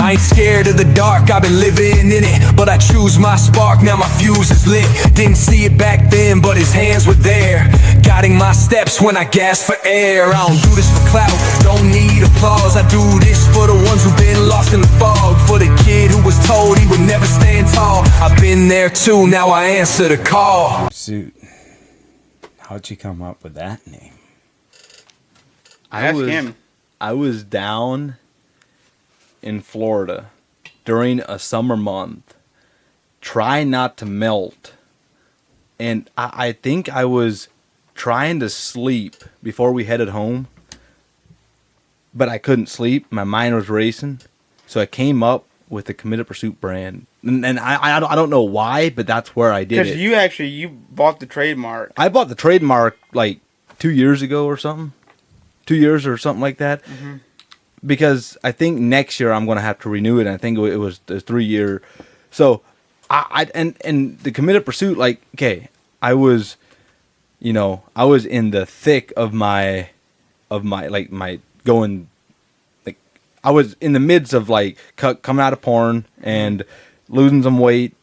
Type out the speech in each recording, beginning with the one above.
I ain't scared of the dark, I've been living in it. But I choose my spark, now my fuse is lit. Didn't see it back then, but his hands were there, guiding my steps when I gasp for air. I don't do this for clout, don't need applause. I do this for the ones who've been lost in the fog. For the kid who was told he would never stand tall. I've been there too, now I answer the call. Suit. How'd you come up with that name? I was down in Florida during a summer month, trying not to melt. And I think I was trying to sleep before we headed home, but I couldn't sleep. My mind was racing. So I came up with the Committed Pursuit brand. And I don't know why, but that's where I did it. Because you bought the trademark. I bought the trademark like 2 years ago or something. 2 years or something like that. Mm-hmm. Because I think next year I'm going to have to renew it. And I think it was a 3 year. So and the Committed Pursuit, like, okay, I was in the thick of my going, like, I was in the midst of like coming out of porn and losing some weight.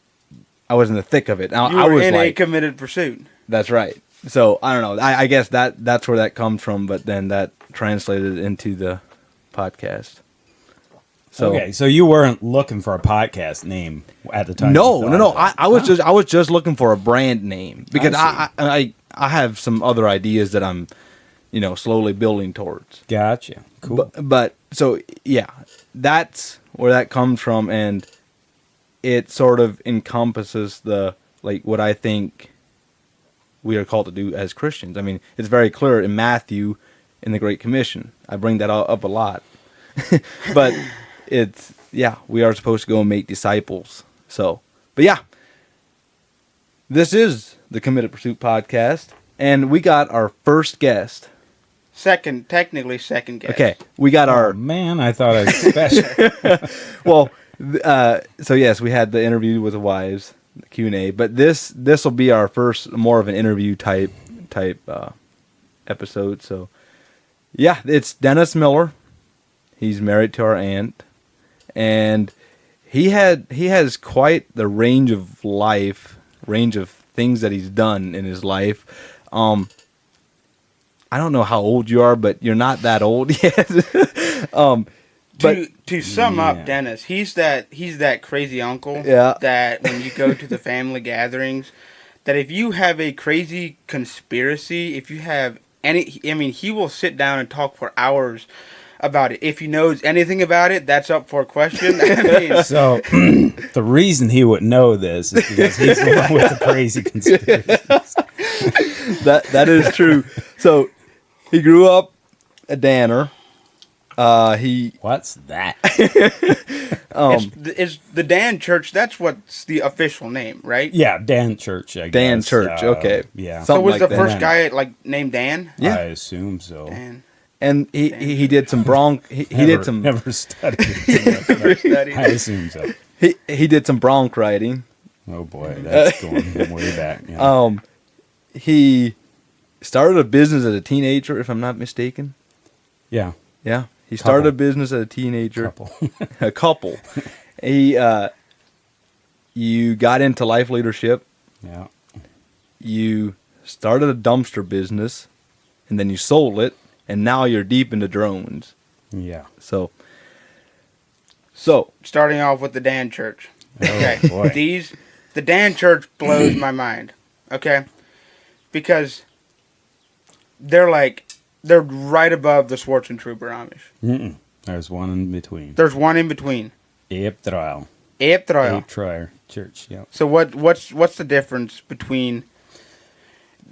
I was in the thick of it. You were in a committed pursuit. That's right. So I don't know. I guess that's where that comes from. But then that translated into the podcast. So, okay, so you weren't looking for a podcast name at the time? No. I was just looking for a brand name because I have some other ideas that I'm, slowly building towards. Gotcha. Cool. But so yeah, that's where that comes from, and it sort of encompasses what I think we are called to do as Christians. I mean, it's very clear in Matthew in the Great Commission. I bring that up a lot, but we are supposed to go and make disciples. So, but yeah, this is the Committed Pursuit podcast, and we got our first guest. Technically second guest. Okay, we got our... Man, I thought I was special. Well, so yes, we had the interview with the wives, the Q&A, but this will be our first more of an interview type episode. So, yeah, it's Dennis Miller. He's married to our aunt, and he has quite the range of things that he's done in his life. I don't know how old you are, but you're not that old yet. To sum up, Dennis, he's that crazy uncle that when you go to the family gatherings, that if you have a crazy conspiracy, if you have he will sit down and talk for hours about it. If he knows anything about it, that's up for question. So the reason he would know this is because he's the one with the crazy conspiracies. That is true. So he grew up a Danner. What's that? It's the Dan Church. That's what's the official name, right? Yeah, Dan Church. I guess. Dan Church. Okay. Yeah. So was the first guy named Dan? Yeah, I assume so. Dan. And he did some never studied. I assume so. He did some bronc riding. Oh boy, that's going way back. Yeah. He started a business as a teenager, if I'm not mistaken. Yeah. Yeah. He started a business as a teenager. A couple. You got into life leadership. Yeah. You started a dumpster business, and then you sold it, and now you're deep into drones. Yeah. So starting off with the Dan Church. Okay. Oh, boy. The Dan Church blows my mind. Okay. Because they're right above the Schwarzentrooper Amish. Mm-mm. There's one in between. There's one in between. April Church. Yeah. So what's the difference between?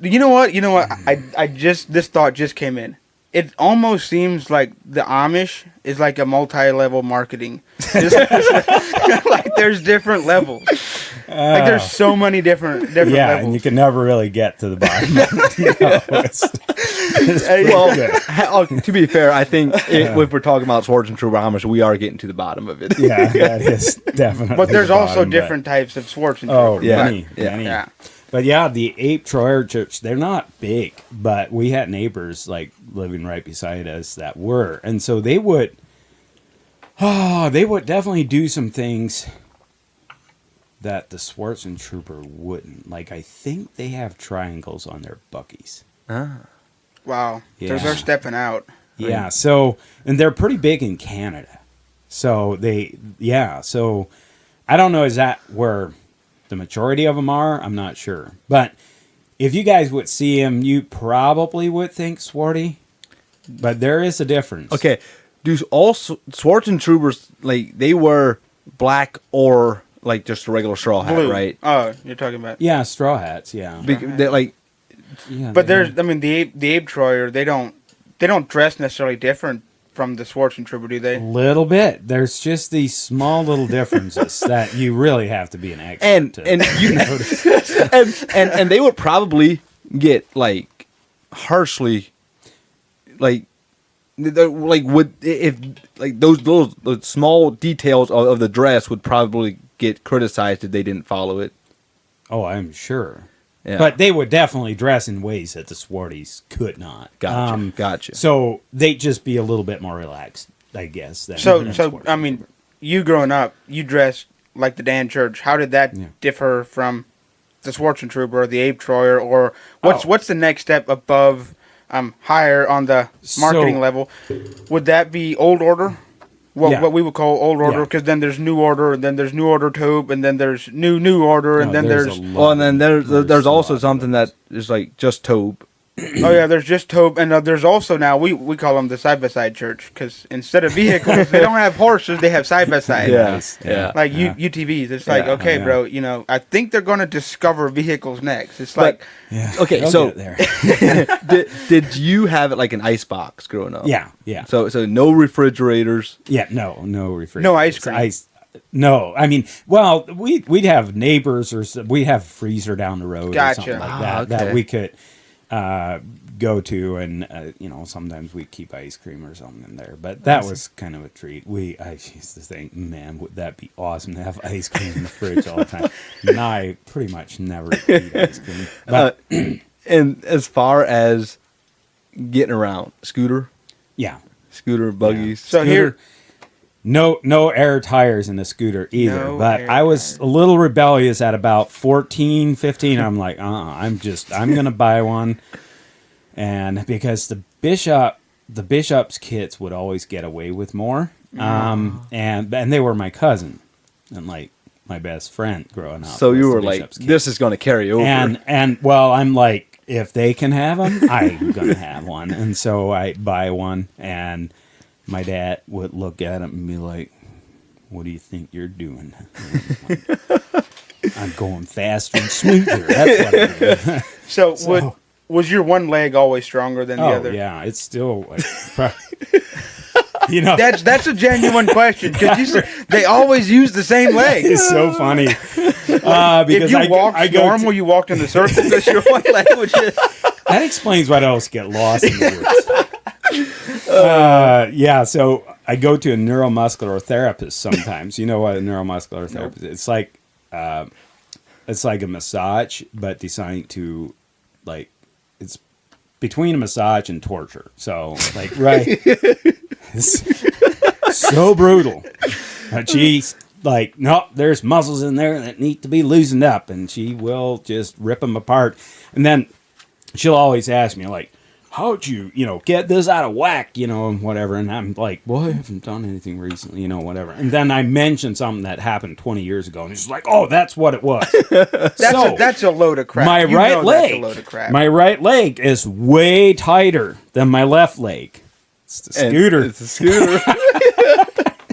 You know what? This thought just came in. It almost seems like the Amish is like a multi-level marketing. Like there's different levels. Like there's so many different levels. Yeah, and you can never really get to the bottom. To be fair, I think if we're talking about Schwarzentrooper Amish, we are getting to the bottom of it. Yeah, that is definitely. But there's also different types of Schwarzentrooper. Oh, yeah. many. Yeah. But yeah, the Ape Troyer Church, they're not big, but we had neighbors like living right beside us that were. And so they would, Oh, they would definitely do some things that the Swartzen Trooper wouldn't. Like, I think they have triangles on their buckies. Wow. Yeah. They're stepping out. Yeah, so, and they're pretty big in Canada. So so I don't know, is that where the majority of them are? I'm not sure. But if you guys would see them, you probably would think Swarty. But there is a difference. Okay, do all Swartzen Troopers, like, they wear black or, like, just a regular straw hat, Blue. right? Oh, you're talking about. Yeah, straw hats, yeah. They, like, Yeah, But they there's, I mean, the Abe Troyer, they don't dress necessarily different from the Swartzen Trooper, do a they? little bit. There's just these small little differences that you really have to be an expert and to and you and they would probably get like harshly, like would if like those small details of the dress would probably get criticized if they didn't follow it. Oh, I'm sure. Yeah. But they would definitely dress in ways that the Swarties could not. Gotcha. So they'd just be a little bit more relaxed, I guess. Than So Swarties. I mean, you growing up, you dressed like the Dan Church. How did that Yeah. differ from the Swartzen Trooper or the Abe Troyer, or what's Oh. what's the next step above, higher on the marketing So- level? Would that be Old Order? Yeah. What we would call Old Order, Yeah. because then there's New Order, and then there's New Order Tobe, and then there's New Order, and No, then there's there's a lot. Well, and then there's a also lot. something that is like just Tobe. oh yeah, there's just Tobe, and there's also now we call them the side by side church, because instead of vehicles they don't have horses, they have side by side. Yeah. Like Yeah. UTVs. It's like, Yeah. okay, Yeah. bro, I think they're going to discover vehicles next. It's But- like, Yeah. Okay, They'll so- get it there. did you have it like an ice box growing up? Yeah. So no refrigerators. Yeah, no refrigerators. No ice cream. No, I mean, well, we'd have neighbors we'd have a freezer down the road Gotcha. or something like Ah, that okay. that we could go to, and sometimes we'd keep ice cream or something in there. But that was kind of a treat. I used to think, man, would that be awesome to have ice cream in the fridge all the time? And I pretty much never eat ice cream. But And as far as getting around, scooter, buggies. so here, No air tires in the scooter either. No but air I was tires. a little rebellious at about 14, 15. I'm like, I'm going to buy one. And because the bishop's kids would always get away with more. And they were my cousin and like my best friend growing up. So was you the were like, bishop's kid. this is going to carry over. And well, I'm like, if they can have them, I'm gonna have one. And so I buy one, and my dad would look at it and be like, "What do you think you're doing?" And I'm like, I'm going faster and smoother. That's what I'm doing. so was your one leg always stronger than the Oh other? yeah, it's still like, That's a genuine question, because they always use the same leg. it's so funny because If you walked I go to- normal, you walked in the circle, because your one leg would just... That explains why I always get lost in the woods. Yeah, so I go to a neuromuscular therapist sometimes. You know what a neuromuscular therapist is? It's like a massage, but designed to, like, it's between a massage and torture. So, like, right. It's so brutal. But she's like, no, there's muscles in there that need to be loosened up, and she will just rip them apart. And then she'll always ask me, like, how'd you, get this out of whack, and whatever. And I'm like, well, I haven't done anything recently, whatever. And then I mentioned something that happened 20 years ago, and she's like, oh, that's what it was. That's a load of crap. My You right know leg, that's a load of crap. my right leg is way tighter than my left leg. It's the And scooter. It's a scooter.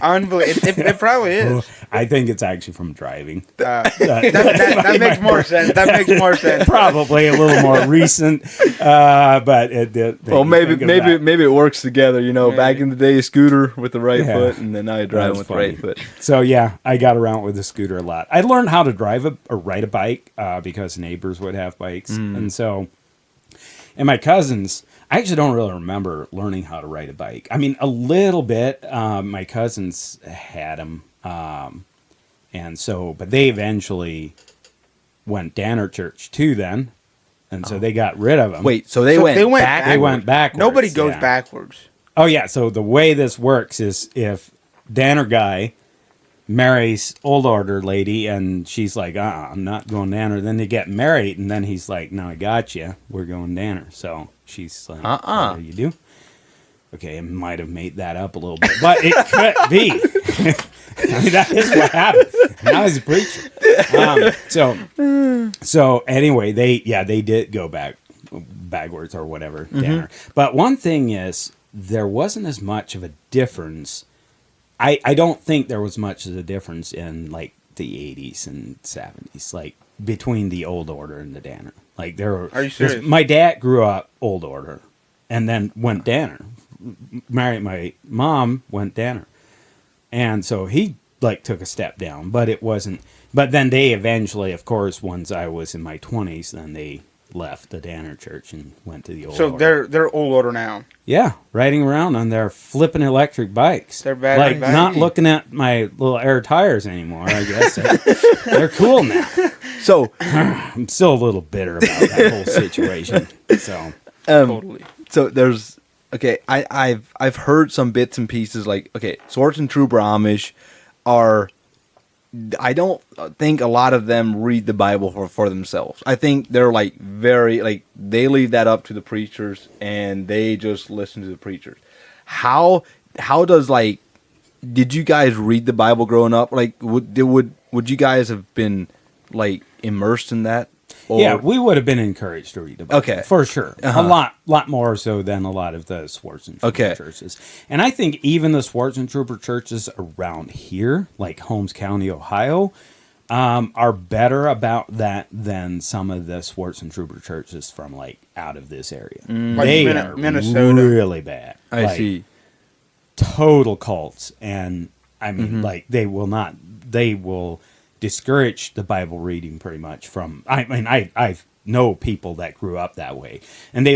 Unbelievable. It probably is. I think it's actually from driving. That makes more sense. That makes more sense. Probably a little more recent, but it did. Well, maybe it works together. Back in the day, scooter with the right Yeah. foot, and then now you're driving That's with the right foot. So yeah, I got around with the scooter a lot. I learned how to drive or ride a bike because neighbors would have bikes, and my cousins. I actually don't really remember learning how to ride a bike. I mean, a little bit. My cousins had them, but they eventually went Danner Church too. Then, and so they got rid of them. Wait, so they went back? They went backwards. Nobody goes yeah. backwards. Oh yeah. So the way this works is if Danner guy marries old order lady, and she's like, I'm not going Danner. Then they get married, and then he's like, no, I got you. We're going Danner. So she's like, what do you do? Okay, I might have made that up a little bit, but it could be. I mean, that is what happened. Now he's a preacher. So anyway, they did go backwards or whatever, Danner. But one thing is, there wasn't as much of a difference. I don't think there was much of a difference in like the 80s and 70s, like between the old order and the Danner. Like there were. Are you serious? My dad grew up old order, and then went Danner. Married my mom, went Danner, and so he like took a step down, but it wasn't. But then they eventually, of course, once I was in my 20s, then they left the Danner church and went to the old. So order. they're old order now. Yeah, riding around on their flipping electric bikes. They're bad. Like not looking at my little air tires anymore. I guess they're cool now. So I'm still a little bitter about that whole situation. So Totally. So there's I've heard some bits and pieces like Swords and Trooper Amish are. I don't think a lot of them read the Bible for themselves. I think they're like very like they leave that up to the preachers and they just listen to the preachers. How does like did you guys read the Bible growing up? Like would you guys have been like immersed in that? Or? Yeah, we would have been encouraged to read the Bible. Okay. For sure. A lot more so than a lot of the Swords and Trooper churches. And I think even the Swords and Trooper churches around here, like Holmes County, Ohio, are better about that than some of the Swords and Trooper churches from like out of this area. Like They are Minnesota. really bad. I see. Total cults. And I mean, like they will discourage the Bible reading pretty much from. I mean, I know people that grew up that way, and they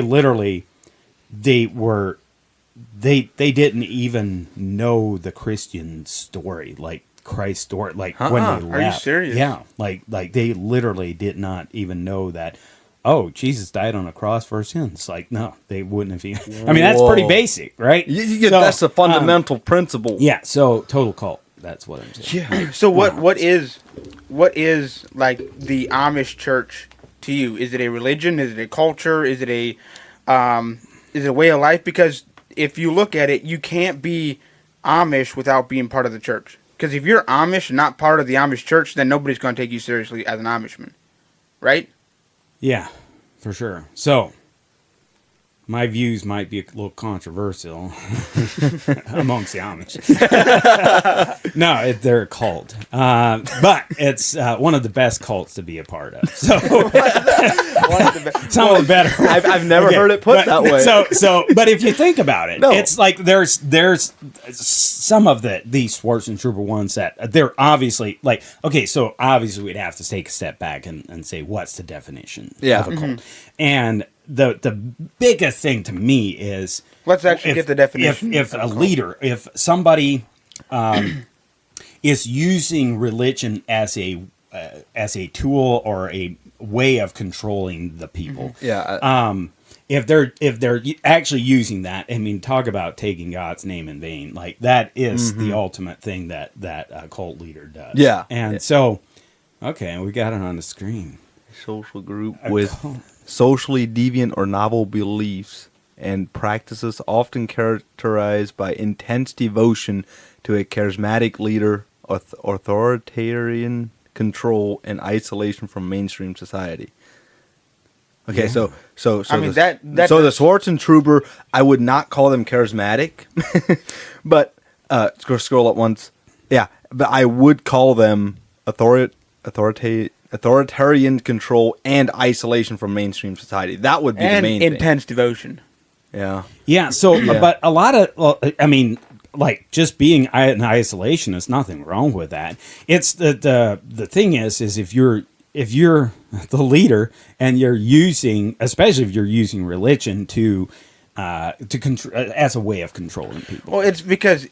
didn't even know the Christian story, like Christ's story, like when they left. Are you serious? Yeah, like they literally did not even know that. Oh, Jesus died on a cross for our sins. Like, no, they wouldn't have even. I mean, that's pretty basic, right? Yeah, So, that's a fundamental principle. Yeah, so total cult. That's what I'm saying. Yeah. So what is like the Amish church to you? Is it a religion? Is it a culture? Is it a way of life? Because if you look at it, you can't be Amish without being part of the church. Because if you're Amish and not part of the Amish church, then nobody's going to take you seriously as an Amishman, right? Yeah, for sure. So, my views might be a little controversial amongst the Amish. No, they're a cult. But it's one of the best cults to be a part of. So, some of the better. I've never heard it put that way. But if you think about it, No. it's like there's some of these Swords and Trooper ones that they're obviously like, okay, so obviously we'd have to take a step back and say, what's the definition of a cult? And the biggest thing to me is Let's actually get the definition. If a leader, if somebody is using religion as a tool or a way of controlling the people, if they're actually using that, I mean, talk about taking God's name in vain. Like that is the ultimate thing that a cult leader does. Yeah. And so, okay, we got it on the screen. Social group with socially deviant or novel beliefs and practices often characterized by intense devotion to a charismatic leader, authoritarian control, and isolation from mainstream society. Okay, so I mean, the Swartz and Trooper, I would not call them charismatic, but scroll up once. Yeah, but I would call them authoritarian control and isolation from mainstream society. That would be the main thing. Intense devotion. Yeah. Yeah. So, but a lot of, I mean, like just being in isolation, there's nothing wrong with that. It's the thing is if you're the leader and you're using, especially if you're using religion to control as a way of controlling people. Well, it's because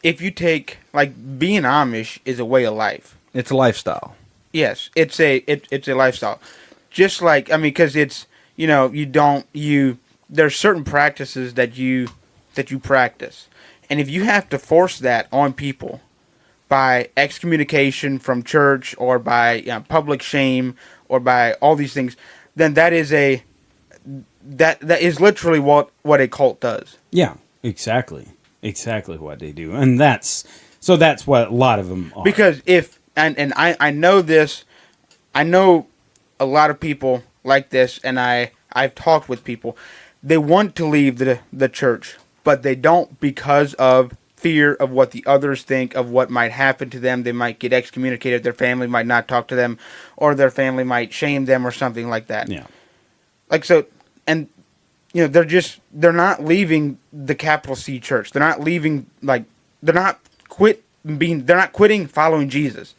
if you take like being Amish is a way of life. It's a lifestyle. Yes, it's a lifestyle. Just like, I mean, because it's, there's certain practices that you practice, And if you have to force that on people by excommunication from church or by public shame or by all these things, then that is that is literally what a cult does. Yeah, exactly what they do, and that's what a lot of them are. Because if and I know this, I know a lot of people like this, and I've talked with people. They want to leave the church, but they don't because of fear of what the others think, of what might happen to them. They might get excommunicated. Their family might not talk to them, or their family might shame them or something like that. Yeah. Like so, and they're not leaving the capital C church. They're not leaving, like, they're not quitting following Jesus.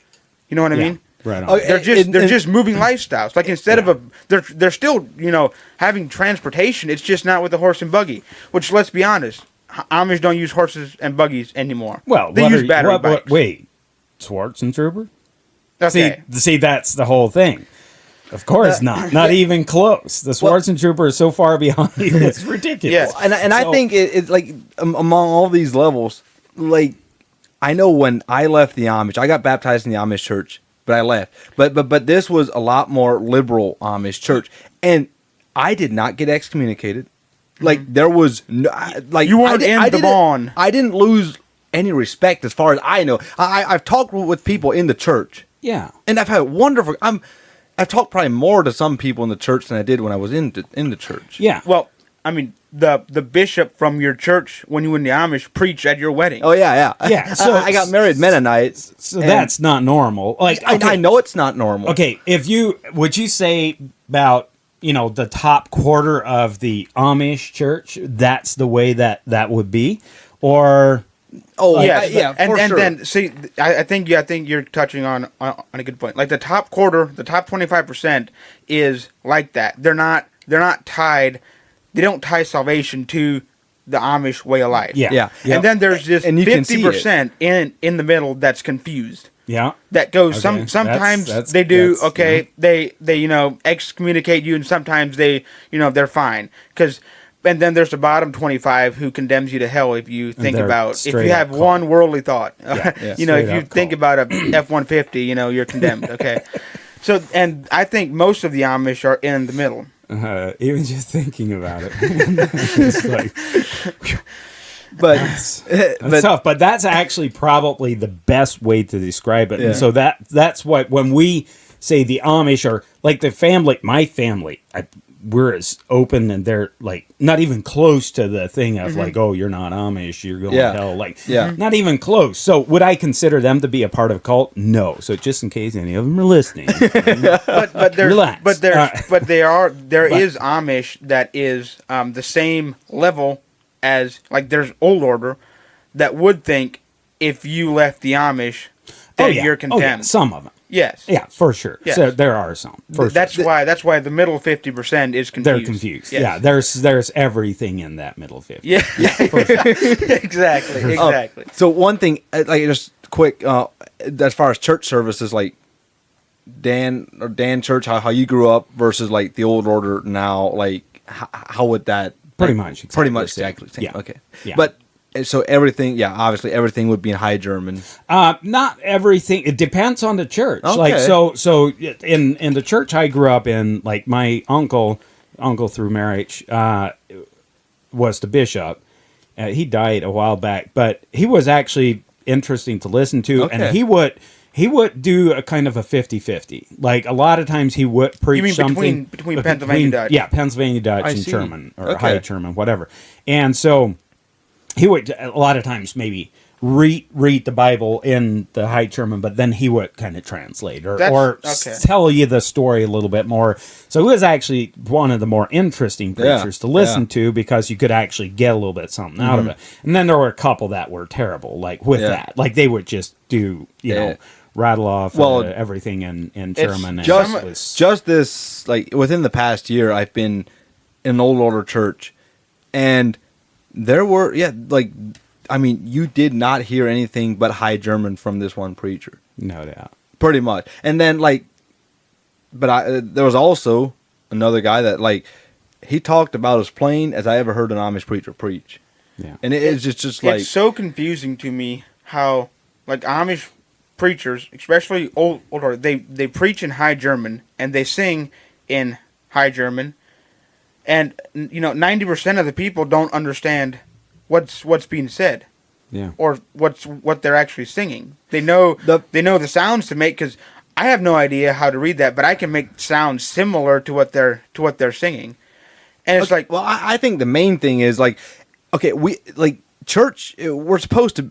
You know what I mean? Right on. Oh, They're just moving lifestyles. Like instead of they're still having transportation. It's just not with a horse and buggy. Which, let's be honest, Amish don't use horses and buggies anymore. Well, they use battery bikes. Wait, Schwarzentrooper? Okay. See, that's the whole thing. Of course not even close. The Schwarzentrooper is so far behind. It's ridiculous. Yes. And I think it's like among all these levels, like I know when I left the Amish, I got baptized in the Amish church, but I left. But this was a lot more liberal Amish church, and I did not get excommunicated. Like there was no, like You weren't in the bond. I didn't lose any respect as far as I know. I've talked with people in the church. Yeah. And I've had wonderful. I've talked probably more to some people in the church than I did when I was in the church. Yeah. Well, I mean, the bishop from your church when you were in the Amish preached at your wedding. Oh yeah. Yeah, So I got married Mennonite. So that's not normal. Like I know it's not normal. Okay, would you say about the top quarter of the Amish church, that's the way that would be, or Oh Yeah, for and sure. then see, I think you're touching on a good point. Like the top quarter, the top 25% is like that. They're not tied. They don't tie salvation to the Amish way of life. Yeah. Yeah. And then there's this And you can see 50% in the middle that's confused. yeah, That goes Okay, sometimes that's- they do that's- okay. They excommunicate you, and sometimes they they're fine because. And then there's the bottom 25 who condemns you to hell if you think they're about if straight you up have cult. one worldly thought. Yeah, if straight you up think cult. about a F-150, you're condemned. Okay, so and I think most of the Amish are in the middle. even just thinking about it, it's like but that's tough. But that's actually probably the best way to describe it. Yeah. And so that's what when we say the Amish are like the family, my family. We're as open, and they're like not even close to the thing of like, oh, you're not Amish, you're going Yeah. to hell. Like, Yeah. not even close. So, would I consider them to be a part of a cult? No. So, just in case any of them are listening, But there's Relax. but there's but there But- is Amish that is the same level as like there's old order that would think if you left the Amish that you're condemned. Oh, yeah. Some of them. Yes. Yeah, for sure. Yes. So there are some. For That's sure. why the middle 50% is confused. They're confused. Yes. Yeah, there's everything in that middle 50. Yeah. Exactly. so one thing, like just quick, as far as church services, like Dan Church, how you grew up versus like the old order now, like how would that Pretty like, much exactly pretty the much same. exactly the same. Yeah. Okay. Yeah. But so everything, obviously everything would be in High German. Not everything. It depends on the church. Okay. Like so in the church I grew up in, like my uncle through marriage was the bishop. He died a while back, but he was actually interesting to listen to, Okay. and he would do a kind of a 50-50. Like a lot of times he would preach You mean something between Pennsylvania Dutch? Yeah, Pennsylvania Dutch I and see. German or Okay. High German, whatever. And so he would a lot of times maybe read the Bible in the High German, but then he would kind of translate or Okay. tell you the story a little bit more. So it was actually one of the more interesting preachers to listen to because you could actually get a little bit something out of it. And then there were a couple that were terrible, like with Yeah. that. Like they would just do, rattle off everything in German. And Just this, like within the past year, I've been in an old order church, and there were you did not hear anything but High German from this one preacher, no doubt. pretty much. And then there was also another guy that he talked about as plain as I ever heard an Amish preacher preach. Yeah. And it's just like it's so confusing to me how like Amish preachers, especially older, they preach in High German and they sing in High German, and 90% of the people don't understand what's being said. Yeah. Or what they're actually singing. They know the sounds to make, because I have no idea how to read that, but I can make sounds similar to what they're singing. And it's like, well, I think the main thing is like, okay, we like church. We're supposed to,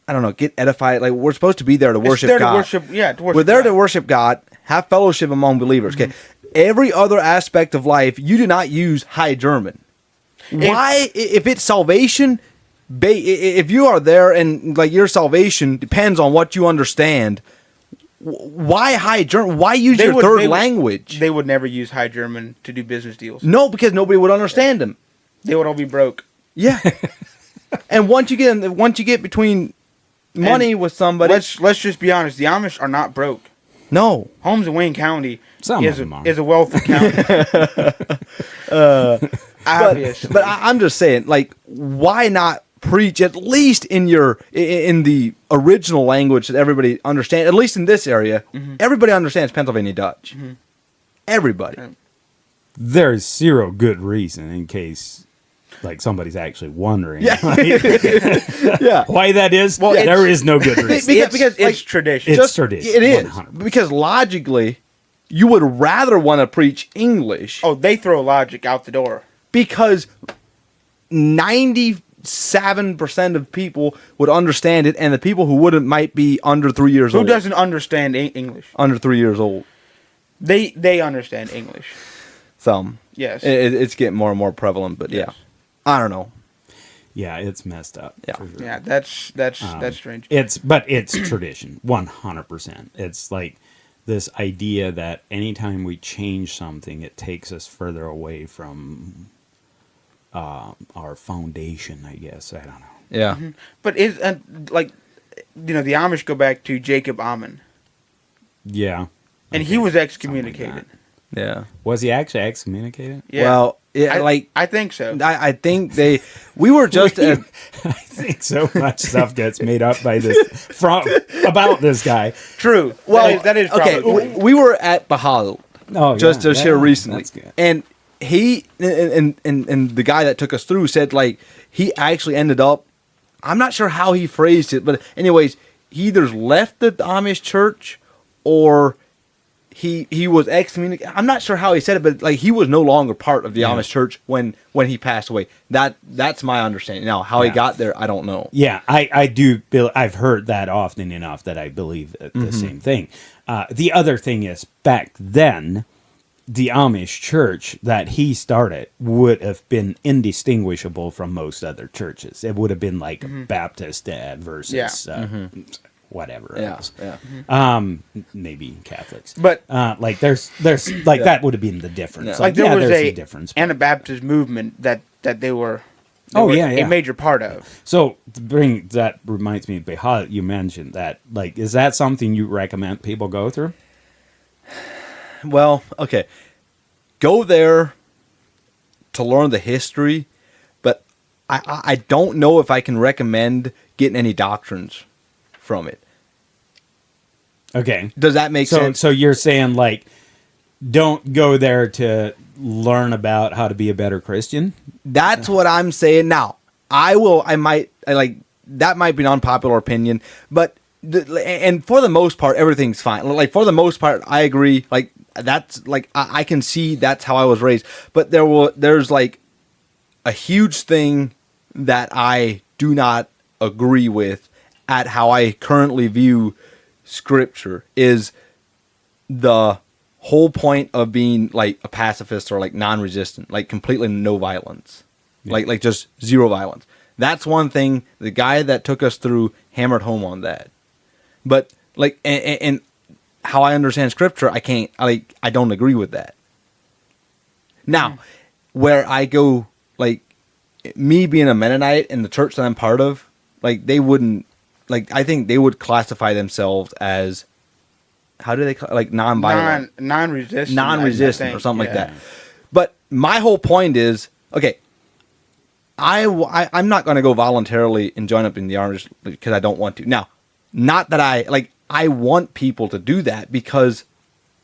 I don't know, get edified. Like we're supposed to be there to worship there God. to worship, yeah, to worship. We're there God. to worship God, have fellowship among believers. Okay, every other aspect of life, you do not use High German. Why, if it's salvation? If you are there and like your salvation depends on what you understand, why High German? Why use your third language? They would never use High German to do business deals. No, because nobody would understand them. They would all be broke. Yeah, and once you get between money with somebody, Let's just be honest. The Amish are not broke. no. Holmes and Wayne County Some is of them are. a wealthy county. Obviously. But I'm just saying, like, why not preach at least in the original language that everybody understands? At least in this area, everybody understands Pennsylvania Dutch. Everybody. There's zero good reason in case like somebody's actually wondering Yeah. Yeah. why that is. Well, There is no good reason. Because it's like, tradition. It's tradition. It is 100%. because logically, you would rather want to preach English. Oh, they throw logic out the door. Because 97% of people would understand it, and the people who wouldn't might be under 3 years Who old. doesn't understand English? Under 3 years old. They understand English. Some. Yes. It's getting more and more prevalent, but Yes. yeah. I don't know. Yeah, it's messed up. Yeah. for sure. Yeah, that's strange. It's tradition, 100%. It's like this idea that anytime we change something, it takes us further away from our foundation. I guess I don't know. Yeah. But the Amish go back to Jacob Ammon, Yeah, and he was excommunicated. Something like Yeah. was he actually excommunicated? Yeah. Well, yeah, I think so. I think we were just I think so much stuff gets made up by about this guy. True. well, that is probably okay. true. We were at Bahal Oh, just yeah, here recently, that's good. and he and the guy that took us through said like he actually ended up. I'm not sure how he phrased it, but anyways, he either left the Amish church or he was excommunicated. I'm not sure how he said it, but like he was no longer part of the Yeah. Amish church when he passed away. That's my understanding. Now, how he Yeah. got there, I don't know. Yeah, I do. I've heard that often enough that I believe the same thing. The other thing is, back then, the Amish church that he started would have been indistinguishable from most other churches. It would have been like Baptist versus whatever Yeah, else. yeah. Maybe Catholics, But like there's like that would have been the difference. Yeah. like there was there's a some difference. Anabaptist movement that they were. Yeah. a major part of. So that reminds me of Behad. You mentioned that. Like, is that something you recommend people go through? Well, okay. Go there to learn the history, but I don't know if I can recommend getting any doctrines from it. Okay. Does that make sense? So you're saying like, don't go there to learn about how to be a better Christian? That's what I'm saying. Now, that might be an unpopular opinion, but and for the most part, everything's fine. Like for the most part, I agree. Like that's like I can see that's how I was raised, but there's like a huge thing that I do not agree with at how I currently view Scripture is the whole point of being like a pacifist or like non-resistant, like completely no violence, like just zero violence. That's one thing. The guy that took us through hammered home on that. But like, and how I understand Scripture, I don't agree with that. Now, where I go, like me being a Mennonite and the church that I'm part of, like they wouldn't, like I think they would classify themselves as, how do they like non-violent, Non-resistant or something like that. But my whole point is, okay, I'm not going to go voluntarily and join up in the army because I don't want to. Now, not that I want people to do that because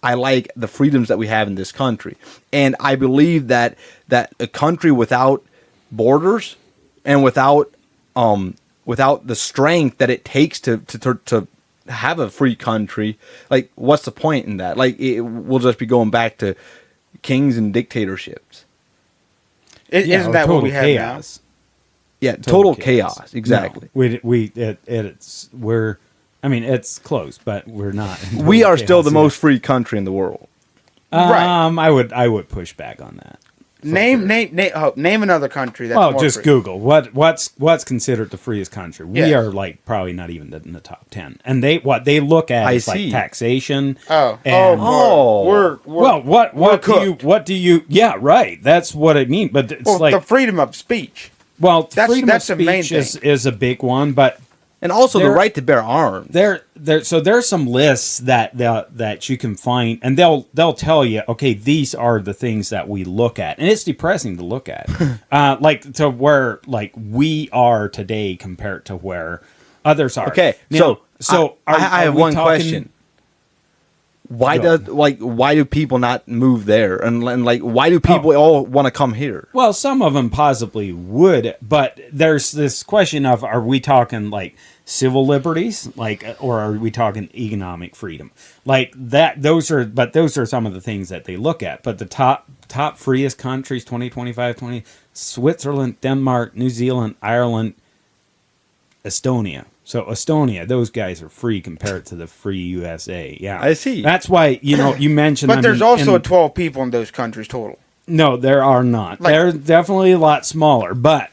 I like the freedoms that we have in this country. And I believe that a country without borders and without the strength that it takes to have a free country, like, what's the point in that? Like, we'll just be going back to kings and dictatorships. Isn't that what we have chaos. Yeah, total chaos. Exactly. No, I mean, it's close, but we're not. We are still the most free country in the world. Right. I would push back on that. Name another country that's more just free. Google what's considered the freest country. We Yeah. are like probably not even in the top 10. And they look at is like taxation. Oh, What do you? Yeah, right. That's what I mean. But it's the freedom of speech. Well, freedom that's of the main speech thing. is a big one, but And also the right to bear arms. so there's some lists that you can find, and they'll tell you, okay, these are the things that we look at, and it's depressing to look at, like to where like we are today compared to where others are. Okay, Now, I have one question. Why do people not move there? And like, why do people all want to come here? Well, some of them possibly would, but there's this question of, are we talking like civil liberties, like, or are we talking economic freedom? Like that, those are some of the things that they look at. But the top freest countries, 20, Switzerland, Denmark, New Zealand, Ireland, Estonia. So Estonia, those guys are free compared to the free USA. Yeah, I see. That's why, you mentioned. But there's also 12 people in those countries total. No, there are not. Like, they're definitely a lot smaller, but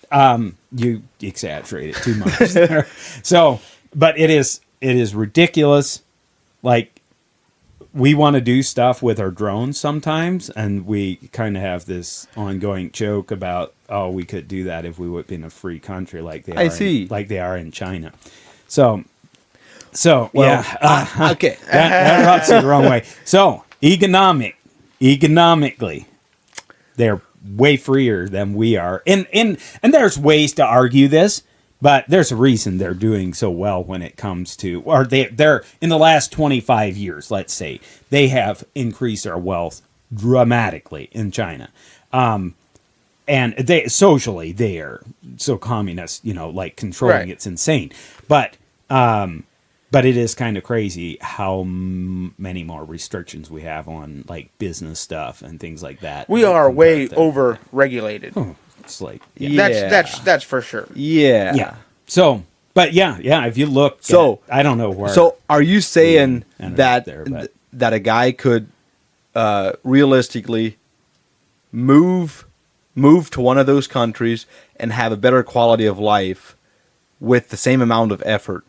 you exaggerate it too much there. So, but it is ridiculous. Like, we want to do stuff with our drones sometimes, and we kind of have this ongoing joke about, oh, we could do that if we would be in a free country like they are. Like they are in China. So well, yeah. Okay. That rubs you the wrong way. So economically, they're way freer than we are, and there's ways to argue this, but there's a reason they're doing so well when it comes to, or they're in the last 25 years, let's say, they have increased our wealth dramatically in China. And they socially they are so communist, like controlling Right. It's insane. But it is kind of crazy how many more restrictions we have on like business stuff and things like that. We are way over regulated. It's like That's for sure. Yeah. So, but yeah. If you look, I don't know where. So, are you saying that there, but- that a guy could realistically move to one of those countries and have a better quality of life with the same amount of effort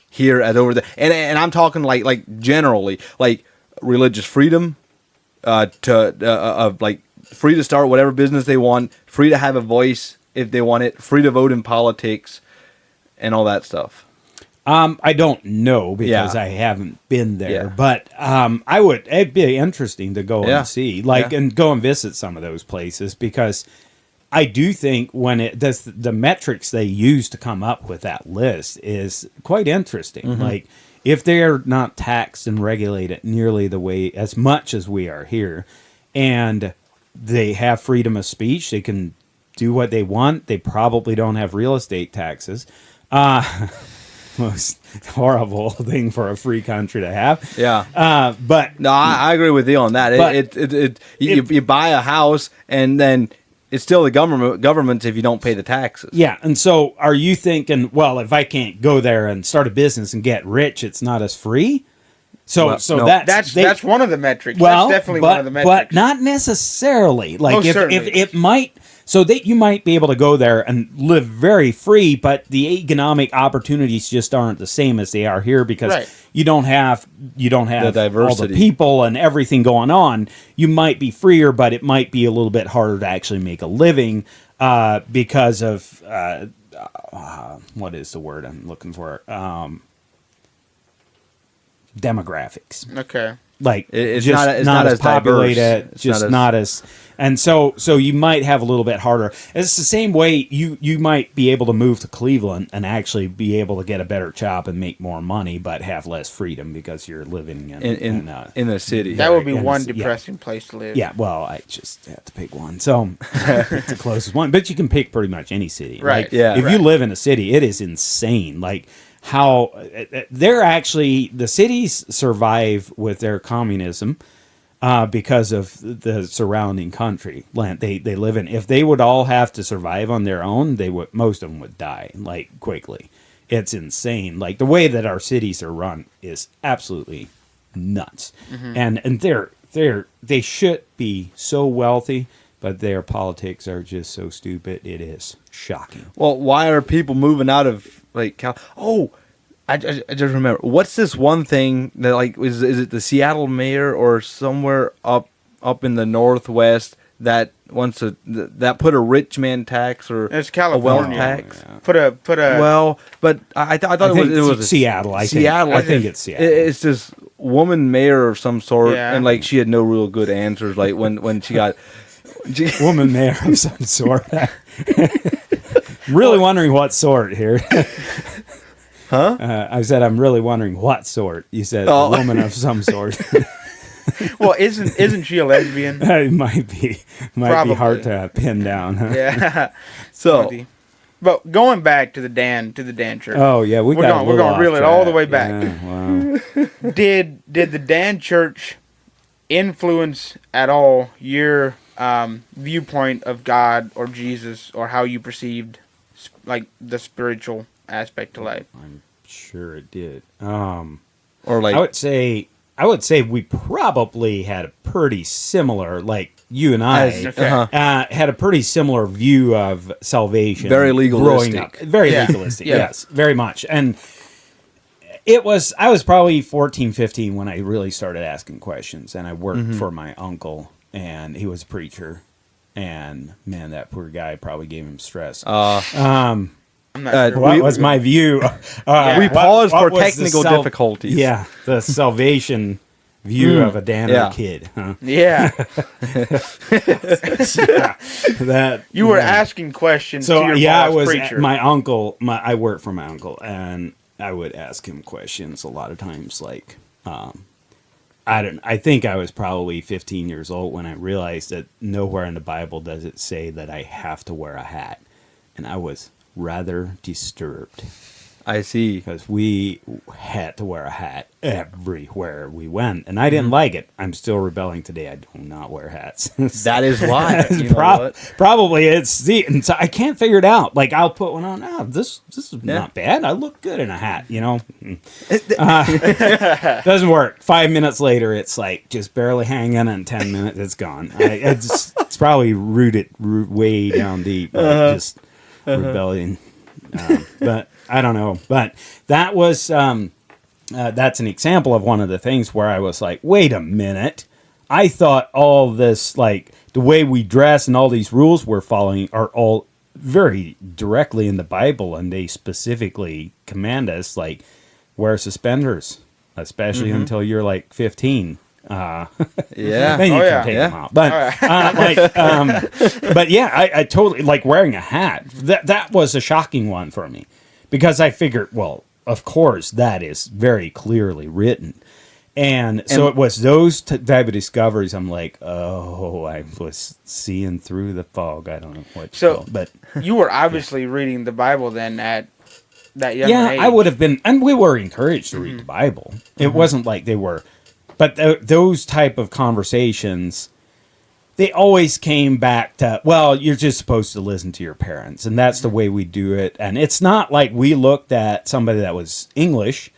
here as over there? And I'm talking like generally, like religious freedom, of like free to start whatever business they want, free to have a voice if they want it, free to vote in politics, and all that stuff. I don't know because I haven't been there, but it'd be interesting to go and see, and go and visit some of those places, because I do think when the metrics they use to come up with that list is quite interesting. Mm-hmm. Like, if they're not taxed and regulated nearly the way as much as we are here, and they have freedom of speech, they can do what they want. They probably don't have real estate taxes. Most horrible thing for a free country to have. Yeah. But no, I agree with you on that. You buy a house and then it's still the government if you don't pay the taxes. Yeah. And so are you thinking, well, if I can't go there and start a business and get rich, it's not as free? So no, that's one of the metrics. Well, that's definitely one of the metrics. But not necessarily. Like, if it might, so that you might be able to go there and live very free, but the economic opportunities just aren't the same as they are here, because you don't have the diversity, all the people and everything going on. You might be freer, but it might be a little bit harder to actually make a living because of what is the word I'm looking for? Demographics. Okay. like It's just not not as as populated, diverse. It's just not not as. And so you might have a little bit harder. It's the same way you might be able to move to Cleveland and actually be able to get a better job and make more money, but have less freedom because you're living in the city. That would be in one the- yeah. depressing place to live. Yeah, well, I just have to pick one. So pick the closest one. But you can pick pretty much any city. Right. Like, Yeah. if Right. you live in a city, it is insane. Like how they're actually, the cities survive with their communism because of the surrounding country land they live in. If they would all have to survive on their own, most of them would die like quickly. It's insane. Like the way that our cities are run is absolutely nuts. And they should be so wealthy, but their politics are just so stupid. It is shocking. Well, why are people moving out of like Cal? Oh, I just remember. What's this one thing that like is it the Seattle mayor or somewhere up in the Northwest that wants that put a rich man tax or It's a wealth California. tax? Put a Well, but I thought I think it was Seattle. Seattle. I think it's Seattle. It's this woman mayor of some sort, Yeah. and like she had no real good answers. Like when she got. Woman mayor of some sort. Really wondering what sort here. Huh? I said I'm really wondering what sort. You said Oh. a woman of some sort. Well, isn't she a lesbian? It might be Probably. hard to pin down. Huh? Yeah. So But going back to the Dan church. Oh yeah, We're gonna reel it all the way back. Yeah, wow. Did the Dan church influence at all your viewpoint of God or Jesus or how you perceived like the spiritual aspect to life? I'm sure it did. or like I would say we probably had a pretty similar, like you and I, uh-huh. had a pretty similar view of salvation. Very growing legalistic. up. Very Yeah. legalistic, Yeah. yes, very much. And I was probably 14, 15 when I really started asking questions, and I worked for my uncle, and he was a preacher. And man, that poor guy probably gave him stress. I'm not sure. What was my view? we paused what for was the technical difficulties. Yeah, the salvation view of a Danner Yeah. kid. Huh? Yeah. That You were asking questions to so your yeah, I boss was preacher. my uncle. I worked for my uncle, and I would ask him questions a lot of times. Like, I think I was probably 15 years old when I realized that nowhere in the Bible does it say that I have to wear a hat, and I was rather disturbed. I see. Because we had to wear a hat everywhere we went, and I didn't like it. I'm still rebelling today. I do not wear hats. That is why. You know what? Probably and so I can't figure it out. Like I'll put one on. Oh, this is not bad. I look good in a hat. You know, doesn't work. 5 minutes later, it's like just barely hanging, and 10 minutes, it's gone. It's probably rooted way down deep. Like just rebellion. But I don't know. But that was that's an example of one of the things where I was like, wait a minute. I thought all this, like the way we dress and all these rules we're following are all very directly in the Bible, and they specifically command us like wear suspenders, especially until you're like 15. Yeah. Then you Oh, can yeah. take Yeah. them out. But yeah, I totally like wearing a hat. That was a shocking one for me because I figured, well, of course that is very clearly written. And so it was those type of discoveries. I'm like, oh, I was seeing through the fog. I don't know what. But You were obviously reading the Bible then at that young yeah, age. I would have been, and we were encouraged to read the Bible. It wasn't like they were, but those type of conversations, they always came back to, well, you're just supposed to listen to your parents, and that's the way we do it. And it's not like we looked at somebody that was English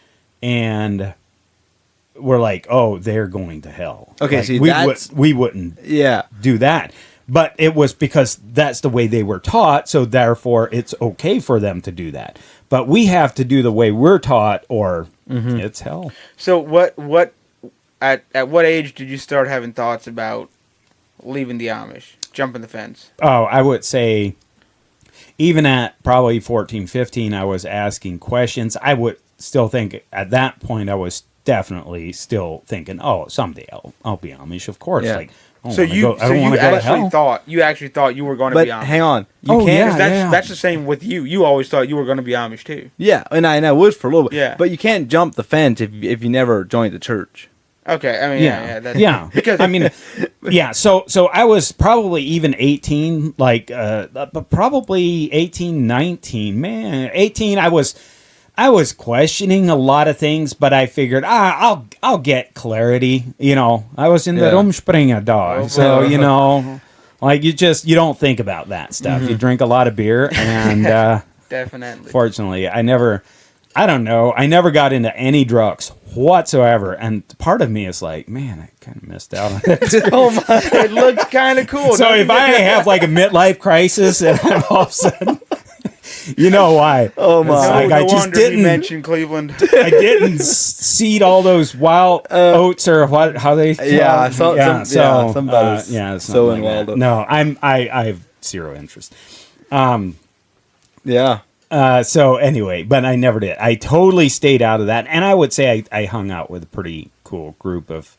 and we're like, oh, they're going to hell. Okay, Like, see, we wouldn't Yeah. do that. But it was because that's the way they were taught, so therefore it's okay for them to do that. But we have to do the way we're taught, or it's hell. So what at what age did you start having thoughts about leaving the Amish, jumping the fence? Oh, I would say even at probably 14, 15, I was asking questions. I would still think at that point I was definitely still thinking, oh, someday I'll be Amish, of course. Yeah. Like, I So don't want to go to hell. you actually thought you were going to But be Amish. hang on, you Oh, can't. yeah. 'Cause that's the same with you. You always thought you were going to be Amish too. Yeah, and I was for a little bit. Yeah. But you can't jump the fence if you never joined the church. Okay, I mean, yeah, that's, Yeah. because I mean, yeah. So I was probably even 18, like, but probably 18, 19. Man, 18. I was questioning a lot of things, but I figured, I'll get clarity. You know, I was in the Yeah. Rumspringa dog, so you know, like you don't think about that stuff. You drink a lot of beer, and definitely. fortunately, I never got into any drugs whatsoever. And part of me is like, man, I kind of missed out on it. Oh my! It looks kind of cool. So if I have like a midlife crisis and I'm all of a sudden, you know why? Oh my! It's like, no I just wonder you didn't. mentioned Cleveland. I didn't seed all those wild oats or what? How they? Yeah, some about us yeah, sowing something like wild that. oats. No, I have zero interest. Yeah. So anyway, but I never did. I totally stayed out of that, and I would say I hung out with a pretty cool group of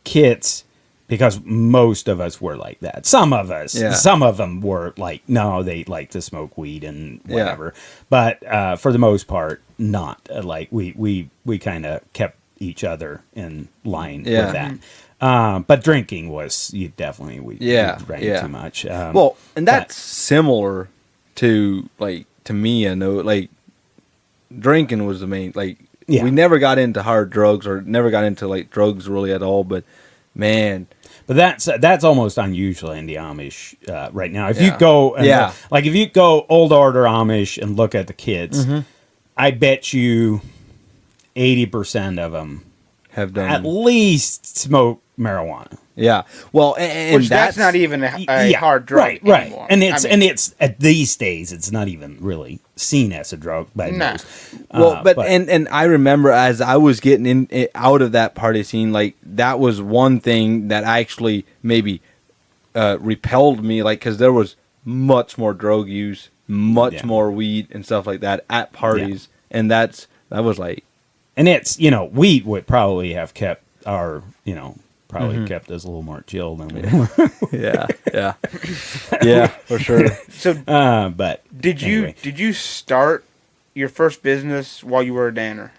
kids because most of us were like that. Some of us, Yeah. some of them were like, no, they like to smoke weed and Yeah. whatever. But for the most part, not like we kind of kept each other in line Yeah. with that. But drinking was we drank too much. Well, and that's similar to to me. I know drinking was the main Yeah. we never got into hard drugs or never got into drugs really at all. But man, But that's almost unusual in the Amish right now. If Yeah. you go, and Yeah. if you go old order Amish and look at the kids, I bet you 80% of them have done at least smoke marijuana. yeah. Well, and Which that's not even a hard drug right, anymore. and it's I mean, it's at these days it's not even really seen as a drug by Nah. most. Well, and I remember as I was getting out of that party scene, that was one thing that actually maybe repelled me, because there was much more drug use, much more weed and stuff like that at parties, and that was and it's we would probably have kept our kept us a little more chill than we were. yeah, for sure. So But did you start your first business while you were a danner?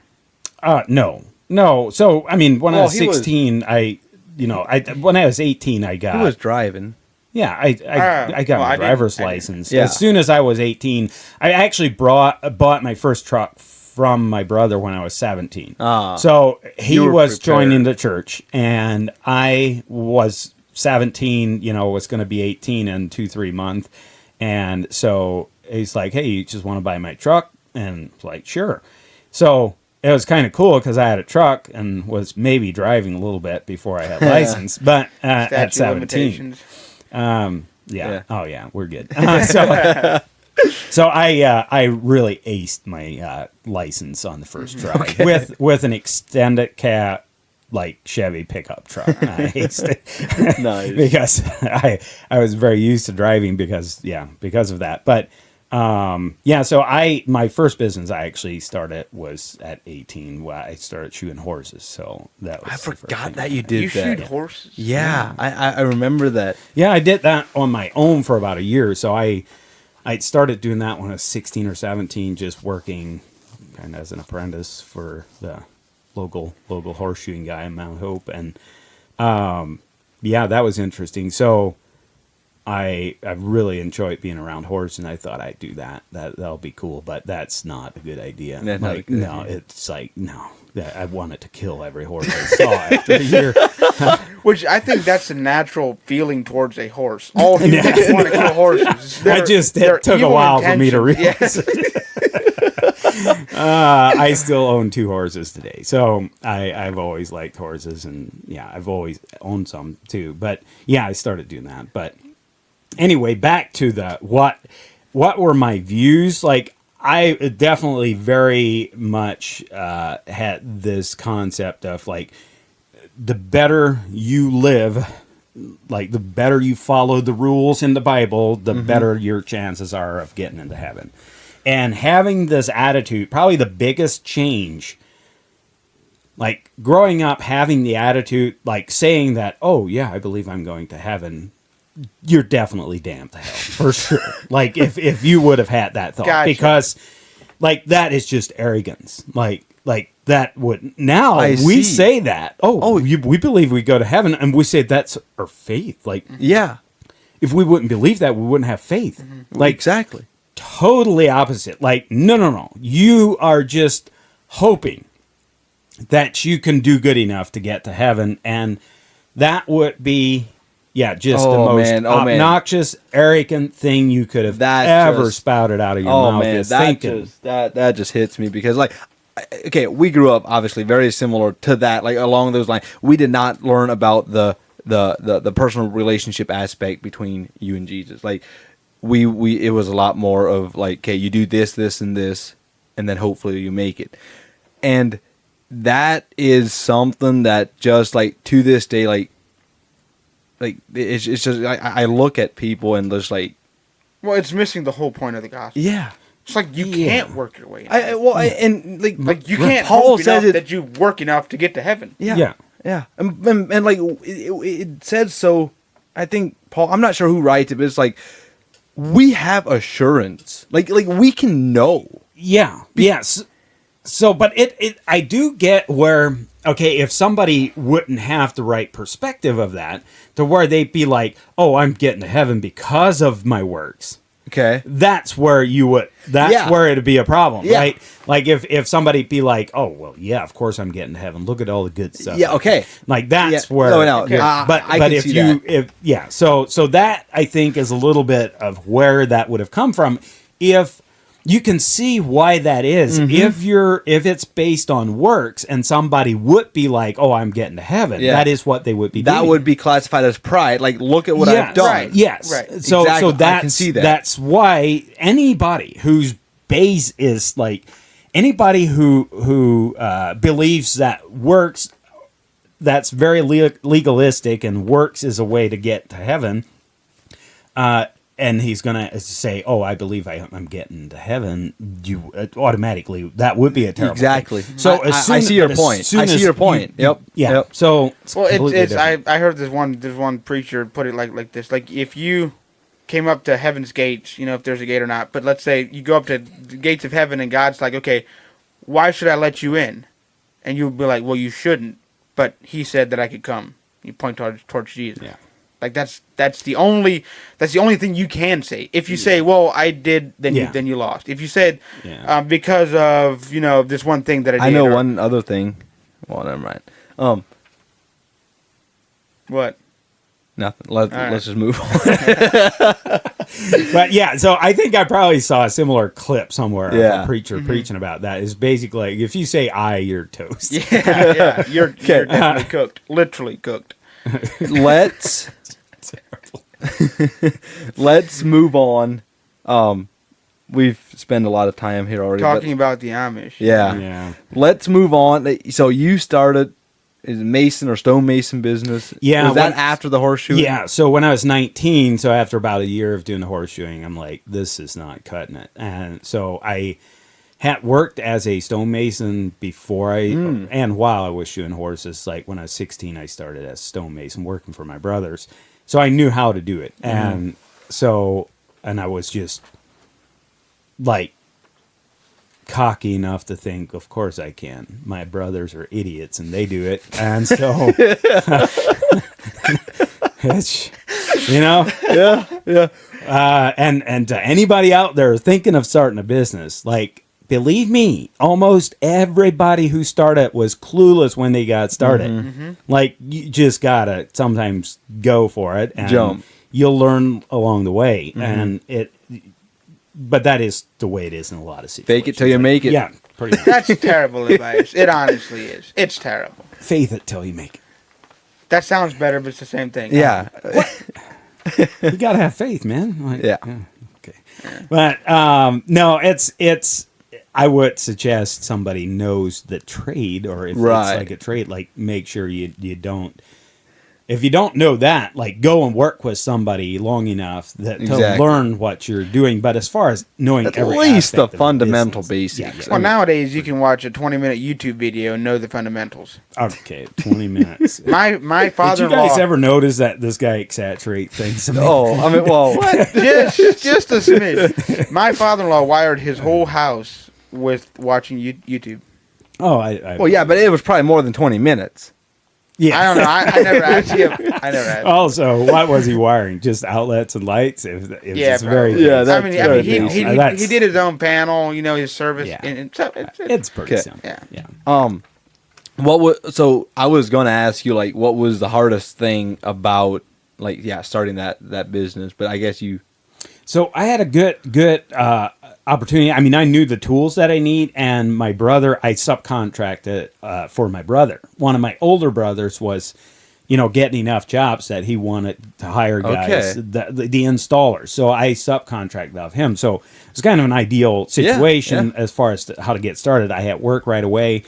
No. So I mean, when I Well, was he was- 16, when I was 18, I got Who was driving? yeah, I got my I didn't- driver's I didn't. license Yeah. as soon as I was 18. I actually bought my first truck from my brother when I was 17. So he You were was prepared. joining the church, and I was 17. Was going to be 18 in 2-3 months, and so he's like, "Hey, you just want to buy my truck?" And I was like, "Sure." So it was kind of cool because I had a truck and was maybe driving a little bit before I had license, but at Statute 17. limitations. Yeah. Yeah. Oh yeah, we're good. So I really aced my license on the first try with an extended cab Chevy pickup truck. I aced it Nice. because I was very used to driving because of that. But so my first business I actually started was at 18. Where I started shooting horses. So that was I the first forgot thing. that you did You that. shoot horses? Yeah, I remember that. Yeah, I did that on my own for about a year. So I started doing that when I was 16 or 17, just working kind of as an apprentice for the local horseshoeing guy in Mount Hope. And that was interesting. So I really enjoyed being around horses, and I thought I'd do that. That'll be cool, but that's not a good idea. That's not a good idea. It's I wanted to kill every horse I saw after a year. Which I think that's a natural feeling towards a horse. All humans want to kill horses. It took a evil while for me to intentions. realize. I still own 2 horses today, so I've always liked horses, and I've always owned some too. But I started doing that. But anyway, back to what were my views? I definitely very much had this concept of the better you live, the better you follow the rules in the Bible, the better your chances are of getting into heaven. And having this attitude, probably the biggest change like growing up having the attitude, like saying that, oh yeah, I believe I'm going to heaven, you're definitely damned to hell for sure. Like if you would have had that thought, Gotcha. because like that is just arrogance. Like that would now I we see. say that. We believe we go to heaven, and we say that's our faith. Like Yeah. if we wouldn't believe that, we wouldn't have faith. Like Exactly. totally opposite. Like no. You are just hoping that you can do good enough to get to heaven, and that would be just the Oh, most man. Oh, man. obnoxious, arrogant thing you could have That ever just- spouted out of your Oh mouth. man, is that thinking. just that just hits me because like, okay, we grew up obviously very similar to that. Like along those lines, we did not learn about the personal relationship aspect between you and Jesus. Like we it was a lot more of like, okay, you do this, this, and this, and then hopefully you make it. And that is something that just like to this day, like it's just I look at people and just like, Well, it's missing the whole point of the gospel. yeah. It's like you Yeah. can't work your way. In And like you can't Paul hope says enough it. that you work enough to get to heaven. Yeah. And like it said so. I think Paul. I'm not sure who writes it, but it's like we have assurance. Like we can know. Yes. So, but I do get where, okay, if somebody wouldn't have the right perspective of that, to where they'd be like, oh, I'm getting to heaven because of my works. Okay. That's where Yeah. where it'd be a problem, Yeah. right? Like if somebody be like, oh, well, yeah, of course I'm getting to heaven. Look at all the good stuff. Yeah. Okay. Like that's Yeah. where, No. Okay. but I but can if see you that. so that I think is a little bit of where that would have come from. If you can see why that is, Mm-hmm. if it's based on works, and somebody would be like, oh, I'm getting to heaven. Yeah. That is what they would be doing. That would be classified as pride. Like, look at what I've done. Right. Yes. Right. So Exactly. so I that's can see that. that's why anybody whose base is like anybody who believes that works, that's very legalistic, and works is a way to get to heaven. And he's gonna say, "Oh, I believe I'm getting to heaven." You automatically that would be a terrible Exactly. thing. So I see your point. I see your point. Yep. Yeah. Yep. So Well, completely it's different. I heard this one preacher put it like this. Like if you came up to heaven's gates, if there's a gate or not. But let's say you go up to the gates of heaven and God's like, okay, why should I let you in? And you'll be like, well, you shouldn't. But he said that I could come. You point towards Jesus. Yeah. Like that's the only thing you can say. If you say, well, I did, then Yeah. you lost. If you said Yeah. because of this one thing that I did. I know or- one other thing. Well, never mind. What? Nothing. right. Let's just move on. But yeah, so I think I probably saw a similar clip somewhere of Yeah. a preacher preaching about that. Is basically like, if you say "I," you're toast. Yeah. You're definitely cooked. Literally cooked. let's let's move on. We've spent a lot of time here already. Talking about the Amish. yeah. Yeah. Let's move on. So you started is it Mason or stonemason business? Yeah, Was that when- after the horseshoe? Yeah, so when I was 19, so after about a year of doing the horseshoeing, I'm like, this is not cutting it. And so I had worked as a stonemason before and while I was shoeing horses. Like when I was 16, I started as stonemason working for my brothers. So I knew how to do it. And so, and I was just like cocky enough to think, of course I can. My brothers are idiots and they do it. And so, it's, Yeah. and to anybody out there thinking of starting a business, like, believe me, almost everybody who started was clueless when they got started. Like, you just gotta sometimes go for it and Jump. you'll learn along the way. And but that is the way it is in a lot of situations. Fake it till you make it. Yeah, pretty much. That's terrible advice. It honestly is. It's terrible. Faith it till you make it. That sounds better, but it's the same thing. Yeah. You gotta have faith, man. Like, Yeah. Okay. But no, it's. I would suggest somebody knows the trade, or if Right. it's like a trade, like make sure you don't if you don't know that, like, go and work with somebody long enough that to Exactly. learn what you're doing. But as far as knowing At every least the aspect of fundamental business, basics. Well, nowadays you can watch a 20-minute YouTube video and know the fundamentals. Okay, 20 minutes. My Did you father-in-law guys ever notice that this guy exaggerates things? Oh, I mean, well, just a smidge. My father-in-law wired his whole house with watching YouTube. Oh, I well, yeah, but it was probably more than 20 minutes. yeah. I don't know. I never asked him. I never asked. Also, what was he wiring? Just outlets and lights? It was Yeah, just very probably. Yeah, basic. that's I very mean, basic. he did his own panel. You know, his service. Yeah. And so It's pretty Okay. simple. Yeah. Yeah. What was, so I was going to ask you, like, what was the hardest thing about, like, starting that business? But I guess you. So I had a good opportunity. I mean, I knew the tools that I need, and my brother, I subcontracted for my brother. One of my older brothers was, getting enough jobs that he wanted to hire guys, Okay. the installers. So I subcontracted off him. So it's kind of an ideal situation as far as how to get started. I had work right away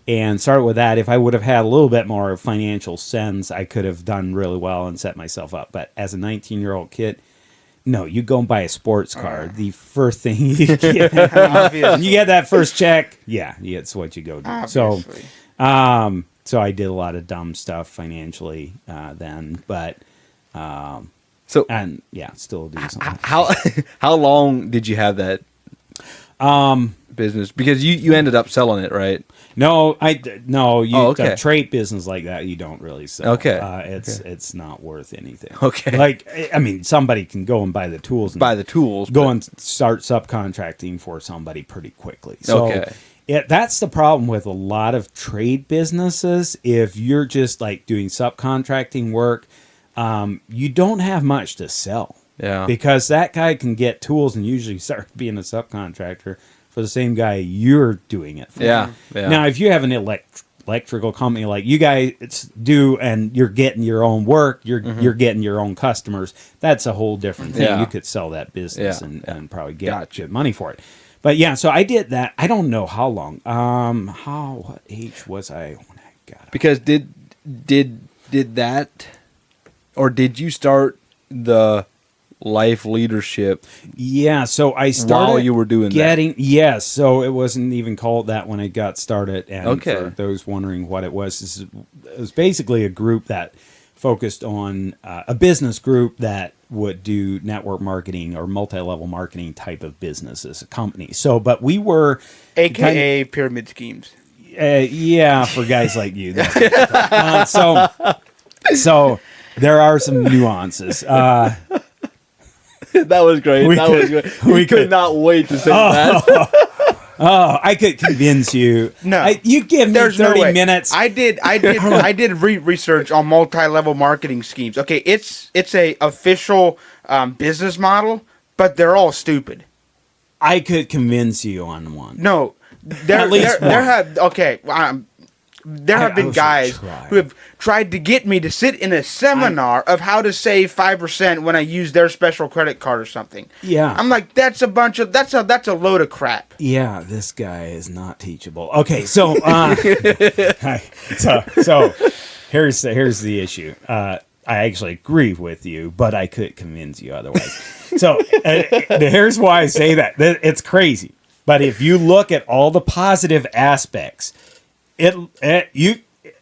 and started with that. If I would have had a little bit more financial sense, I could have done really well and set myself up. But as a 19-year-old kid, no, you go and buy a sports car. The first thing you get, Obviously. you get that first check. Yeah, it's what you go do. Obviously. So I did a lot of dumb stuff financially then, but So still do something. how long did you have that business? Because you ended up selling it, right? No, okay. a trade business like that you don't really sell. Okay. It's not worth anything. Okay. Like, I mean, somebody can go and buy the tools and Buy the tools. go but- and start subcontracting for somebody pretty quickly. So Okay. that's the problem with a lot of trade businesses. If you're just like doing subcontracting work, you don't have much to sell. Yeah. Because that guy can get tools and usually start being a subcontractor for the same guy you're doing it for. Yeah. Now, if you have an electrical company like you guys do, and you're getting your own work, you're getting your own customers, that's a whole different thing. Yeah. You could sell that business Yeah. and probably get Gotcha. good money for it. But yeah, so I did that. I don't know how long. What age was I when I got it? Because did that, or did you start the life leadership Yeah, so I started while you were doing getting yes. So it wasn't even called that when I got started. And Okay. for those wondering what it was basically a group that focused on a business group that would do network marketing or multi-level marketing type of business as a company. So, but we were AKA pyramid schemes. yeah, for guys like you. So there are some nuances. that was great. We That could- was great. we We could could- not wait to say that. Oh, I could convince you. No. You give me There's 30 no way. minutes. I did research on multi-level marketing schemes. Okay, it's a official business model, but they're all stupid. I could convince you on one. No, At least one. there have I been should guys try. who have tried to get me to sit in a seminar of how to save 5% when I use their special credit card or something. Yeah. I'm like, that's a load of crap. Yeah, this guy is not teachable. Okay, so so here's the issue. I actually agree with you, but I could convince you otherwise. So here's why I say that. It's crazy, but if you look at all the positive aspects, it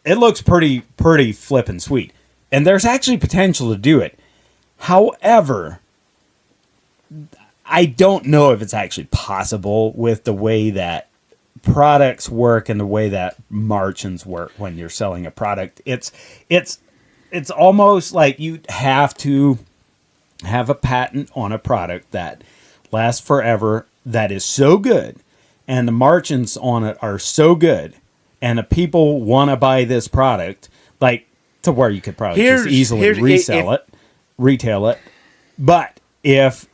looks pretty flippin' sweet, and there's actually potential to do it. However, I don't know if it's actually possible with the way that products work and the way that margins work when you're selling a product. It's almost like you have to have a patent on a product that lasts forever, that is so good, and the margins on it are so good, and the people want to buy this product, like, to where you could probably just easily retail it. But if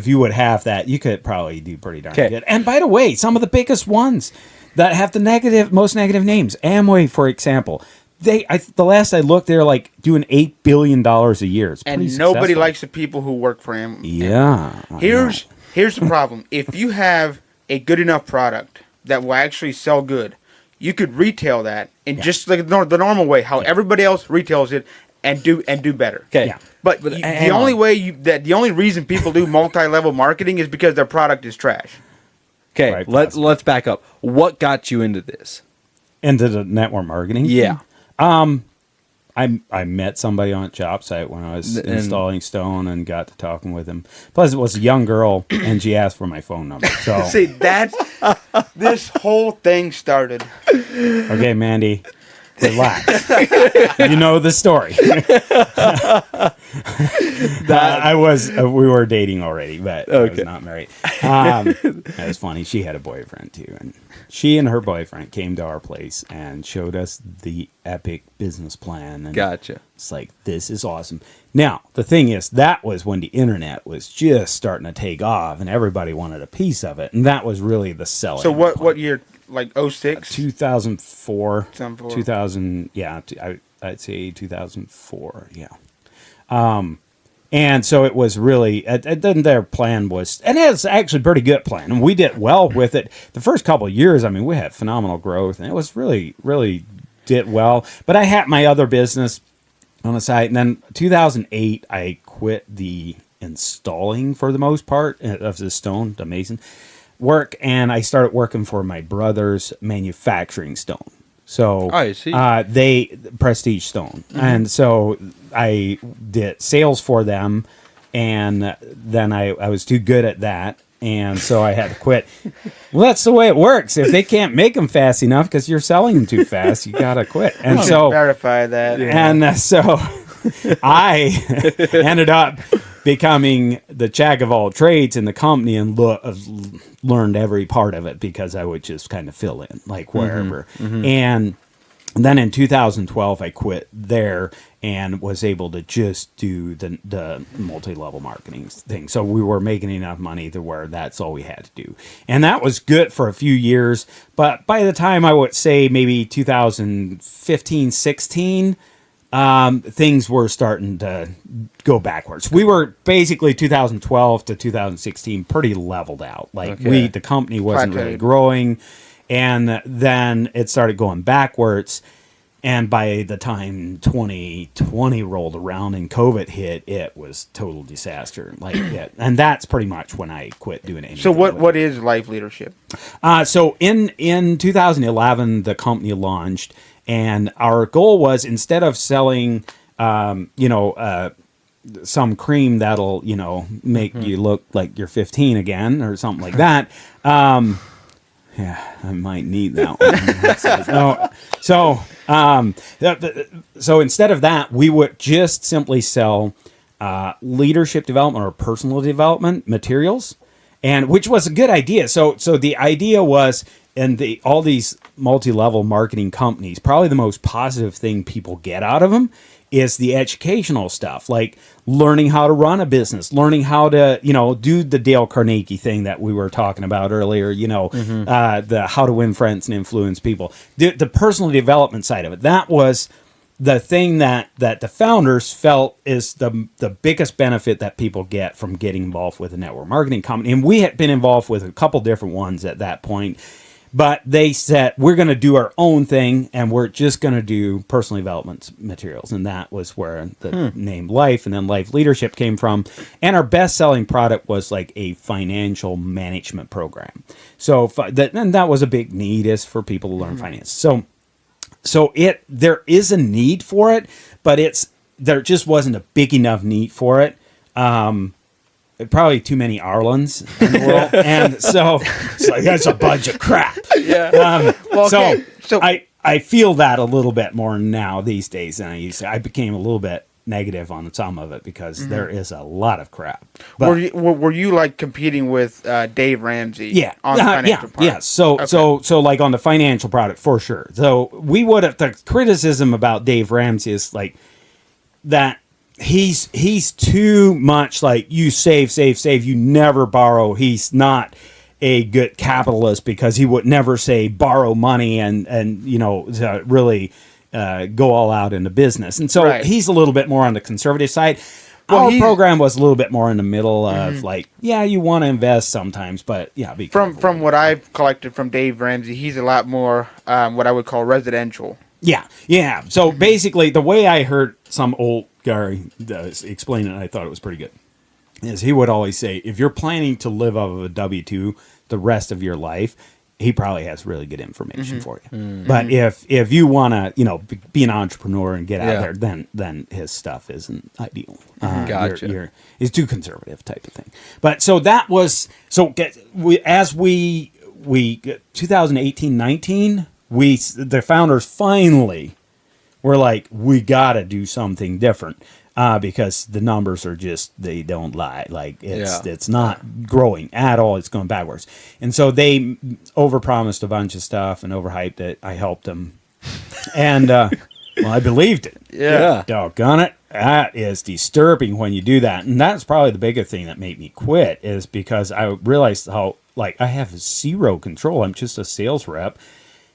you would have that, you could probably do pretty darn Okay. good. And by the way, some of the biggest ones that have the most negative names, Amway, for example, the last I looked, they're like doing $8 billion a year. It's pretty And nobody successful. likes the people who work for him. Yeah. I know. Here's the problem. If you have a good enough product that will actually sell good, you could retail that in just like the normal way, how everybody else retails it, and do better. Okay. Yeah. But But the only reason people do multi-level marketing is because their product is trash. Okay, Right, let's back up. What got you into this? Into the network marketing. Yeah. I met somebody on a job site when I was installing stone and got to talking with him. Plus, it was a young girl, and she asked for my phone number. So, See, that's this whole thing started. okay, Mandy, relax. You know the story. We were dating already, but I was not married. That was funny. She had a boyfriend too, and she and her boyfriend came to our place and showed us the epic business plan. And Gotcha. it's like, this is awesome. Now, the thing is, that was when the internet was just starting to take off, and everybody wanted a piece of it, and that was really the selling. So what year? Like 06? 2004. 2004. 2000, yeah, I'd say 2004, yeah. And so it was really, then their plan was, and it's actually a pretty good plan, and we did well with it. The first couple of years, I mean, we had phenomenal growth, and it was really, really did well. But I had my other business on the side, and then 2008, I quit the installing for the most part of the stone, the mason work, and I started working for my brother's manufacturing stone. So I see. They Prestige Stone, and so I did sales for them, and then I was too good at that, and so I had to quit. Well, that's the way it works. If they can't make them fast enough because you're selling them too fast, you gotta quit. And so verify that. and so I ended up becoming the jack of all trades in the company and learned every part of it because I would just kind of fill in like wherever. And then in 2012, I quit there and was able to just do the multi-level marketing thing. So we were making enough money to where that's all we had to do. And that was good for a few years. But by the time I would say maybe 2015, 16, things were starting to go backwards. We were basically 2012 to 2016 pretty leveled out. Like the company wasn't really growing, and then it started going backwards. And by the time 2020 rolled around and COVID hit, it was total disaster. And that's pretty much when I quit doing anything. So what is life leadership? So in 2011, the company launched. And our goal was, instead of selling, some cream that'll, make you look like you're 15 again or something like that. Yeah, I might need that one. So instead of that, we would just simply sell leadership development or personal development materials, and which was a good idea. So the idea was, and all these multi-level marketing companies, probably the most positive thing people get out of them is the educational stuff, like learning how to run a business, learning how to, do the Dale Carnegie thing that we were talking about earlier, the how to win friends and influence people, the personal development side of it. That was the thing that the founders felt is the biggest benefit that people get from getting involved with a network marketing company. And we had been involved with a couple different ones at that point. But they said, we're going to do our own thing, and we're just going to do personal development materials. And that was where the name Life and then Life Leadership came from. And our best-selling product was like a financial management program. So that was a big need, is for people to learn finance. So there is a need for it, but there just wasn't a big enough need for it. Probably too many Arlens in the world, and so it's like, that's a bunch of crap. Yeah. So I feel that a little bit more now these days than I used to. I became a little bit negative on some of it because there is a lot of crap. But, were you like competing with Dave Ramsey? Yeah, on the financial part? Yeah. So like on the financial product for sure. So we would have, the criticism about Dave Ramsey is like that. He's too much like, you save, you never borrow. He's not a good capitalist because he would never say borrow money and really go all out into business. And so he's a little bit more on the conservative side. Our program was a little bit more in the middle of like, yeah, you want to invest sometimes, but yeah, be careful. From what I've collected from Dave Ramsey, he's a lot more what I would call residential. Yeah, yeah. So basically, the way I heard some old guy explain it, I thought it was pretty good, is he would always say, if you're planning to live off of a W-2 the rest of your life, he probably has really good information for you. But if you want to, be an entrepreneur and get out there, then his stuff isn't ideal. Gotcha. It's too conservative type of thing. But so that was 2018-19, the founders finally were like, we got to do something different. Because the numbers are just, they don't lie. Like it's not growing at all. It's going backwards. And so they overpromised a bunch of stuff and overhyped it. I helped them. And, I believed it. Yeah. Doggone it. That is disturbing when you do that. And that's probably the biggest thing that made me quit, is because I realized how, like, I have zero control. I'm just a sales rep.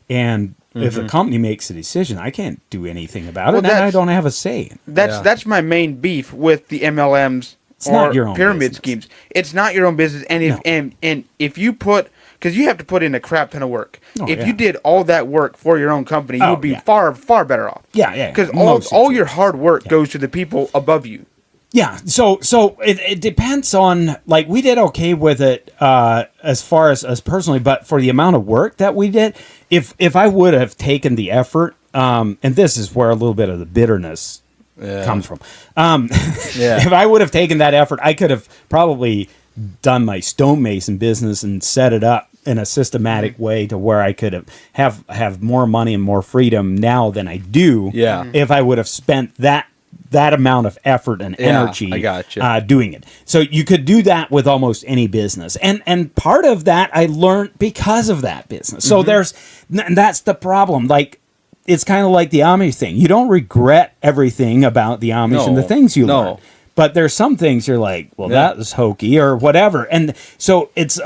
And if the company makes a decision, I can't do anything about it, and I don't have a say. That's my main beef with the MLMs not your own pyramid business. schemes. It's not your own business, and if you put, because you have to put in a crap ton of work. If you did all that work for your own company, you would be far better off. Yeah. Because all your hard work goes to the people above you. Yeah, so it depends on, like, we did okay with it as far as personally, but for the amount of work that we did, if I would have taken the effort, and this is where a little bit of the bitterness comes from. If I would have taken that effort, I could have probably done my stonemason business and set it up in a systematic way to where I could have more money and more freedom now than I do. Yeah. If I would have spent that amount of effort and energy doing it. So you could do that with almost any business. And part of that I learned because of that business. So and that's the problem. Like, it's kind of like the Amish thing. You don't regret everything about the Amish and the things you learn. But there's some things you're like, well, that was hokey or whatever. And so it's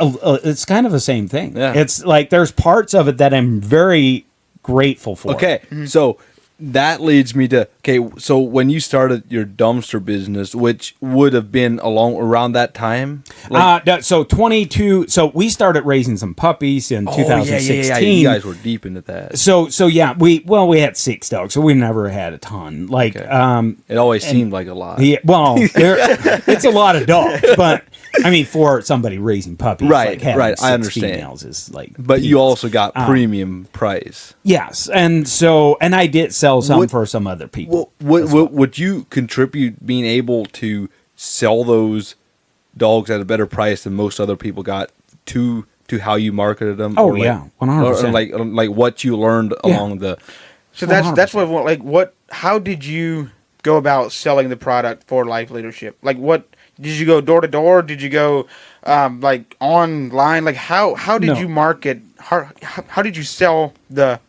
kind of the same thing. Yeah. It's like there's parts of it that I'm very grateful for. Okay, so that leads me to, so when you started your dumpster business, which would have been around that time? So we started raising some puppies in 2016. Yeah. You guys were deep into that. So we had 6 dogs, so we never had a ton. Like, it always seemed like a lot. Yeah, well, it's a lot of dogs, but I mean, for somebody raising puppies, right? Six I understand. Females is like, but you also got premium price. Yes, and I did sell some for some other people. Would you contribute being able to sell those dogs at a better price than most other people got to how you marketed them? Oh, yeah, 100%. Or like what you learned along the. So that's what how did you go about selling the product for Life Leadership? Like, what did you go door to door? Did you go like online? Like, how did you market? How did you sell the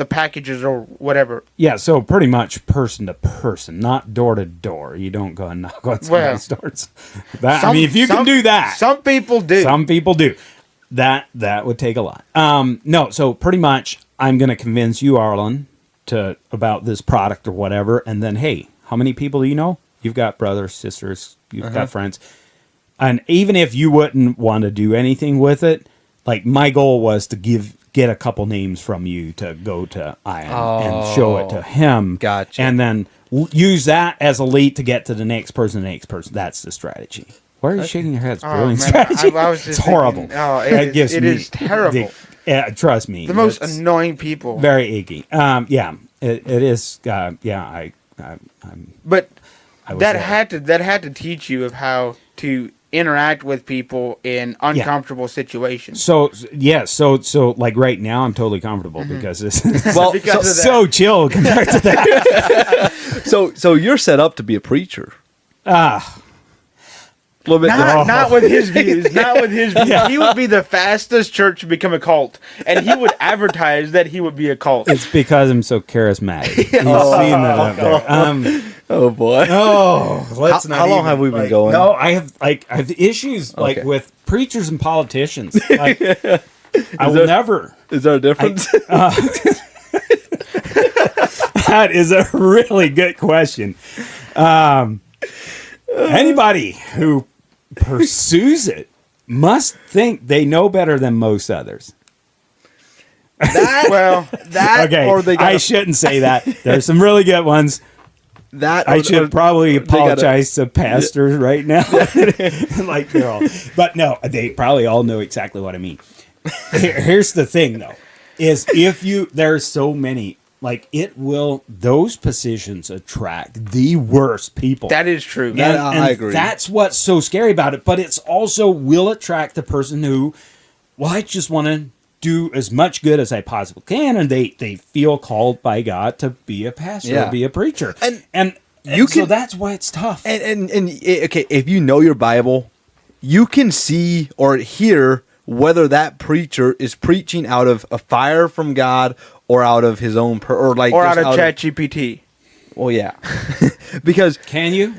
packages or whatever? Yeah, so pretty much person to person, not door to door. You don't go and knock on somebody's doors. If you can do that, some people do. Some people do. That would take a lot. No, so pretty much, I'm going to convince you, Arlen, about this product or whatever, and then, hey, how many people do you know? You've got brothers, sisters, you've got friends. And even if you wouldn't want to do anything with it, like, my goal was to get a couple names from you to go to Ian and show it to him. Gotcha. And then use that as a lead to get to the next person. That's the strategy. Why are you shaking your head? It's brilliant strategy. It's horrible. It is terrible. Trust me. The most annoying people. Very icky. It is. But that had to teach you of how to interact with people in uncomfortable situations. So like right now, I'm totally comfortable because this is because so chill compared to that. So you're set up to be a preacher. A little bit. Not with his views. Not with his views. Yeah. He would be the fastest church to become a cult, and he would advertise that he would be a cult. It's because I'm so charismatic. You've seen that up there. Oh boy. Oh, how long have we been going? No, I have issues with preachers and politicians. Like, I will never. Is there a difference? That is a really good question. Anybody who pursues it must think they know better than most others. That Okay, or they I shouldn't say that. There's some really good ones. that I should probably they gotta- apologize to pastors right now. Like they're all, but no, they probably all know exactly what I mean. Here's the thing, though, is if you there's so many, like those positions attract the worst people. That is true. And, Yeah, I and agree. That's what's so scary about it. But it's also will attract the person who, well, I just want to do as much good as I possibly can, and they feel called by God to be a pastor, Yeah. or be a preacher, And so can- that's why it's tough. Okay, if you know your Bible, you can see or hear whether that preacher is preaching out of a fire from God or out of his own or Or just out of ChatGPT. Well, yeah, because Can you?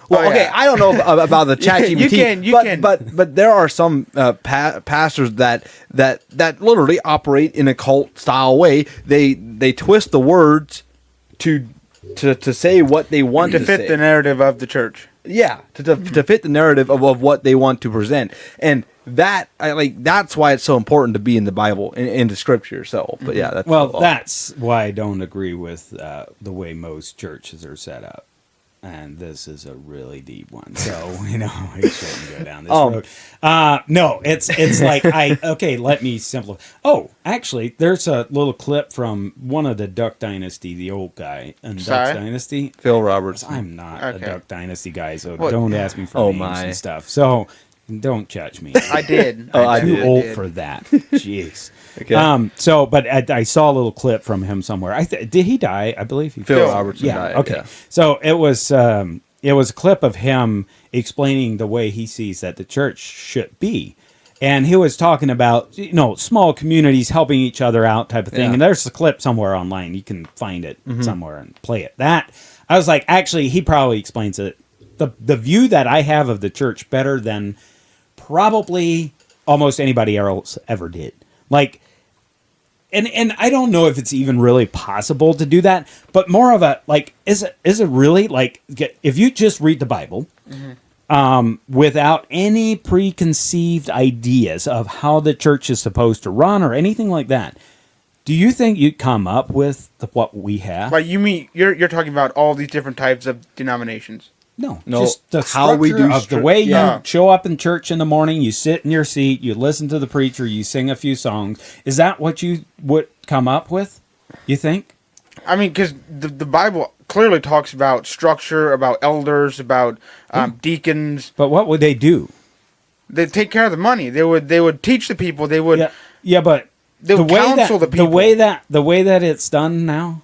well, Oh, okay, yeah. I don't know about the ChatGPT. You can. but there are some pastors that literally operate in a cult style way. They twist the words to say what they want To to fit say. the narrative of the church. Yeah, to fit the narrative of what they want to present, and that's why it's so important to be in the Bible, in the Scripture. So, but yeah, that's Well, that's why I don't agree with the way most churches are set up. And this is a really deep one, so we shouldn't go down this road. No, it's like let me simplify. Oh, actually, there's a little clip from one of the Duck Dynasty, the old guy in Sorry? Duck Dynasty. Phil Roberts. I'm not Okay. a Duck Dynasty guy, so What? don't ask me for Oh, names my. and stuff. So don't judge me. I did. Oh, I I'm did. too old for that. Jeez. Okay. But I saw a little clip from him somewhere. Did he die? I believe he Phil did. Robertson Yeah. died, Okay. yeah. So it was a clip of him explaining the way he sees that the church should be. And he was talking about, small communities helping each other out type of thing. Yeah. And there's a clip somewhere online. You can find it somewhere and play it. That, I was like, actually, he probably explains it. The view that I have of the church better than probably almost anybody else ever did. Like, and I don't know if it's even really possible to do that, but more of a, like, is it really, like, if you just read the Bible, without any preconceived ideas of how the church is supposed to run or anything like that, do you think you'd come up with what we have? Like you mean you're talking about all these different types of denominations? No, No, just the how we structure do of the way you yeah. show up in church in the morning, you sit in your seat, you listen to the preacher, you sing a few songs. Is that what you would come up with, you think? I mean, because the Bible clearly talks about structure, about elders, about deacons. But what would they do? They take care of the money. They would teach the people. They would. Yeah, but They would counsel the people. the way that it's done now.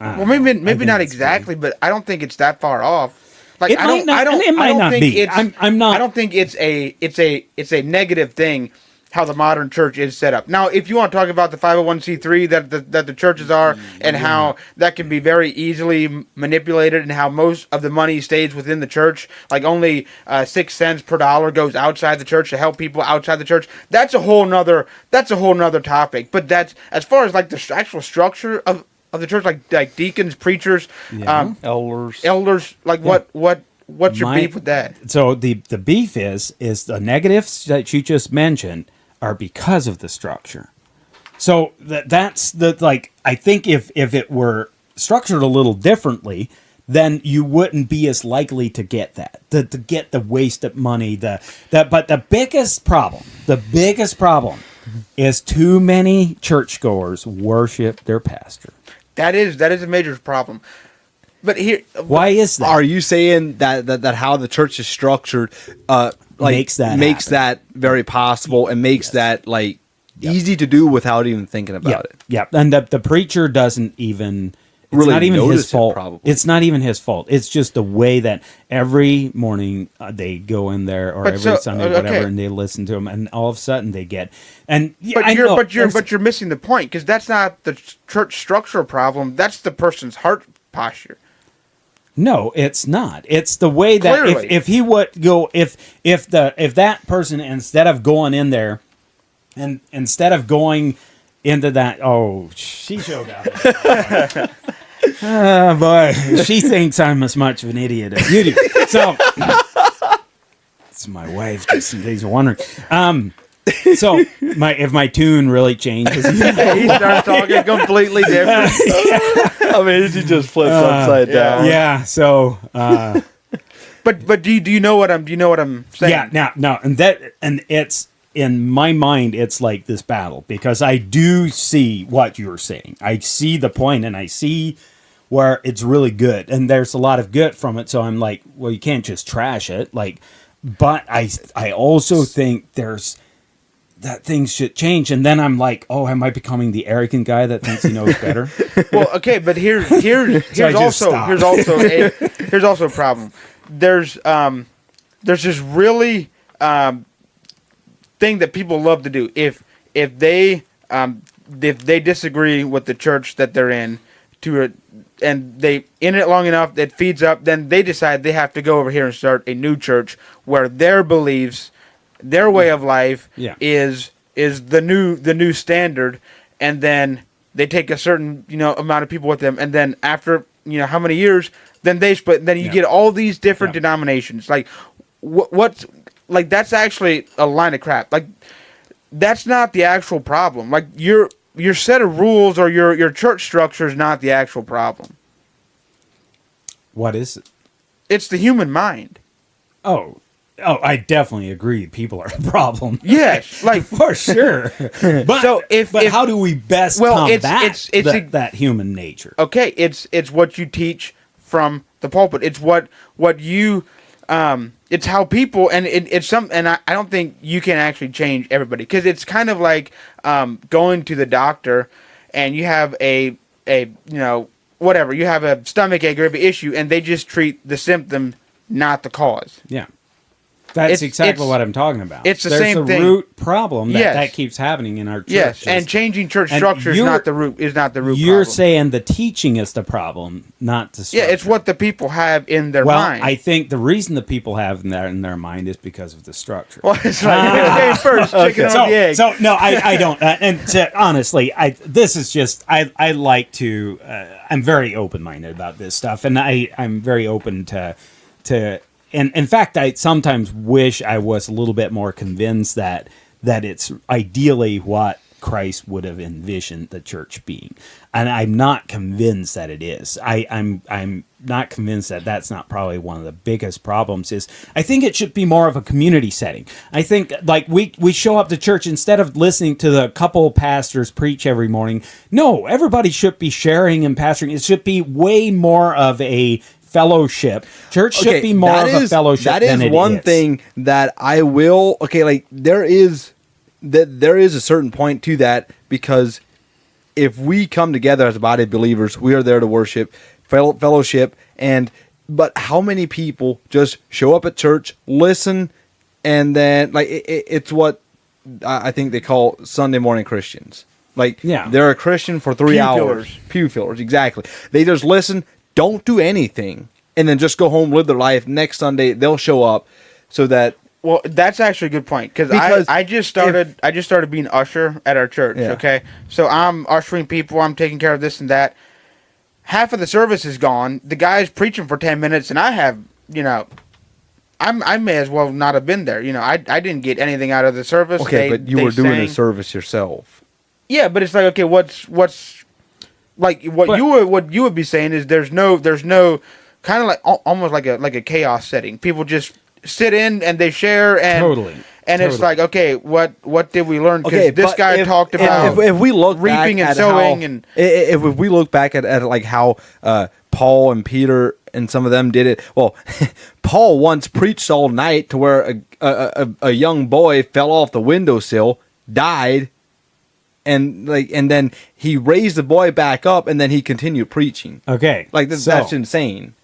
Well, maybe think not it's exactly, but I don't think it's that far off. Like It might not- and it might I don't not think be. it's- I'm not- I don't think it's a negative thing how the modern church is set up. Now, if you want to talk about the 501c3 that the churches are and how that can be very easily manipulated and how most of the money stays within the church, like only 6 cents per dollar goes outside the church to help people outside the church. That's a whole nother topic. But that's as far as like the actual structure of the church, like deacons, preachers, elders. Like what's your beef with that? So the beef is the negatives that you just mentioned are because of the structure. So that's the, like, I think if it were structured a little differently, then you wouldn't be as likely to get that, to get the wasted money. But the biggest problem is too many churchgoers worship their pastor. That is a major problem. But here, Why is that? Are you saying that how the church is structured Makes that happen. very possible and makes that like easy to do without even thinking about it? Yeah, and the preacher doesn't even. It's Really not even notice his it, fault. probably. It's not even his fault. It's just the way that every morning they go in there, or But every so- Sunday, okay. whatever, and they listen to him, and all of a sudden they get. And yeah, but you're missing the point because that's not the church structural problem. That's the person's heart posture. No, it's not. It's the way that Clearly. if he would go if that person, instead of going in there and instead of going into that, she showed up. Boy, she thinks I'm as much of an idiot as you do. So, it's my wife, just in case you're wondering. So, if my tune really changes, He starts talking completely different. I mean, she just flips upside down. yeah. So, But do you know what I'm saying? yeah, no, and it's in my mind, it's like this battle because I do see what you're saying. I see the point, and I see where it's really good, and there's a lot of good from it. So I'm like, well, you can't just trash it, like. But I also think that things should change, and then I'm like, oh, am I becoming the arrogant guy that thinks he knows better? Well, okay, but here's also a problem. There's this really thing that people love to do. If they disagree with the church that they're in, and they in it long enough that feeds up, then they decide they have to go over here and start a new church where their beliefs, their way of life is the new standard, and then they take a certain amount of people with them, and then after how many years, then they split, and then you get all these different denominations. Like what's like that's actually a line of crap. Like that's not the actual problem. Like your set of rules or your church structure is not the actual problem. What is it? It's the human mind. Oh, I definitely agree. People are a problem. Yes, like for sure. But so if how do we best combat that human nature? Okay, it's what you teach from the pulpit. It's what you it's how people, and it's some, and I don't think you can actually change everybody, because it's kind of like going to the doctor and you have a whatever, you have a stomach ache or an issue, and they just treat the symptom, not the cause. Yeah. That's exactly what I'm talking about. It's the same thing. There's a root problem that keeps happening in our church. Yes, and changing church structure is not the root You're problem. saying the teaching is the problem, not the structure. Yeah, it's what the people have in their mind. Well, I think the reason the people have in their mind is because of the structure. Well, it's like, who came first, chicken or the egg? So, no, I don't. Honestly, this is just, I like to, I'm very open-minded about this stuff, and I'm very open to and in fact, I sometimes wish I was a little bit more convinced that it's ideally what Christ would have envisioned the church being, and I'm not convinced that it is. I'm not convinced that that's not probably one of the biggest problems. Is I think it should be more of a community setting. I think like we show up to church instead of listening to the couple pastors preach every morning. No, everybody should be sharing and pastoring. It should be way more of a fellowship. Church should be more of a fellowship. That is one thing that I will. Okay, like there is a certain point to that, because if we come together as a body of believers, we are there to worship, fellowship, but how many people just show up at church, listen, and then like it's what I think they call Sunday morning Christians. Like they're a Christian for 3 hours. Pew fillers, exactly. They just listen, don't do anything, and then just go home, live their life. Next Sunday they'll show up, so that. Well, that's actually a good point, because I just started being usher at our church. Yeah. Okay, so I'm ushering people, I'm taking care of this and that. Half of the service is gone. The guy's preaching for 10 minutes, and I have I may as well not have been there. I didn't get anything out of the service. Okay, but you were doing the service yourself. Yeah, but it's like, okay, what's like what you would be saying is there's no kind of like almost like a chaos setting. People just sit in and they share and it's like, okay, what did we learn? Because this guy talked about if we look reaping back and sowing, and if we look back at like how Paul and Peter and some of them did it. Well, Paul once preached all night to where a young boy fell off the windowsill, died. And then he raised the boy back up, and then he continued preaching. Okay, like that's insane.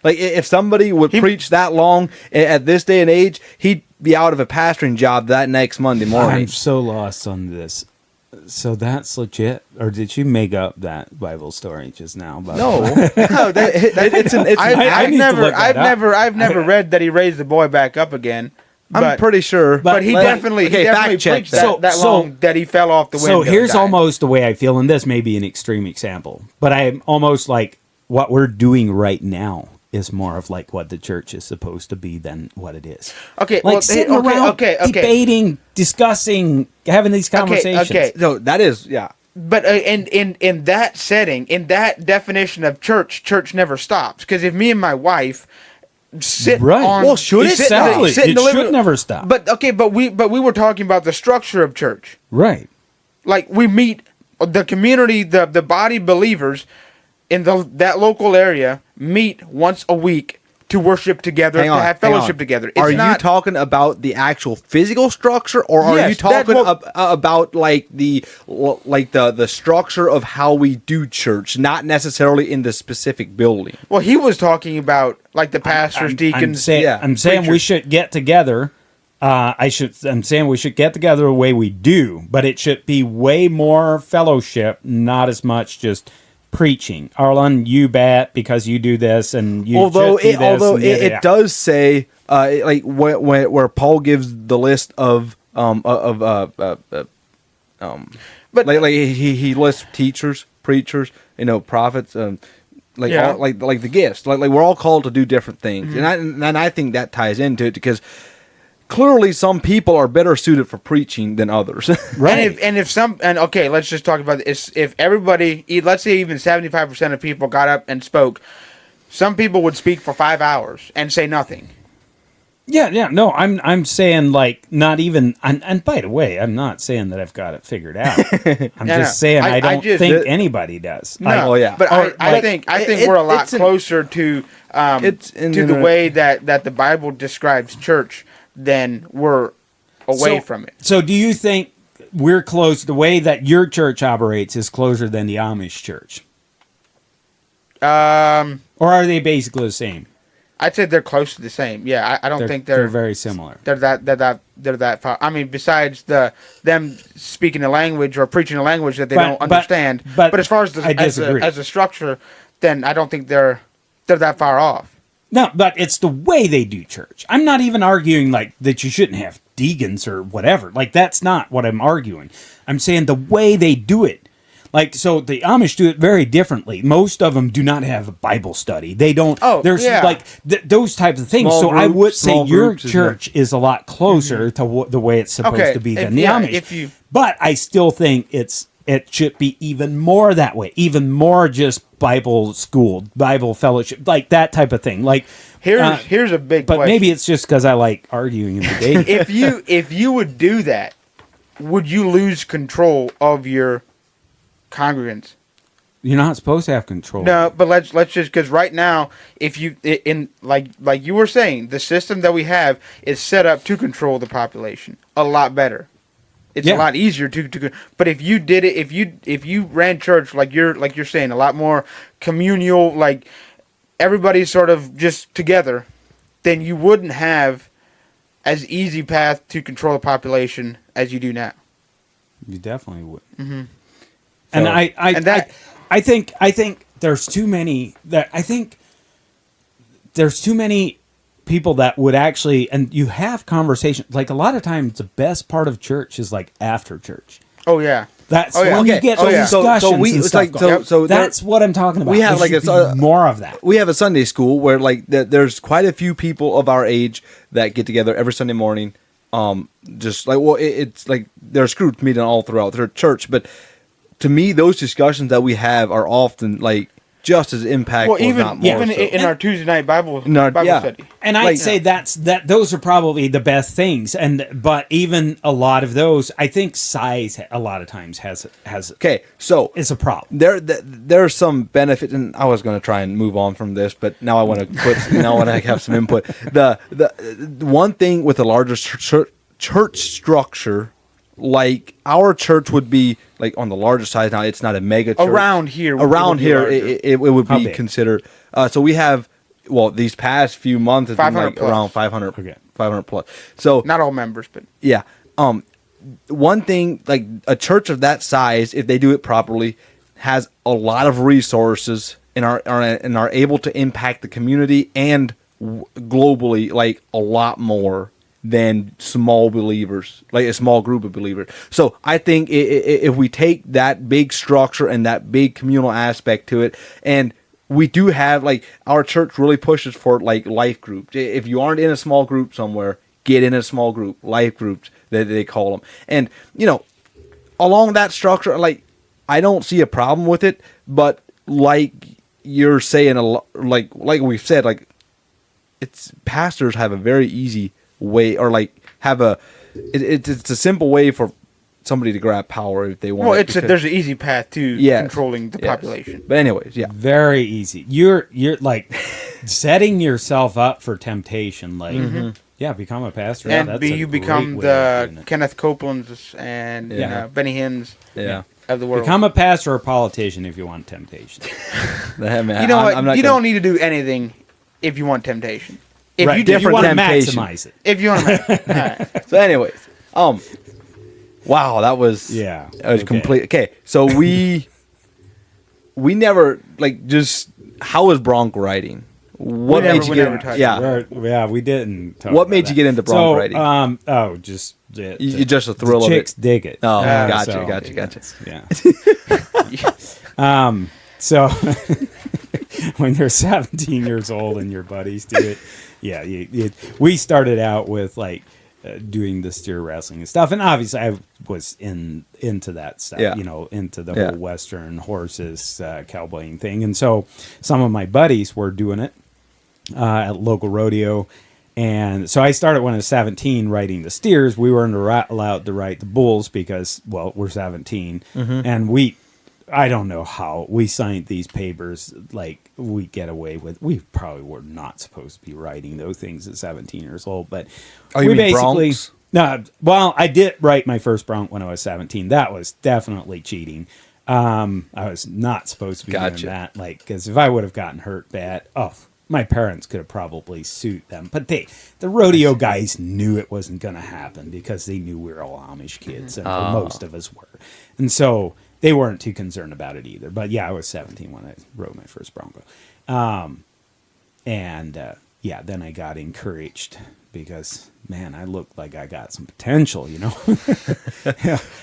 Like if somebody would preach that long at this day and age, he'd be out of a pastoring job that next Monday morning. I'm so lost on this. So that's legit, or did you make up that Bible story just now? No, I've never read that he raised the boy back up again. I'm pretty sure, but he definitely preached that long that he fell off the window. So here's almost the way I feel, and this may be an extreme example, but I'm almost like what we're doing right now is more of like what the church is supposed to be than what it is. Okay, Like well, sitting around debating, discussing, having these conversations. Okay. No, that is, yeah. But in that setting, in that definition of church never stops. Because if me and my wife sit Right. on, Well, should it? Exactly. sit in It the living should room- never stop. But we were talking about the structure of church. Right. Like we meet the community, the body believers in that local area meet once a week to worship together, Hang on, to have hang fellowship on. together. It's Are you not, talking about the actual physical structure, or are Yes, you talking that's what- about like the structure of how we do church, not necessarily in the specific building? Well, he was talking about like the pastors, deacons. I'm saying we preachers. should get together. I'm saying we should get together the way we do, but it should be way more fellowship, not as much just preaching. Arlen, you bet because you do this and you. Although should do this and it does say like where Paul gives the list of But like he lists teachers, preachers, prophets, like Yeah. all, like the gifts, like we're all called to do different things, and I think that ties into it because clearly some people are better suited for preaching than others. Right. And if okay, let's just talk about this. If everybody, let's say even 75% of people got up and spoke, some people would speak for 5 hours and say nothing. Yeah, no, I'm saying like not even, and by the way, I'm not saying that I've got it figured out. I'm No, just no. saying I I don't just- think anybody does. Oh, yeah. But Or, I like, think it- we're a lot it's an- closer to It's in to the the- way that the Bible describes church than we're away from it. So do you think we're close, the way that your church operates is closer than the Amish church? Or are they basically the same? I'd say they're close to the same. Yeah, I don't think they're very similar. they're that far. I mean, besides them speaking a language or preaching a language that they But- don't but- understand. but As far as I disagree. as a structure, then I don't think they're that far off. No, but it's the way they do church. I'm not even arguing like that you shouldn't have deacons or whatever. Like that's not what I'm arguing. I'm saying the way they do it. Like, so the Amish do it very differently. Most of them do not have a Bible study. They don't. Oh, there's yeah. like those types of things. Small so I groups, would say small your groups, isn't church is a lot closer to the way it's supposed Okay, to be if- than the yeah, Amish. if you- But I still think it should be even more that way, even more just Bible school, Bible fellowship, like that type of thing. Like Here's a big but question. maybe it's just because I like arguing and debating. if you would do that, would you lose control of your congregants? You're not supposed to have control. No, but let's just because right now, if you in like you were saying, the system that we have is set up to control the population a lot better. It's Yeah. a lot easier to. But if you did it, if you ran church like you're saying, a lot more communal, like everybody's sort of just together, then you wouldn't have as easy path to control the population as you do now. You definitely would. Mhm. And So- I think there's too many people that would actually, and you have conversations. Like a lot of times, the best part of church is like after church. Oh yeah. That's Oh, yeah. when Okay, you get so- those so- so discussions we- and it's stuff like- going. so- so there- that's what I'm talking about. we have There like should be more of that. We have a Sunday school where like there's quite a few people of our age that get together every Sunday morning. Just like it's like there's group meeting all throughout their church, but to me, those discussions that we have are often like just as impactful. Well, if not more even so. in our Tuesday night Bible yeah. study. And I'd Like- say those are probably the best things. But even a lot of those, I think size a lot of times has Okay, so is a problem. there's some benefit, and I was going to try and move on from this, but now I want to now I want to have some input. The one thing with a larger church structure, like our church would be like on the larger side. Now it's not a mega church. Around here, it Around would be here, larger. it would How be big? considered. So we have these past few months, it's been 500 like plus. around 500. Okay. 500 plus. So Not all members, but yeah. One thing, like a church of that size, if they do it properly, has a lot of resources and are able to impact the community and globally, like a lot more than small believers, like a small group of believers. So I think if we take that big structure and that big communal aspect to it, and we do have, like, our church really pushes for, like, life groups. If you aren't in a small group somewhere, get in a small group, life groups, that they call them. And, you know, along that structure, like, I don't see a problem with it, but like you're saying, like we've said, like, it's pastors have a very easy way, or like have it's a simple way for somebody to grab power if they want. Well, there's an easy path to controlling the population. But anyways, yeah, very easy. You're like setting yourself up for temptation. Like, yeah, become a pastor. And that's you become the Kenneth Copelands and Benny Hinn's of the world. Become a pastor or a politician if you want temptation. Man, you know what? You don't need to do anything if you want temptation. If right. you If you want to temptation. maximize it. If you want to, So, anyways, wow, that was complete. Okay, so we never, like, just how was bronc riding? What made you get? Yeah, we didn't. Talk What about made that. you get into bronc riding? Just You just a thrill the of it. chicks dig it. Oh, gotcha. Yeah. So when you're 17 years old and your buddies do it, we started out with like doing the steer wrestling and stuff, and obviously I was into that stuff, you know, into the whole Western horses, cowboying thing, and so some of my buddies were doing it at local rodeo. And so I started when I was 17 riding the steers. We weren't allowed to ride the bulls because, well, we're 17. And I don't know how, we signed these papers like we get away with. We probably were not supposed to be riding those things at 17 years old. But you mean broncs? No, well, I did ride my first bronc when I was 17. That was definitely cheating. I was not supposed to be doing that. Like, because if I would have gotten hurt bad, my parents could have probably sued them, but the rodeo guys knew it wasn't going to happen because they knew we were all Amish kids, and most of us were, and so they weren't too concerned about it either. But yeah, I was 17 when I rode my first bronco, then I got encouraged because, man, I looked like I got some potential, you know.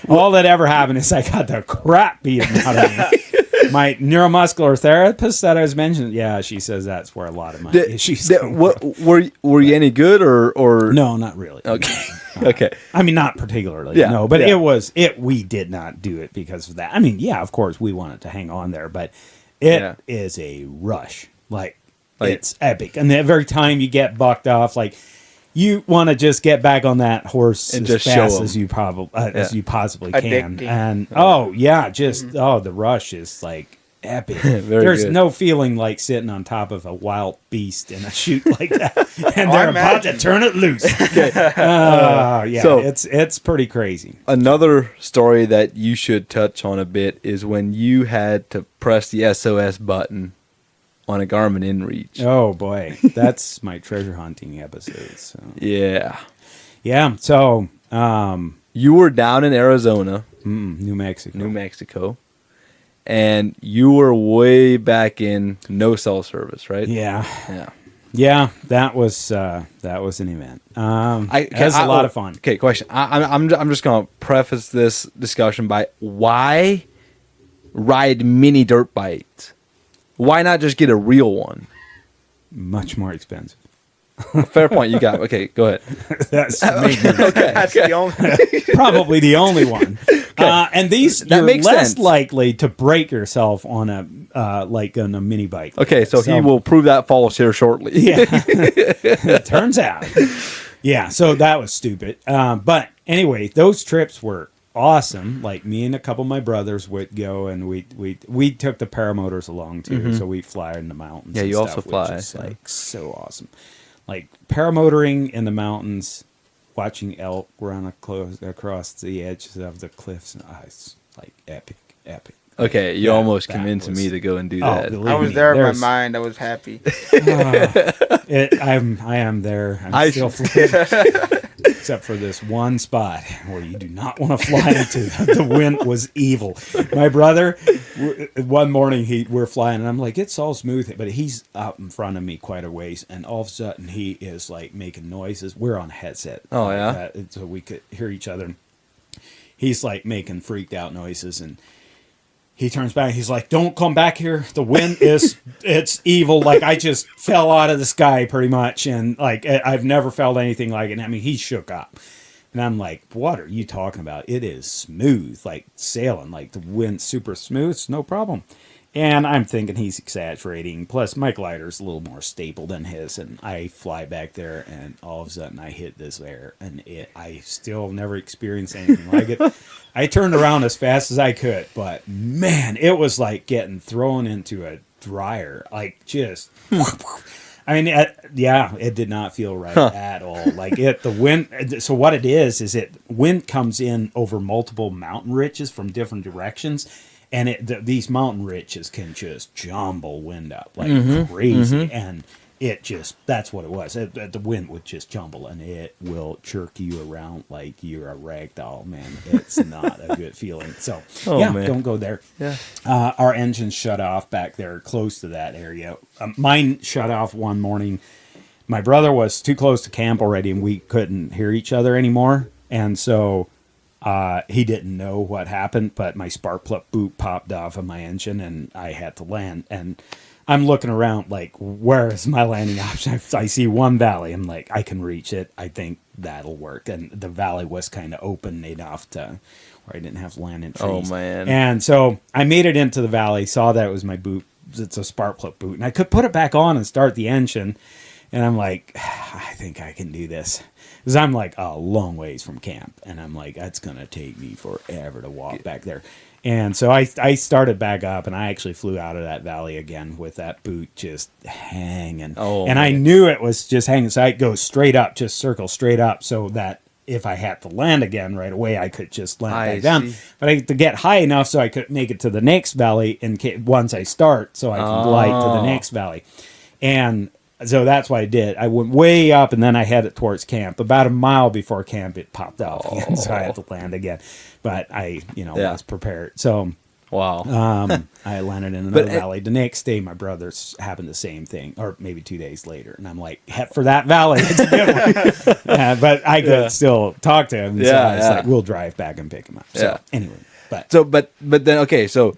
All that ever happened is I got the crap beaten out of me. My neuromuscular therapist that I was mentioning, she says that's where a lot of my issues come from. Were you any good or No, not really. Okay. Okay. I mean, not particularly. Yeah, no, but yeah. we did not do it because of that. I mean, of course we wanted to hang on there, but it is a rush. Like it's epic. And every time you get bucked off, like, you want to just get back on that horse and as just fast as you possibly can. Addicting. And the rush is like epic. There's no feeling like sitting on top of a wild beast in a chute like that, and they're about to turn it loose. So it's pretty crazy. Another story that you should touch on a bit is when you had to press the SOS button on a Garmin InReach. Oh boy, that's my treasure hunting episode. So. Yeah. So you were down in Arizona, New Mexico, and you were way back in no cell service, right? Yeah. That was an event. It was a lot of fun. Okay, question. I'm just gonna preface this discussion by why ride mini dirt bikes? Why not just get a real one? Much more expensive. Fair point. You got. Okay, go ahead. That's That's the only. probably the only one. And these That you're makes less sense. likely to break yourself on a mini bike. Okay, so he will prove that false here shortly. Yeah, it turns out. Yeah, so that was stupid. But anyway, those trips were awesome. Like, me and a couple of my brothers would go, and we took the paramotors along too, so we fly in the mountains. Yeah, and you stuff, also fly. which is like so awesome. Like paramotoring in the mountains, watching elk run across the edges of the cliffs. It's like epic. Okay, you almost convinced me to go and do that. I was there in my mind. I was happy. I am there. I'm still flying. Except for this one spot where you do not want to fly into. The wind was evil. My brother, one morning we're flying, and I'm like, it's all smooth, but he's up in front of me quite a ways, and all of a sudden he is like making noises. We're on a headset. Oh, yeah? So we could hear each other. He's like making freaked out noises, and he turns back. He's like, "Don't come back here. The wind it's evil." Like I just fell out of the sky pretty much, and like I've never felt anything like it. I mean, he shook up, and I'm like, "What are you talking about? It is smooth, like sailing, like the wind's super smooth, it's no problem." And I'm thinking he's exaggerating. Plus, my glider's a little more stable than his, and I fly back there, and all of a sudden I hit this air, and I still never experienced anything like it. I turned around as fast as I could, but man, it was like getting thrown into a dryer. Like just, I mean, it did not feel right at all. Like the wind. So what it is wind comes in over multiple mountain ridges from different directions. And these mountain ridges can just jumble wind up like crazy. And that's what it was. The wind would just jumble and it will jerk you around like you're a rag doll, man. It's not a good feeling. So, man. Don't go there. Yeah. Our engines shut off back there close to that area. Mine shut off one morning. My brother was too close to camp already and we couldn't hear each other anymore. And so... he didn't know what happened, but my spark plug boot popped off of my engine and I had to land. And I'm looking around like, where is my landing option? I see one valley. I'm like, I can reach it. I think that'll work. And the valley was kind of open enough to where I didn't have to land in trees. Oh, man. And so I made it into the valley, saw that it was my boot. It's a spark plug boot. And I could put it back on and start the engine. And I'm like, I think I can do this. Because I'm like a long ways from camp. And I'm like, that's going to take me forever to walk back there. And so I started back up and I actually flew out of that valley again with that boot just hanging. Oh, and I knew it was just hanging. So I go straight up, just circle straight up so that if I had to land again right away, I could just land back down. But I had to get high enough so I could make it to the next valley once I start so I can glide to the next valley. And so that's what I did. I went way up, and then I headed towards camp. About a mile before camp, it popped off again, so I had to land again. But I, was prepared. So, wow. I landed in another valley. The next day, my brothers happened the same thing, or maybe 2 days later. And I'm like, head for that valley. It's a good one. But I could still talk to him. And so I was like, we'll drive back and pick him up. So, anyway. But then, okay, so...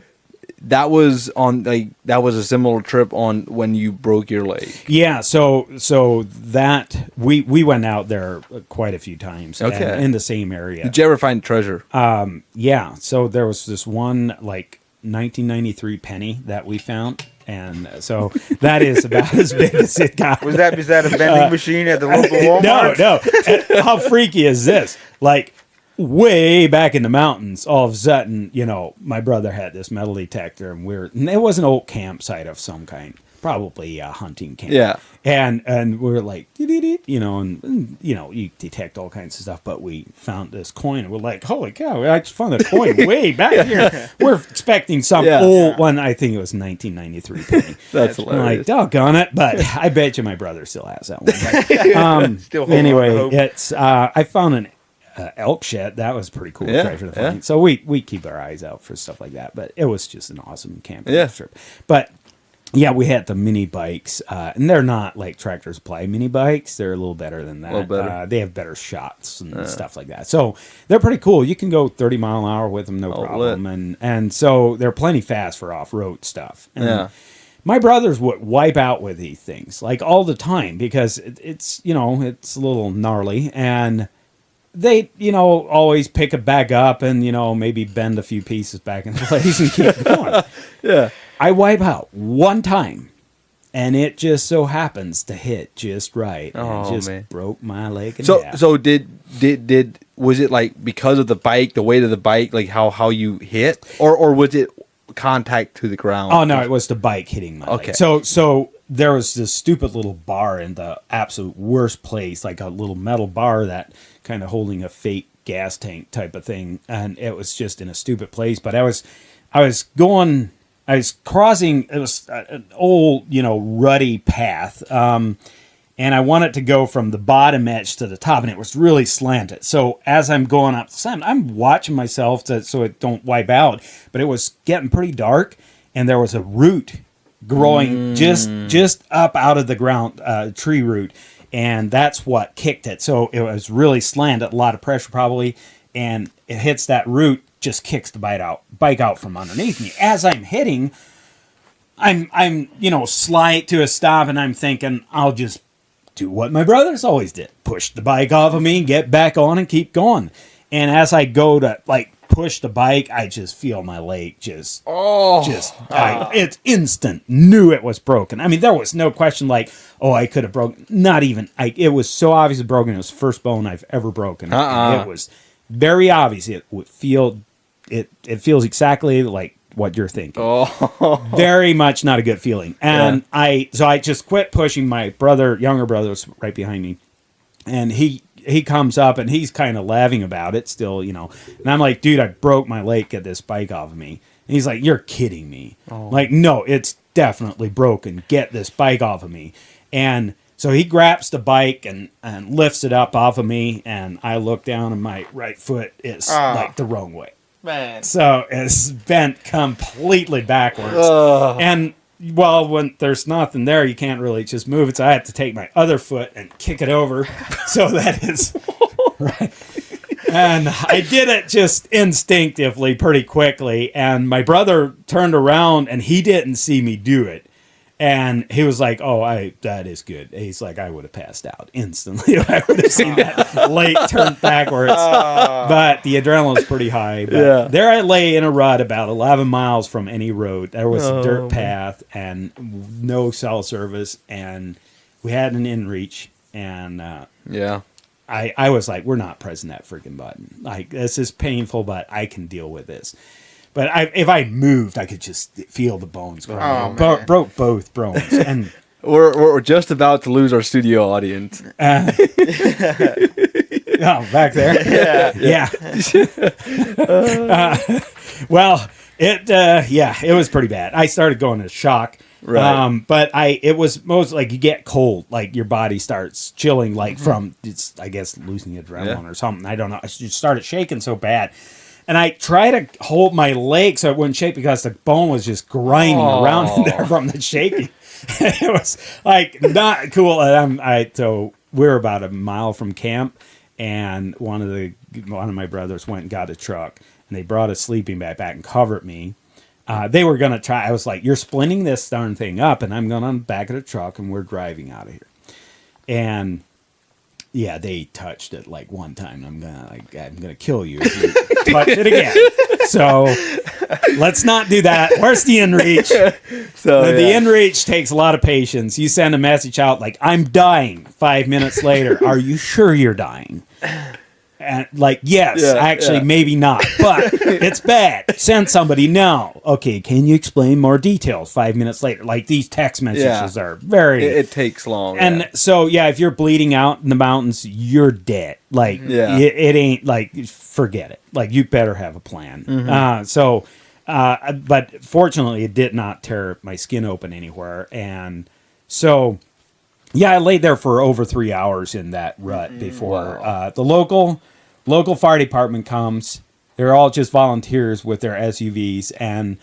That was a similar trip on when you broke your leg. Yeah, so that we went out there quite a few times. Okay. In the same area. Did you ever find treasure? Yeah. So there was this one like 1993 penny that we found, and so that is about as big as it got. Was that a vending machine at the local Walmart? No. How freaky is this? Like. Way back in the mountains, all of a sudden, my brother had this metal detector, and it was an old campsite of some kind, probably a hunting camp. Yeah. And we were like, and you detect all kinds of stuff, but we found this coin, and we're like, holy cow, I just found a coin way back here. We're expecting some old one. I think it was 1993 penny. That's hilarious. I'm like, doggone it, but I bet you my brother still has that one. But, anyway, it's I found an elk shed. That was pretty cool treasure to find. So we keep our eyes out for stuff like that, but it was just an awesome camping trip. But yeah, we had the mini bikes, and they're not like Tractor Supply mini bikes. They're a little better than that. Better. They have better shots and stuff like that. So they're pretty cool. You can go 30 mile an hour with them, no problem. And so they're plenty fast for off-road stuff. And my brothers would wipe out with these things like all the time because it's a little gnarly, and they, always pick it back up and, maybe bend a few pieces back in place and keep going. Yeah. I wipe out one time, and it just so happens to hit just right. And it just broke my leg in half. So was it like because of the bike, the weight of the bike, like how you hit? Or was it contact to the ground? Oh, no, it was the bike hitting my leg. So there was this stupid little bar in the absolute worst place, like a little metal bar that kind of holding a fake gas tank type of thing, and it was just in a stupid place. But I was crossing. It was an old, rutty path, and I wanted to go from the bottom edge to the top, and it was really slanted. So as I'm going up the side, I'm watching myself so it don't wipe out. But it was getting pretty dark, and there was a root growing just up out of the ground, tree root. And that's what kicked it. So it was really slanted, a lot of pressure probably, and it hits that root, just kicks the bike out from underneath me. As I'm hitting, I'm slide to a stop, and I'm thinking I'll just do what my brothers always did: push the bike off of me, get back on, and keep going. And as I go to push the bike, I just feel my leg it's instant. Knew it was broken. I mean, there was no question I could have broken. Not even. It was so obviously broken. It was the first bone I've ever broken. And it was very obvious. It would feel. It feels exactly like what you're thinking. Very much not a good feeling. And I just quit pushing. My younger brother was right behind me, and he comes up and he's kind of laughing about it still, and I'm like, dude, I broke my leg, get this bike off of me. And he's like, you're kidding me. Like, no, it's definitely broken. Get this bike off of me. And so he grabs the bike and lifts it up off of me. And I look down and my right foot is the wrong way. Man. So it's bent completely backwards. And well, when there's nothing there, you can't really just move it. So I had to take my other foot and kick it over so that it's right. And I did it just instinctively pretty quickly. And my brother turned around and he didn't see me do it. And he was like, that is good. He's like, I would have passed out instantly. I would have seen that leg turned backwards. But the adrenaline was pretty high. But there I lay in a rut about 11 miles from any road. There was a dirt path and no cell service. And we had an inReach. And I was like, we're not pressing that freaking button. Like, this is painful, but I can deal with this. But if I moved, I could just feel the bones growing. Broke both bones. And we're just about to lose our studio audience. Back there? Yeah. Well, it was pretty bad. I started going into shock. Right. But it was most you get cold, your body starts chilling, from, it's, I guess, losing adrenaline or something. I don't know. I just started shaking so bad. And I tried to hold my leg so it wouldn't shake because the bone was just grinding around in there from the shaking. It was not cool. So we're about a mile from camp, and one of my brothers went and got a truck, and they brought a sleeping bag back and covered me. They were gonna try. I was like, "You're splinting this darn thing up," and I'm going on the back of the truck, and we're driving out of here. And yeah, they touched it one time. I'm gonna kill you if you touch it again. So let's not do that. Where's the inReach? The inReach takes a lot of patience. You send a message out I'm dying. 5 minutes later, are you sure you're dying? And yes, maybe not, but it's bad. Send somebody now. Okay, can you explain more details? 5 minutes later, these text messages are very. It takes long. And so if you're bleeding out in the mountains, you're dead. It ain't forget it. You better have a plan. But fortunately, it did not tear my skin open anywhere, and so. Yeah, I laid there for over 3 hours in that rut before the local fire department comes. They're all just volunteers with their SUVs, and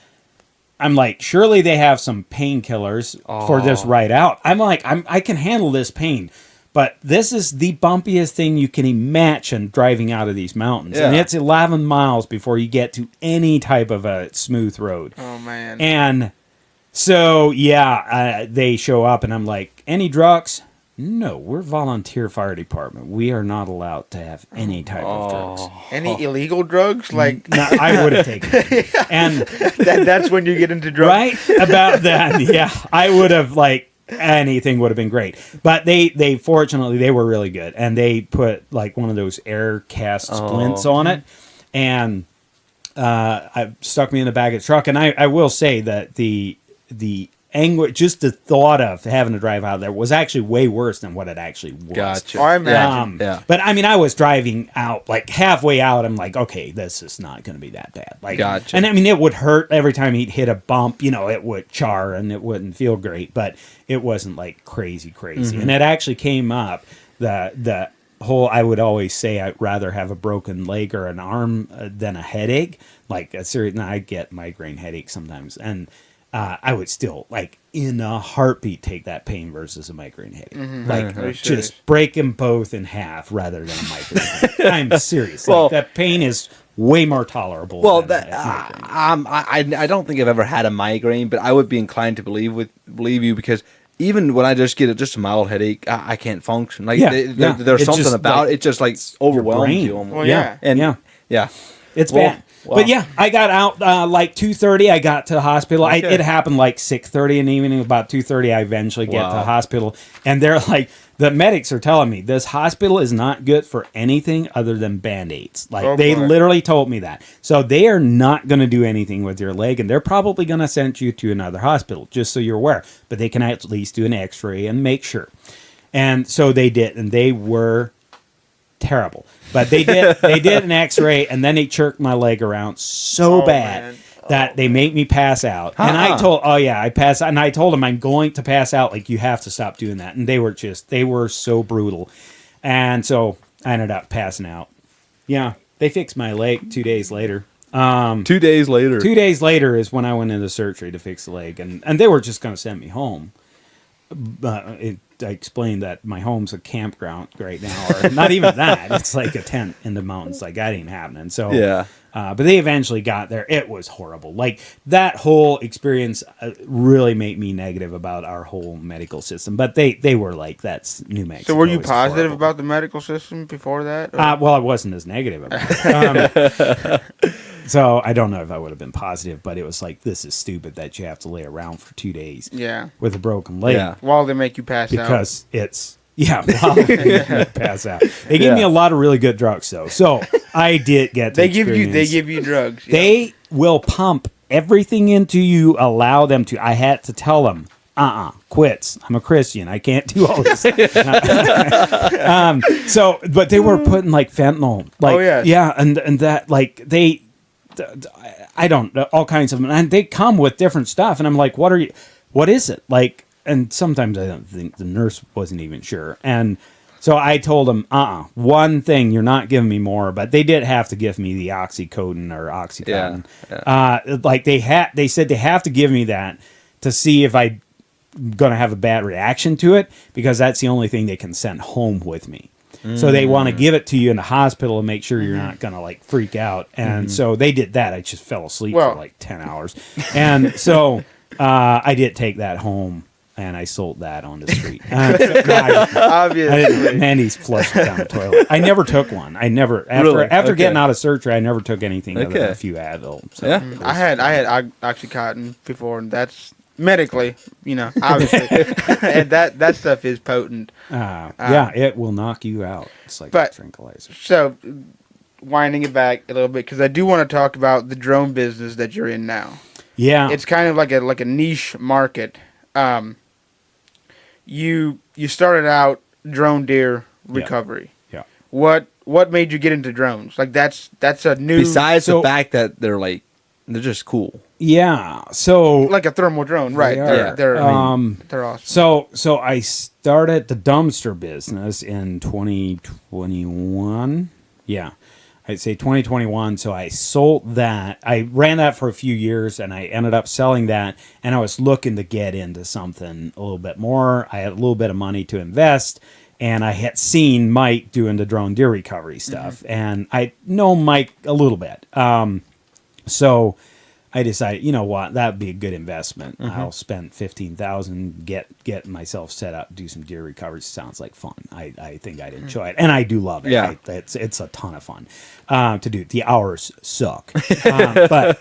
I'm like, surely they have some painkillers for this ride out. I'm like, I can handle this pain, but this is the bumpiest thing you can imagine driving out of these mountains, and it's 11 miles before you get to any type of a smooth road. Oh man! And so, they show up, and I'm like, any drugs? No, we're volunteer fire department. We are not allowed to have any type of drugs. Any illegal drugs? No, I would have taken it. And that's when you get into drugs. Right? About that, I would have, anything would have been great. But they fortunately, they were really good. And they put, one of those air cast splints on it. And I stuck me in the back of the truck. And I will say that the anguish, just the thought of having to drive out there was actually way worse than what it actually was. Gotcha. I imagine. But I was driving out, halfway out, I'm like, okay, this is not going to be that bad. Gotcha. And it would hurt every time he'd hit a bump, it would char and it wouldn't feel great, but it wasn't crazy. Mm-hmm. And it actually came up, the whole, I would always say I'd rather have a broken leg or an arm than a headache. I get migraine headaches sometimes. And I would still, in a heartbeat, take that pain versus a migraine headache. Mm-hmm. Just break them both in half rather than a migraine headache. I'm serious. That pain is way more tolerable. Well, than that a migraine. I don't think I've ever had a migraine, but I would be inclined to believe you because even when I just get just a mild headache, I can't function. Like Yeah, there's It's something just about like- it, just like your overwhelms brain. you almost. Well, yeah. And Yeah. yeah. It's Well, bad. wow. But yeah, I got out like 2:30. I got to the hospital. Okay. It happened like 6:30 in the evening. About 2:30, I eventually get to the Wow. hospital. And they're like, the medics are telling me this hospital is not good for anything other than Band-Aids. Like Oh, they boy. literally told me that. So they are not going to do anything with your leg. And they're probably going to send you to another hospital, just so you're aware. But they can at least do an x-ray and make sure. And so they did. And they were terrible. But they did an x-ray and then they jerked my leg around so Oh, bad man. that they made me pass out. And I passed out and I told them I'm going to pass out, like you have to stop doing that. And they were so brutal. And so I ended up passing out. Yeah, they fixed my leg 2 days later. 2 days later. 2 days later is when I went into surgery to fix the leg, and they were just going to send me home. I explained that my home's a campground right now, or not even that. It's like a tent in the mountains. Like that ain't happening. So Yeah. but they eventually got there. It was horrible. Like that whole experience really made me negative about our whole medical system. But they were like, that's New Mexico. So were you It's positive horrible. about the medical system before that? or- Well, I wasn't as negative about it. So I don't know if I would have been positive, but it was like, this is stupid that you have to lay around for 2 days Yeah. with a broken leg Yeah. While they make you pass out. because it's, yeah, well, you pass out. They gave me a lot of really good drugs though. So I did get to They give experience- you drugs. yeah. They will pump everything into you, allow them to. I had to tell them, quits. I'm a Christian. I can't do all this. But they were putting like fentanyl. Like, Oh, yes. yeah. And that, like, I don't know, all kinds of them. And they come with different stuff. And I'm like, what is it? Like, and sometimes I don't think the nurse wasn't even sure. And so I told them, one thing, you're not giving me more, but they did have to give me the oxycodone or Oxycontin. Like they said they have to give me that to see if I'm going to have a bad reaction to it, because that's the only thing they can send home with me. So they want to give it to you in the hospital and make sure you're not going to like freak out. And so they did that. I just fell asleep Well- for like 10 hours. And so I did take that home. And I sold that on the street. Obviously. Mandy's flushed it down the toilet. I never took one. I never Really? after getting Okay. out of surgery, I never took anything other than Okay. a few Advil. So. Yeah. I had Oxycontin before, and that's medically, obviously, and that stuff is potent. Yeah, it will knock you out. It's like But- a tranquilizer. So, winding it back a little bit, because I do want to talk about the drone business that you're in now. Yeah, It's kind of like a niche market. You started out drone deer recovery. Yeah. What made you get into drones? Like that's a new Besides So- the fact that they're just cool. yeah. So like a thermal drone, right? They They're are. they're awesome. So I started the dumpster business in 2021. Yeah. I'd say 2021. So I sold that. I ran that for a few years and I ended up selling that. And I was looking to get into something a little bit more. I had a little bit of money to invest. And I had seen Mike doing the drone deer recovery stuff. And I know Mike a little bit. So I decided, you know what, that would be a good investment. I'll spend $15,000, get myself set up, do some deer recovery. Sounds like fun. I think I'd enjoy it, and I do love it. Yeah. It's a ton of fun to do. The hours suck, but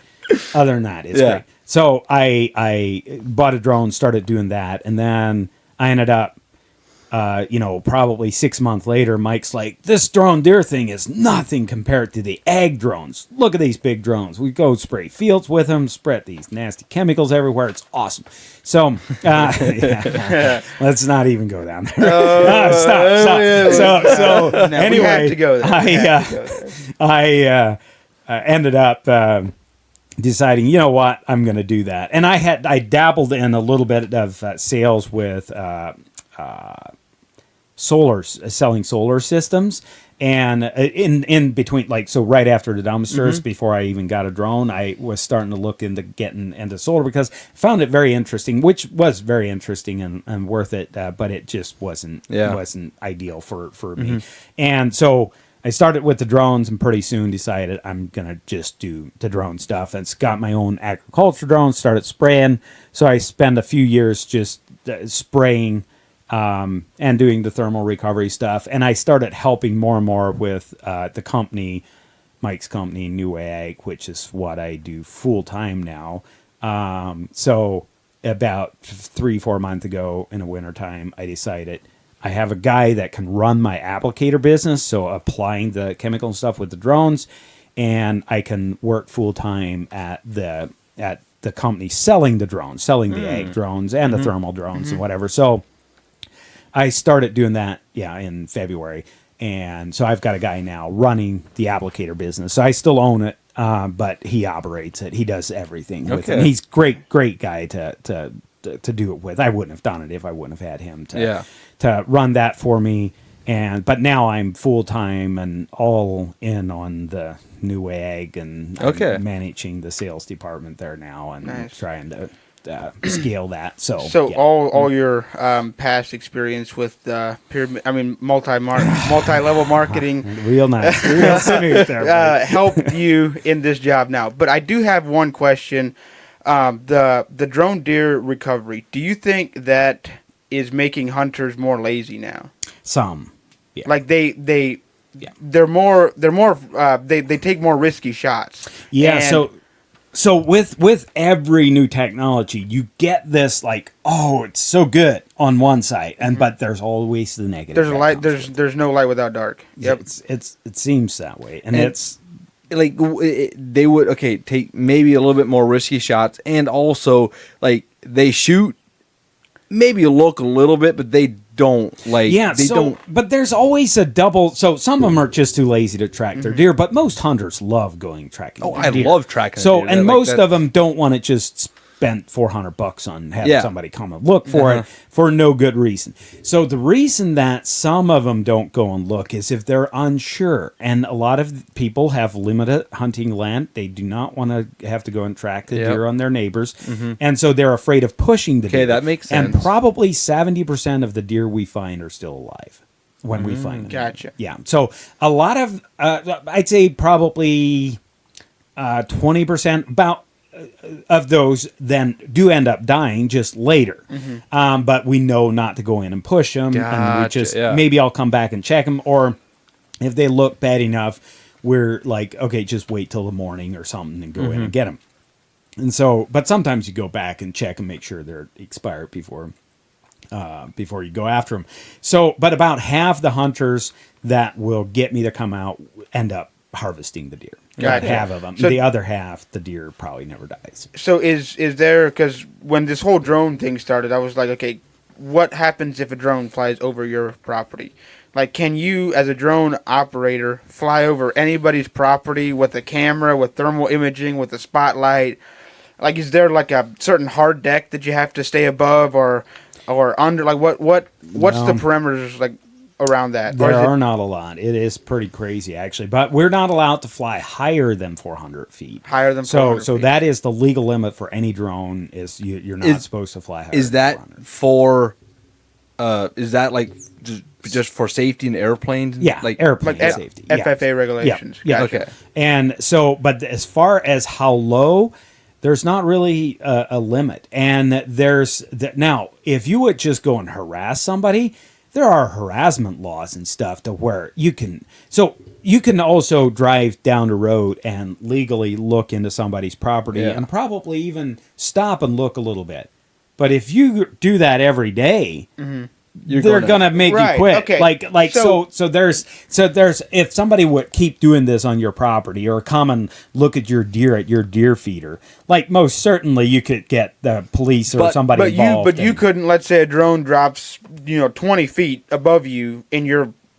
other than that, it's great. So I bought a drone, started doing that, and then I ended up. Probably 6 months later, Mike's like, this drone deer thing is nothing compared to the ag drones. Look at these big drones. We go spray fields with them, spread these nasty chemicals everywhere. It's awesome. So, let's not even go down there. Stop. So No, we anyway, have to go there. We have to go there. I ended up deciding, you know what, I'm going to do that. And I dabbled in a little bit of sales with selling solar systems, and in between, like, so right after the dumpsters, before I even got a drone, I was starting to look into getting into solar because I found it very interesting, which was very interesting and worth it, but it just wasn't ideal for me. And so I started with the drones and pretty soon decided I'm going to just do the drone stuff. It's got my own agriculture drones, started spraying. So I spent a few years just spraying and doing the thermal recovery stuff. And I started helping more and more with the company, Mike's company, New Ag, which is what I do full time now. So about 3-4 months ago in the wintertime, I decided I have a guy that can run my applicator business, so applying the chemical stuff with the drones, and I can work full time at the company selling the drones, selling the ag drones and the thermal drones and whatever. So I started doing that, in February, and so I've got a guy now running the applicator business. So I still own it, but he operates it. He does everything with it. He's great guy to do it with. I wouldn't have done it if I wouldn't have had him to run that for me. But now I'm full time and all in on the New Ag, and I'm managing the sales department there now and trying to scale that. So all your past experience with pyramid, multi-level marketing, real nice, real smooth there, helped you in this job now. But I do have one question. The drone deer recovery, do you think that is making hunters more lazy now? Some, yeah. Like they're more they take more risky shots. Yeah. So with every new technology, you get this like, oh, it's so good on one side, but there's always the negative. There's a light. There's no light without dark. Yep. It seems that way, and it's. Like they would take maybe a little bit more risky shots, and also like they shoot, maybe look a little bit, but they don't don't. But there's always a double. So some of them are just too lazy to track their deer, but most hunters love going tracking. Oh, their I deer. love tracking. So and most of them don't want to just spend $400 on having somebody come and look for it for no good reason. So the reason that some of them don't go and look is if they're unsure. And a lot of people have limited hunting land. They do not want to have to go and track the deer on their neighbors. And so they're afraid of pushing the deer. Okay, that makes sense. And probably 70% of the deer we find are still alive when we find them. Gotcha. Yeah. So a lot of, I'd say probably 20%, about of those then do end up dying just later. But we know not to go in and push them. And we just, maybe I'll come back and check them. Or if they look bad enough, we're like, okay, just wait till the morning or something and go in and get them. And so, but sometimes you go back and check and make sure they're expired before you go after them. So, but about half the hunters that will get me to come out end up harvesting the deer. Gotcha. Half of them. So, the other half, the deer probably never dies. So is there, because when this whole drone thing started, I was like, okay, what happens if a drone flies over your property? Like, can you, as a drone operator, fly over anybody's property with a camera, with thermal imaging, with a spotlight? Like, is there like a certain hard deck that you have to stay above or under? Like, what's the parameters like around that? There are not a lot. It is pretty crazy, actually. But we're not allowed to fly higher than 400 feet. Higher than 400 feet. So that is the legal limit for any drone. Is you're not supposed to fly higher. Is than that 400. is that like just for safety in airplanes? Yeah, like airplane safety. FFA regulations. Yeah. Gotcha. Okay. And so, but as far as how low, there's not really a limit. And now, if you would just go and harass somebody, there are harassment laws and stuff to where you can. So you can also drive down the road and legally look into somebody's property and probably even stop and look a little bit. But if you do that every day, they're gonna make you quit. Okay. So there's if somebody would keep doing this on your property or come and look at your deer at your deer feeder, like most certainly you could get the police or somebody involved. But you couldn't. Let's say a drone drops 20 feet above you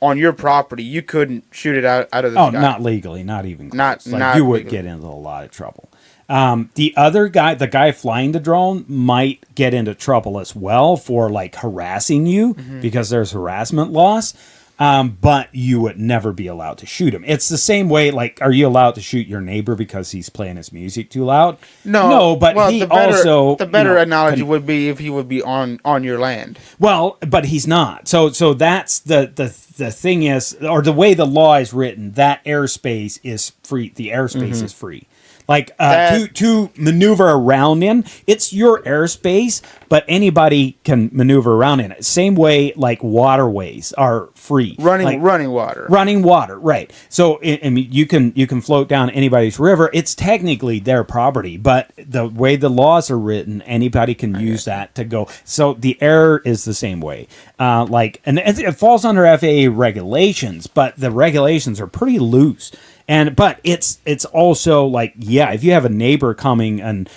on your property. You couldn't shoot it out of the sky. Not legally, not even close. Not you would legally. get into a lot of trouble. The other guy, the guy flying the drone, might get into trouble as well for like harassing you because there's harassment laws. but you would never be allowed to shoot him. It's the same way, like, are you allowed to shoot your neighbor because he's playing his music too loud? No, but he also... The better analogy can, would be if he would be on your land. well, but he's not. So that's the thing is, or the way the law is written, that airspace is free. The airspace is free. Like to maneuver around in, it's your airspace, but anybody can maneuver around in it. Same way, like waterways are free. Running water. Running water, right? So I mean, you can float down anybody's river. It's technically their property, but the way the laws are written, anybody can use that to go. So the air is the same way. And it falls under FAA regulations, but the regulations are pretty loose. But it's also like, yeah, if you have a neighbor coming and,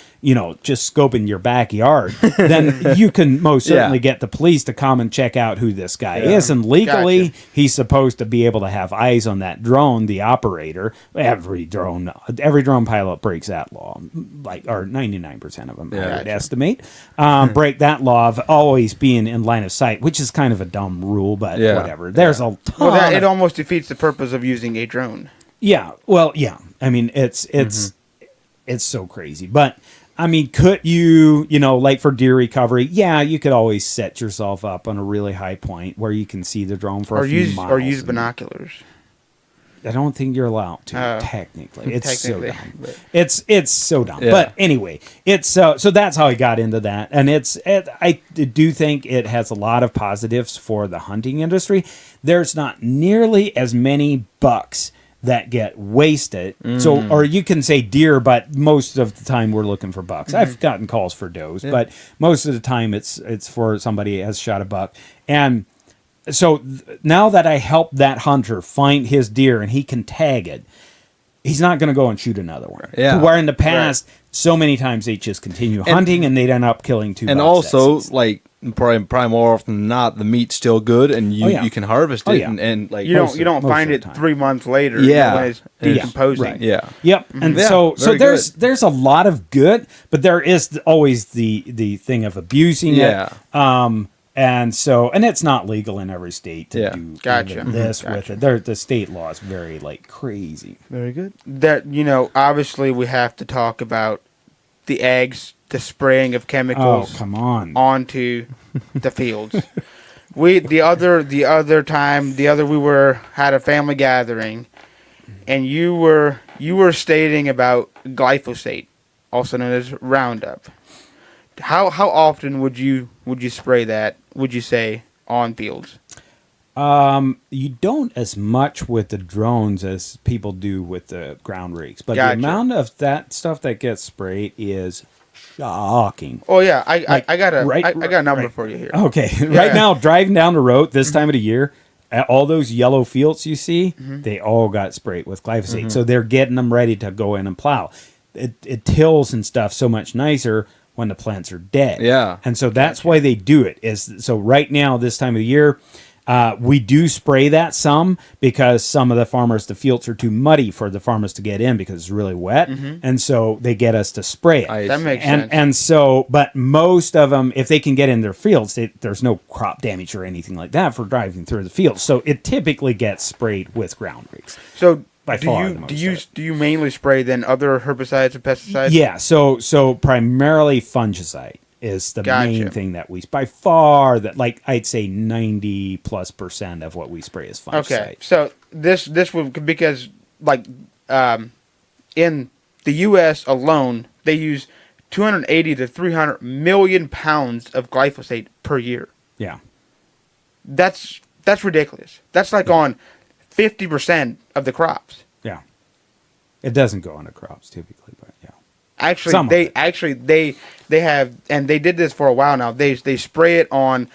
just scoping your backyard, then you can most certainly get the police to come and check out who this guy is. And legally, he's supposed to be able to have eyes on that drone, the operator. Every drone pilot breaks that law, or 99% of them, I would estimate, break that law of always being in line of sight, which is kind of a dumb rule, but whatever. There's a ton. Well, it almost defeats the purpose of using a drone. Yeah, well, yeah. I mean, it's so crazy. But, I mean, could you, like for deer recovery, you could always set yourself up on a really high point where you can see the drone for a few miles. Or use binoculars. I don't think you're allowed to, technically. It's so dumb. But. It's so dumb. Yeah. But anyway, it's so that's how I got into that. And I do think it has a lot of positives for the hunting industry. There's not nearly as many bucks that get wasted. So, or you can say deer, but most of the time we're looking for bucks. I've gotten calls for does, but most of the time it's for somebody has shot a buck. And so now that I help that hunter find his deer and he can tag it, he's not going to go and shoot another one. Yeah. Where in the past, so many times they just continue hunting and they'd end up killing two bucks. And also, like, probably more often than not, the meat's still good and you can harvest it. And like you don't find it 3 months later when it's decomposing. Right. Yeah. Yep. And so there's a lot of good, but there is always the thing of abusing it. And it's not legal in every state to do this with it. The state law is very crazy. Very good. That obviously we have to talk about the eggs, the spraying of chemicals. Oh, come on. Onto the fields. The other we had a family gathering, and you were stating about glyphosate, also known as Roundup. How often would you spray that, would you say, on fields? You don't as much with the drones as people do with the ground rakes, but the amount of that stuff that gets sprayed is shocking. Oh yeah, I got a number for you here. Okay, right now driving down the road this time of the year, all those yellow fields you see, they all got sprayed with glyphosate. So they're getting them ready to go in and plow. It tills and stuff so much nicer when the plants are dead. Yeah. And so that's why they do it. So right now, this time of the year, we do spray that some because some of the fields are too muddy for the farmers to get in because it's really wet. And so they get us to spray it. That makes sense. And so, but most of them, if they can get in their fields, there's no crop damage or anything like that for driving through the fields. So it typically gets sprayed with ground rakes. So Do you mainly spray then other herbicides and pesticides? Yeah, so primarily fungicide is the main thing that we by far that I'd say 90+% of what we spray is fungicide. Okay, so this would because in the U.S. alone they use 280 to 300 million pounds of glyphosate per year. Yeah, that's ridiculous. That's on 50% of the crops. Yeah. It doesn't go on the crops typically, but yeah. Actually, they have, and they did this for a while now. They spray it on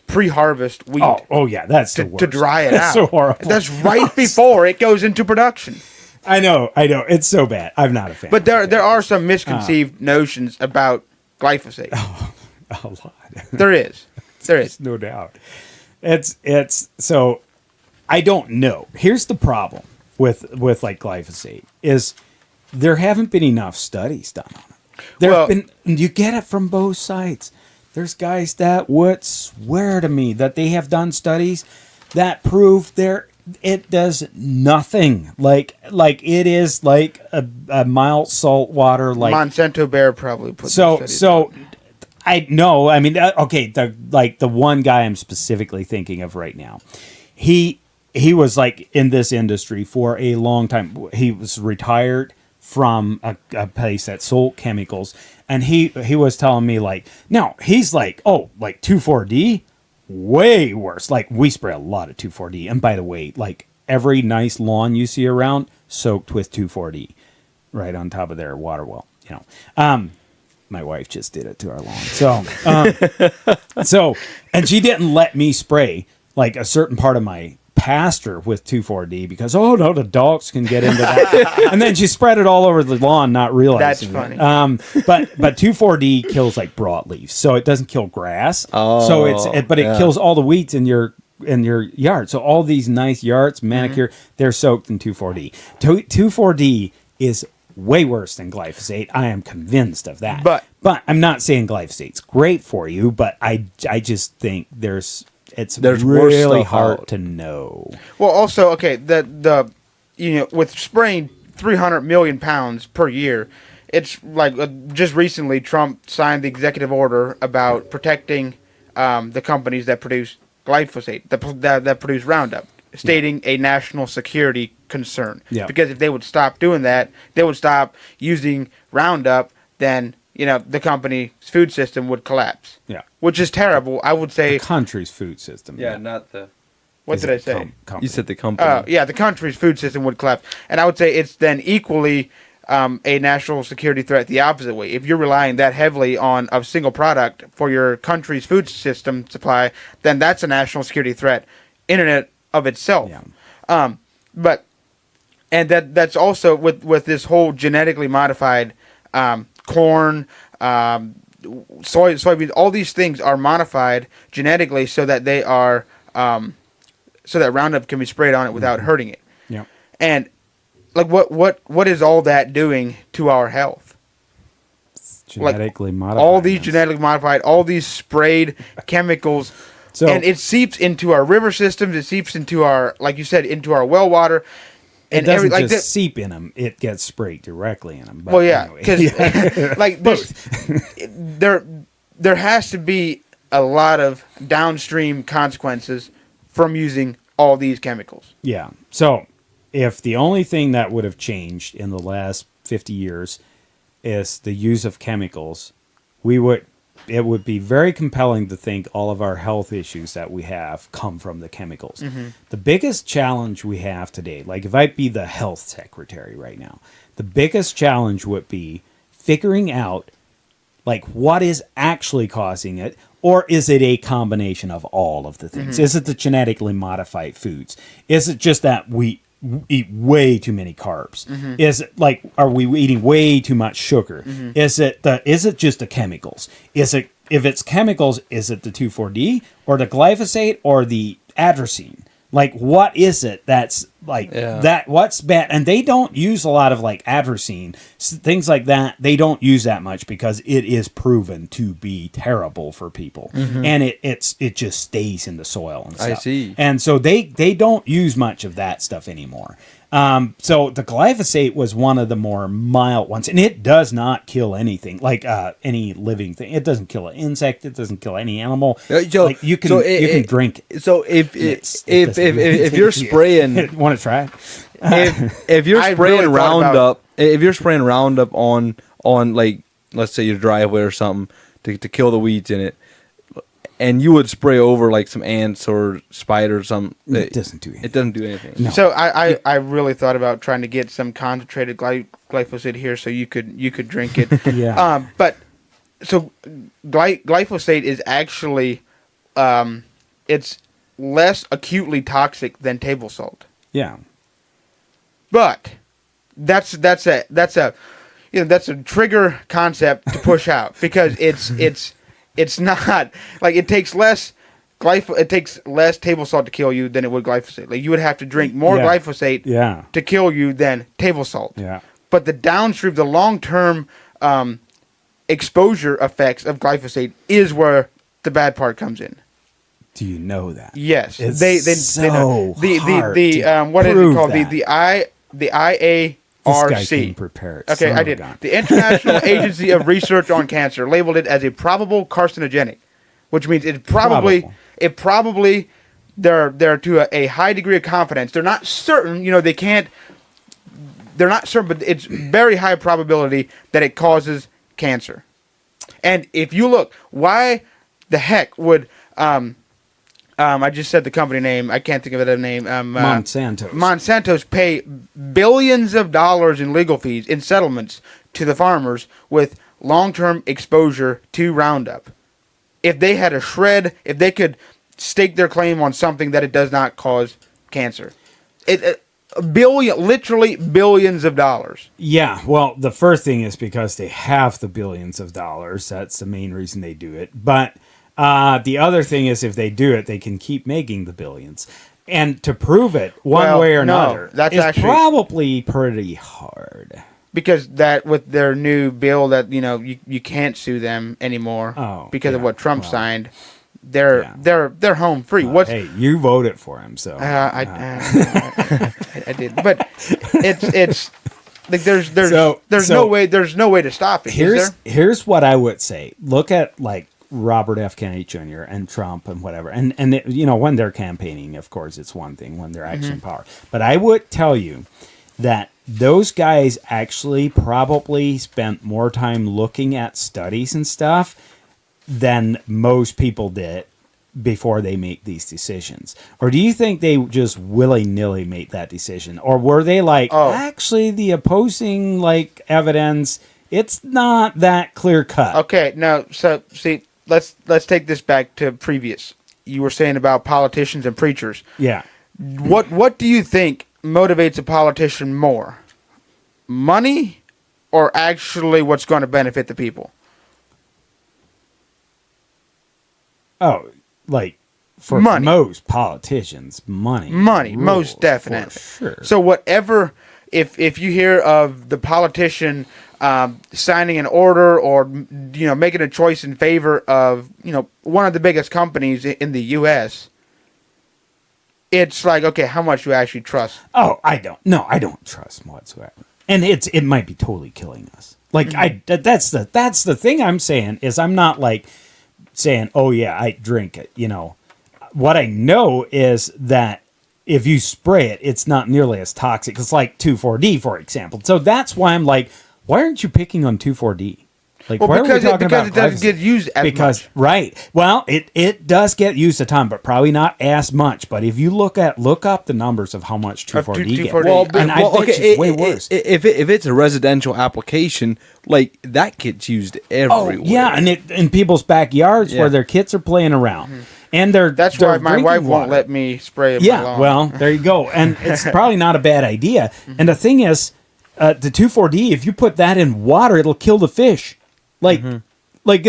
pre-harvest wheat. Oh yeah, that's the worst. To dry it out. So horrible. That's right before it goes into production. I know. It's so bad. I'm not a fan. But there are some misconceived notions about glyphosate. A lot. There is. No doubt. It's so. I don't know. Here's the problem with glyphosate is there haven't been enough studies done on it. You get it from both sides. There's guys that would swear to me that they have done studies that prove it does nothing. Like it is like a mild salt water. Like Monsanto Bear probably put so. I know. I mean, okay. The one guy I'm specifically thinking of right now, he was like in this industry for a long time. He was retired from a place that sold chemicals, and he was telling me like, no, he's like, oh, like 2,4-D, way worse. Like we spray a lot of 2,4-D, and by the way, like every nice lawn you see around soaked with 2,4-D, right on top of their water well. You know, my wife just did it to our lawn. So, and she didn't let me spray like a certain part of my pasture with 2,4-D because, oh no, the dogs can get into that. And then she spread it all over the lawn, not realizing. That's funny. But 2,4-D kills like broadleaf, so it doesn't kill grass. Oh, so it kills all the weeds in your yard. So all these nice yards, manicure, they're soaked in 2,4-D. 2,4-D is way worse than glyphosate. I am convinced of that. But I'm not saying glyphosate's great for you, but I just think there's really hard to know. Well, also, okay, the with spraying 300 million pounds per year, it's like just recently Trump signed the executive order about protecting the companies that produce glyphosate, that produce Roundup, stating a national security concern. Yeah. Because if they would stop doing that, they would stop using Roundup, then the company's food system would collapse. Yeah. Which is terrible. I would say The country's food system. Yeah, not the. what did I say? You said the company. Yeah, the country's food system would collapse. And I would say it's then equally a national security threat the opposite way. If you're relying that heavily on a single product for your country's food system supply, then that's a national security threat in and of itself. Yeah. And that's also with this whole genetically modified corn, soybeans, all these things are modified genetically so that they are so that Roundup can be sprayed on it without hurting it. Yeah. And like what is all that doing to our health? Genetically modified. All these genetically modified, all these sprayed chemicals, and it seeps into our river systems. It seeps into our, like you said, into our well water. It doesn't just seep in them; it gets sprayed directly in them. But well, yeah, anyway. because like there has to be a lot of downstream consequences from using all these chemicals. Yeah. So, if the only thing that would have changed in the last 50 years is the use of chemicals, it would be very compelling to think all of our health issues that we have come from the chemicals. Mm-hmm. The biggest challenge we have today, like if I'd be the health secretary right now, the biggest challenge would be figuring out like what is actually causing it, or is it a combination of all of the things? Mm-hmm. Is it the genetically modified foods? Is it just that we eat way too many carbs? Mm-hmm. Is it like, are we eating way too much sugar? Mm-hmm. Is it just the chemicals? If it's chemicals, is it the 2,4-D or the glyphosate or the atrazine? Like, what is it that's like that? What's bad? And they don't use a lot of like atrazine, things like that. They don't use that much because it is proven to be terrible for people, and it just stays in the soil and stuff. I see. And so they don't use much of that stuff anymore. So the glyphosate was one of the more mild ones, and it does not kill anything, like any living thing. It doesn't kill an insect. It doesn't kill any animal. Like you can drink it. So if you're spraying, want to try? if you're spraying Roundup, on like, let's say your driveway or something to kill the weeds in it, and you would spray over like some ants or spiders or something. It doesn't do anything. It doesn't do anything. No. So I really thought about trying to get some concentrated glyphosate here so you could drink it. Yeah. But so glyphosate is actually it's less acutely toxic than table salt. Yeah. But that's a trigger concept to push out because it's not like it takes less table salt to kill you than it would glyphosate. Like you would have to drink more glyphosate to kill you than table salt. Yeah. But the long-term exposure effects of glyphosate is where the bad part comes in. Do you know that? Yes, It's they so know. the hard what to is it prove called? that. The IARC. This guy came prepared. Okay, Son I of a did. gun. The International Agency of Research on Cancer labeled it as a probable carcinogenic, which means Probable. it probably they're to a high degree of confidence. They're not certain, they can't. They're not certain, but it's very high probability that it causes cancer. And if you look, why the heck would I just said the company name. I can't think of the name. Monsanto's pay billions of dollars in legal fees in settlements to the farmers with long-term exposure to Roundup. If they had if they could stake their claim on something that it does not cause cancer, literally billions of dollars. Yeah, well, the first thing is because they have the billions of dollars. That's the main reason they do it. But the other thing is if they do it, they can keep making the billions. And to prove it one way or another is probably pretty hard. Because that with their new bill that you can't sue them anymore because of what Trump signed. They're home free. Hey, you voted for him, so I did, but it's like there's no way to stop it. Here's what I would say. Look at like Robert F. Kennedy Jr. and Trump and whatever, and when they're campaigning, of course, it's one thing when they're actually in power. But I would tell you that those guys actually probably spent more time looking at studies and stuff than most people did before they make these decisions. Or do you think they just willy-nilly made that decision? Or were they like, actually the opposing evidence, it's not that clear cut? Okay, now so see, let's take this back to previous. You were saying about politicians and preachers. Yeah. What do you think motivates a politician more? Money or actually what's going to benefit the people? Oh, for money. Most politicians, money. Money, rules, most definite. For sure. So whatever, if you hear of the politician signing an order or making a choice in favor of one of the biggest companies in the U.S., it's like, okay, how much do you actually trust? Oh, I don't trust whatsoever, and it might be totally killing us. That's the thing I'm saying is I'm not saying, oh yeah, I drink it. What I know is that if you spray it, it's not nearly as toxic. It's like 2,4-D, for example. So that's why I'm like, why aren't you picking on 2,4-D? Why are we talking about it doesn't get used as much. Right. Well, it does get used a ton, but probably not as much. But if you look up the numbers of how much 2,4-D gets, I bet it's way worse. If it's a residential application, that gets used everywhere. Oh, yeah, and in people's backyards where their kids are playing around. Mm-hmm. And that's why my wife won't let me spray it. Yeah, well, there you go. And it's probably not a bad idea. Mm-hmm. And the thing is, the 2,4-D, if you put that in water, it'll kill the fish. It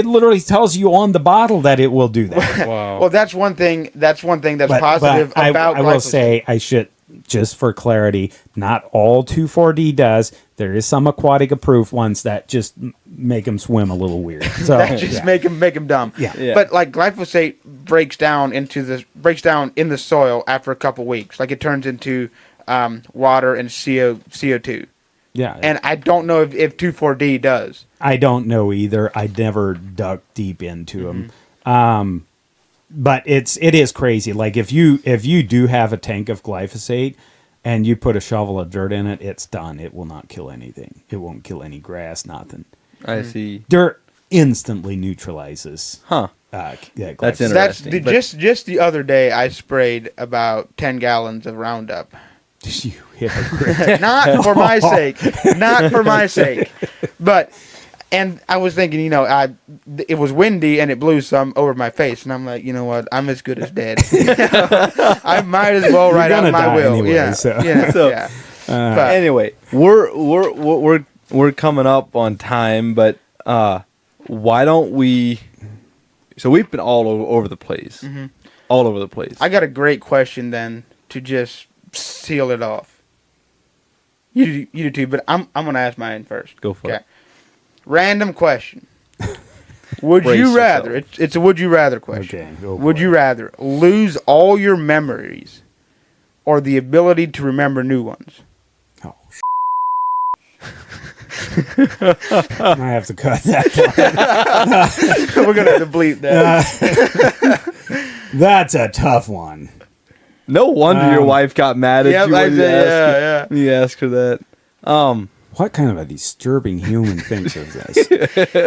literally tells you on the bottle that it will do that. Wow. Well, that's one thing. That's positive about. I will say, I should, just for clarity, not all 2,4-D does. There is some aquatic approved ones that just make them swim a little weird. So that just make them dumb. Yeah. But glyphosate breaks down in the soil after a couple weeks. It turns into water and CO2. Yeah. And I don't know if 2,4-D does. I don't know either. I never dug deep into them. But it is crazy. If you do have a tank of glyphosate and you put a shovel of dirt in it, it's done. It will not kill anything. It won't kill any grass, nothing. I see. Dirt instantly neutralizes. Huh. That's interesting. Just the other day, I sprayed about 10 gallons of Roundup. You hypocrite. Not for my sake. Not for my sake. But, and I was thinking, it was windy and it blew some over my face. And I'm like, you know what? I'm as good as dead. I might as well ride out my will. Anyway, yeah. So. Yeah. But anyway, we're coming up on time, but why don't we? So we've been all over the place. Mm-hmm. All over the place. I got a great question then to just seal it off. You do too, but I'm gonna ask mine first. Go for it. Random question. Would Brace you rather? yourself. It's a would you rather question. Okay, go Would for you it. rather lose all your memories or the ability to remember new ones? Oh, I have to cut that part. We're gonna have to bleep that. That's a tough one. No wonder your wife got mad at Yep, you I when did, you asked her that. What kind of a disturbing human thinks of this?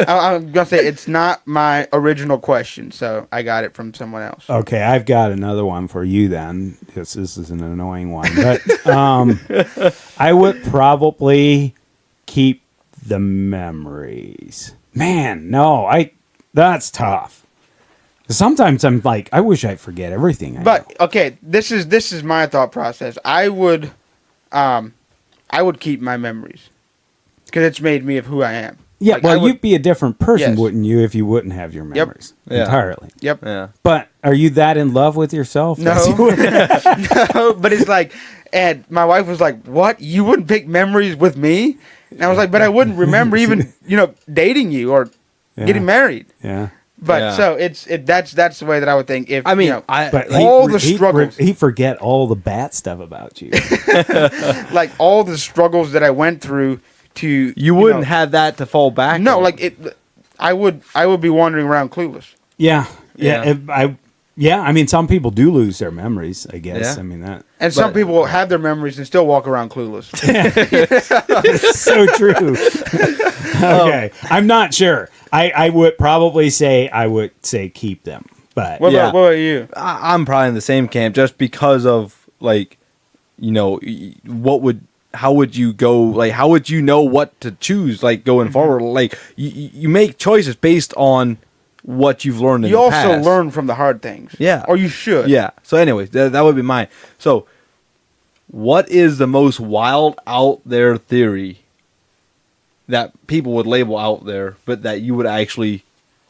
I'm gonna say it's not my original question, so I got it from someone else. Okay, I've got another one for you then. This is an annoying one, but I would probably keep the memories. Man, no, that's tough. Sometimes I'm like, I wish I'd forget everything. But okay, this is my thought process. I would keep my memories because it's made me of who I am. yeah, Like, well, I would- you'd be a different person, Yes. wouldn't you, if you wouldn't have your memories Yeah. entirely? Yep. Yeah. But are you that in love with yourself? No. No, but it's like, and my wife was like, "What? You wouldn't pick memories with me?" And I was like, "But I wouldn't remember even dating you or Yeah. getting married." Yeah. But Yeah. so that's the way that I would think. If I mean, But all the struggles. he forget all the bad stuff about you. like all the struggles that I went through to you wouldn't have that to fall back no on. like it. I would be wandering around clueless. Yeah. Yeah. I mean, some people do lose their memories, I guess. Yeah. I mean, that And some people have their memories and still walk around clueless. is so true. Okay. I'm not sure. I would probably say keep them. But What Yeah. about you? I'm probably in the same camp just because of like, how would you go? Like, how would you know what to choose? Like going forward, like you make choices based on what you've learned in You the also past. learn from the hard things. Yeah. Or you should. Yeah. So, anyways, that would be mine. So, what is the most wild out there theory that people would label out there, but that you would actually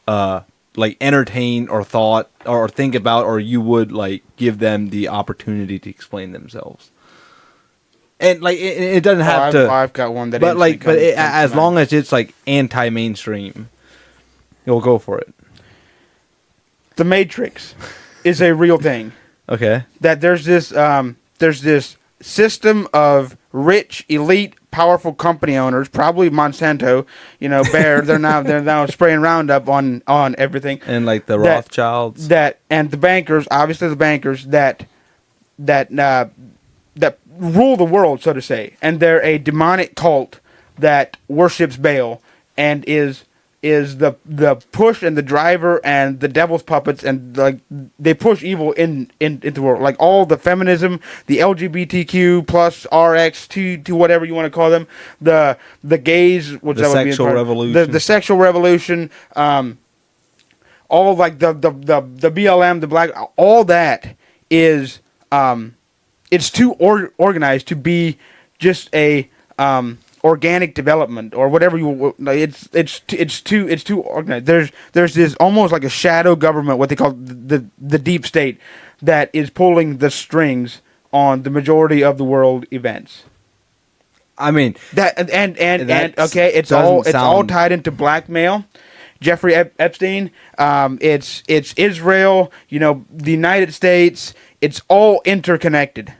like entertain or thought or think about, or you would like give them the opportunity to explain themselves? And like it doesn't have to. I've got one that. But like, but instantly comes as to mind. long as it's like anti-mainstream, you'll go for it. The Matrix is a real thing. Okay. That there's this system of rich, elite, powerful company owners, probably Monsanto, Bayer. they're now spraying Roundup on everything. And like the That- Rothschilds. And the bankers, obviously the bankers that rule the world, so to say, and they're a demonic cult that worships Baal and is the push and the driver and the devil's puppets, and like they push evil into the world, like all the feminism, the LGBTQ plus RX to whatever you want to call them, the gays, which The that would be in sexual part- revolution. the sexual revolution, all like the BLM, the black, all that is it's too organized to be just a organic development or whatever you like. It's too organized. There's this almost like a shadow government, what they call the deep state, that is pulling the strings on the majority of the world events. I mean, That and That's- okay, it's doesn't all sound- tied into blackmail. Jeffrey Epstein, it's Israel, the United States. It's all interconnected.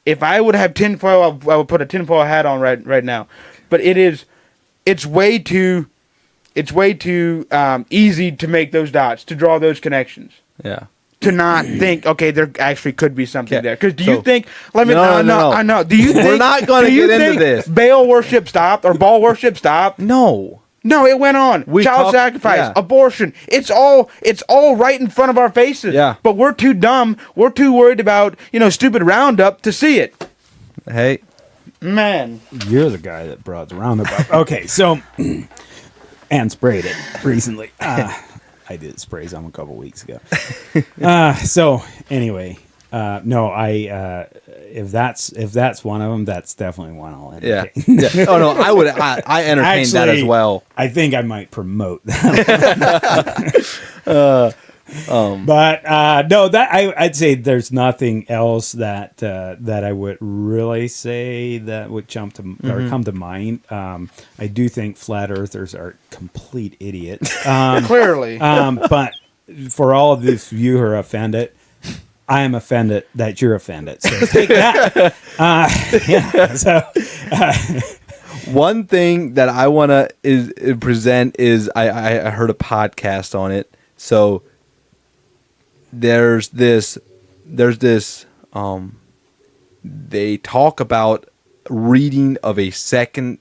If I would have tinfoil, I would put a tinfoil hat on right now. But it's way too easy to make those dots, to draw those connections. yeah. To not think, okay, there actually could be something Okay, there. Because do so- you think? Let me. No. I know. Do you think We're not gonna do you get into think this. Baal worship stopped or Baal worship stopped? No. No, it went on. We Child talk- sacrifice, yeah. abortion. It's all right in front of our faces. Yeah. But we're too dumb. We're too worried about stupid Roundup to see it. Hey. Man. you're the guy that brought the Roundup up. Okay, so and sprayed it recently. I did spray some a couple weeks ago. So anyway, no, if that's one of them, that's definitely one I'll Yeah. entertain. Yeah. Oh no, I entertain that as well. I think I might promote that. But no, that I'd say there's nothing else that I would really say that would jump to or come to mind. I do think flat earthers are complete idiots. Clearly. But for all of this you who are offended, I am offended that you're offended. So take that. Yeah. So. One thing that I want to present is I heard a podcast on it. So there's this they talk about reading of a second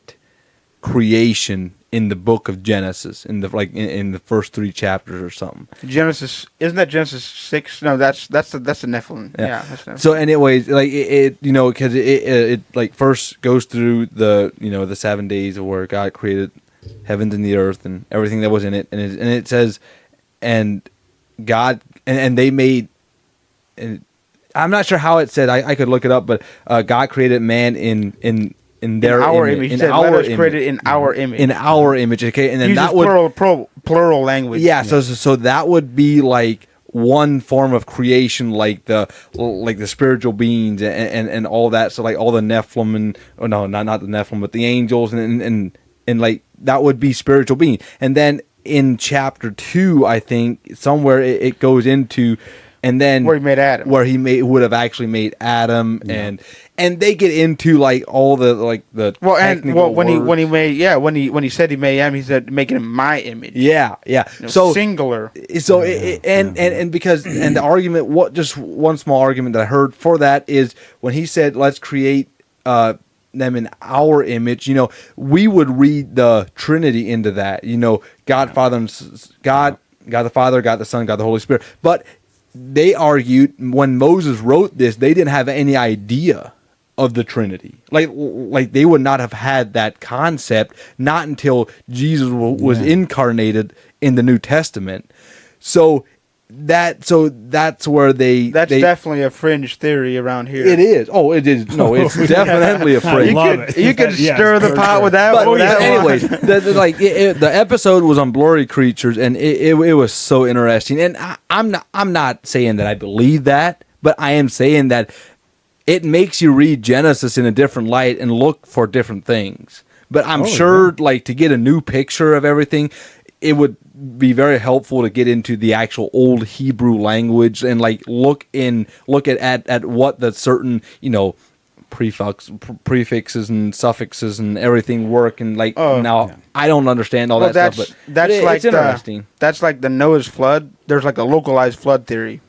creation in the book of Genesis in the first 3 chapters or something. Genesis, isn't that Genesis 6? No, that's the Nephilim. Yeah, that's Nephilim. So anyways, like it because it like first goes through the 7 days of where God created heavens and the earth and everything that was in it, and it says, and God and they made, and I'm not sure how it said. I could look it up, but God created man in their our image. He said, let us create it in our image. In our image, okay, and then Uses that would plural language. yeah. So that would be like one form of creation, like the spiritual beings and all that. So like all the Nephilim and not the Nephilim, but the angels and like that would be spiritual being. And then in chapter 2, I think somewhere it goes into. And then where he made Adam, would have actually made Adam, and they get into like all the when he said he made Adam, he said making him my image. Yeah. So singular. So and because and the argument, just one small argument that I heard for that is when he said let's create them in our image. We would read the Trinity into that. God the Father, God the Father, God the Son, God the Holy Spirit, but they argued when Moses wrote this, they didn't have any idea of the Trinity. Like they would not have had that concept not until Jesus was incarnated in the New Testament. So that's where that's definitely a fringe theory around here. It is. Oh, it is. No, it's definitely a fringe. You could stir the pot with that. But anyways, the episode was on blurry creatures, and it was so interesting. And I'm not saying that I believe that, but I am saying that it makes you read Genesis in a different light and look for different things. But I'm sure, like, to get a new picture of everything, it would be very helpful to get into the actual old Hebrew language and like look at what the certain prefixes and suffixes and everything work, and like I don't understand all that stuff, but it's interesting. That's like the Noah's flood. There's like a localized flood theory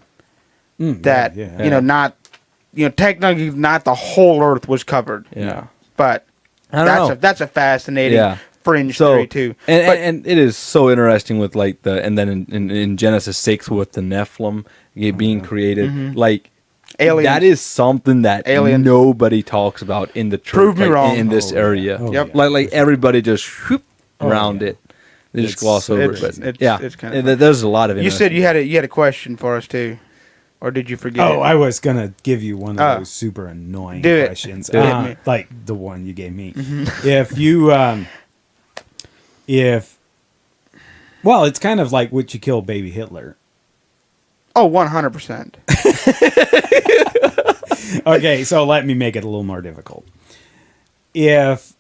that not technically not the whole earth was covered. Yeah, but that's a fascinating fringe theory too. And it is so interesting with like and then in Genesis 6 with the Nephilim being created, like aliens. That is something that nobody talks about in the church. Prove me wrong. In this area. Like everybody just around it. They just gloss over it. It's kind of there's a lot of. You said you had a question for us too, or did you forget? Oh, I was gonna give you one of those super annoying questions, like the one you gave me. If you, well, it's kind of like would you kill baby Hitler? Oh, 100%. Okay, so let me make it a little more difficult. If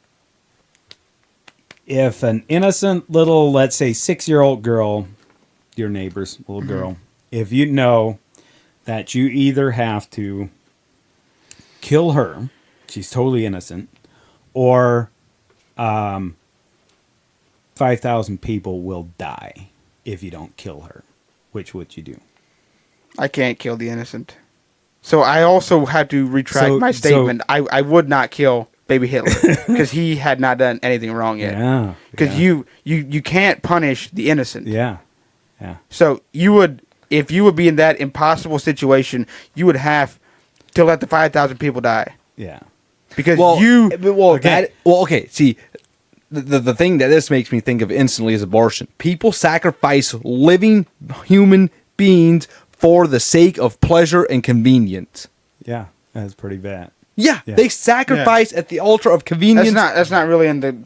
an innocent little, let's say 6-year-old girl, your neighbor's little girl, if you know that you either have to kill her, she's totally innocent, or 5,000 people will die if you don't kill her, which would you do? I can't kill the innocent. So I also had to retract my statement. I would not kill baby Hitler because he had not done anything wrong yet. Yeah. Because you can't punish the innocent. Yeah. So if you would be in that impossible situation, you would have to let the 5,000 people die. Yeah. Because see, the thing that this makes me think of instantly is abortion. People sacrifice living human beings for the sake of pleasure and convenience. Yeah, that's pretty bad. Yeah, they sacrifice at the altar of convenience. That's not really in the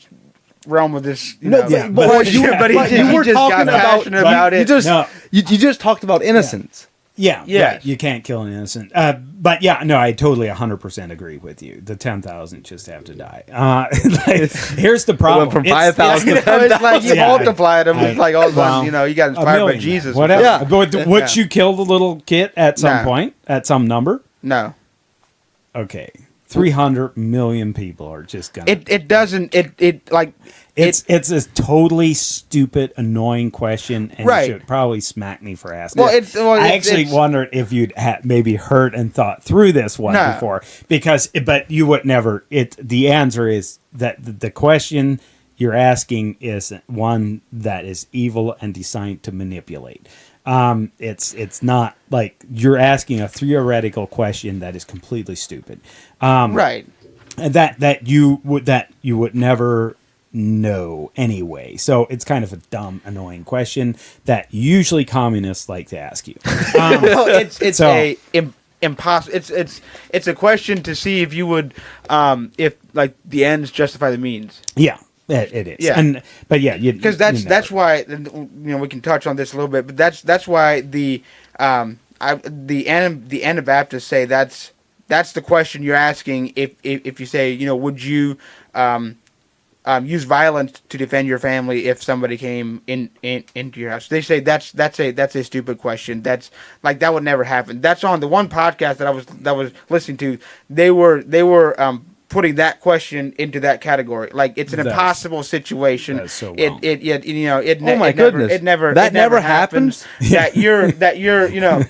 realm of this. You No, know, yeah, but you were just got talking about passionate about it. You just talked about innocence. Yeah, Yes. right. You can't kill an innocent. But yeah, no, I totally 100% agree with you. The 10,000 just have to die. Like, here's the problem. It went from It's- 5,000 You to know, it's like you Yeah, multiply them. It's like all of a well, sudden, you know, you got a inspired by million, Jesus. or whatever. Yeah. But would you kill the little kid at some No. point, at some number? No, Okay. 300 million people are just gonna. it doesn't. It like it's a totally stupid, annoying question, and Right. you should probably smack me for asking. Well, it. well, I it's- actually it's- wondered if you'd maybe heard and thought through this one No. before, but you would never. The answer is that the question you're asking is one that is evil and designed to manipulate. It's not like you're asking a theoretical question that is completely stupid. right. And that you would never know anyway. So it's kind of a dumb, annoying question that usually communists like to ask you. Well, it's So- a impossible. It's a question to see if you would, if like the ends justify the means. Yeah, it is. Yeah. But yeah, Because that's why, you know, we can touch on this a little bit, but that's why the Anabaptists say that's the question you're asking if you say, you know, would you use violence to defend your family if somebody came into your house? They say that's a stupid question. That's like that would never happen. That's on the one podcast that I was listening to. They were putting that question into that category. Like it's an That's- impossible situation. that's so wrong. Oh my goodness. It never That never happens? That you're you know.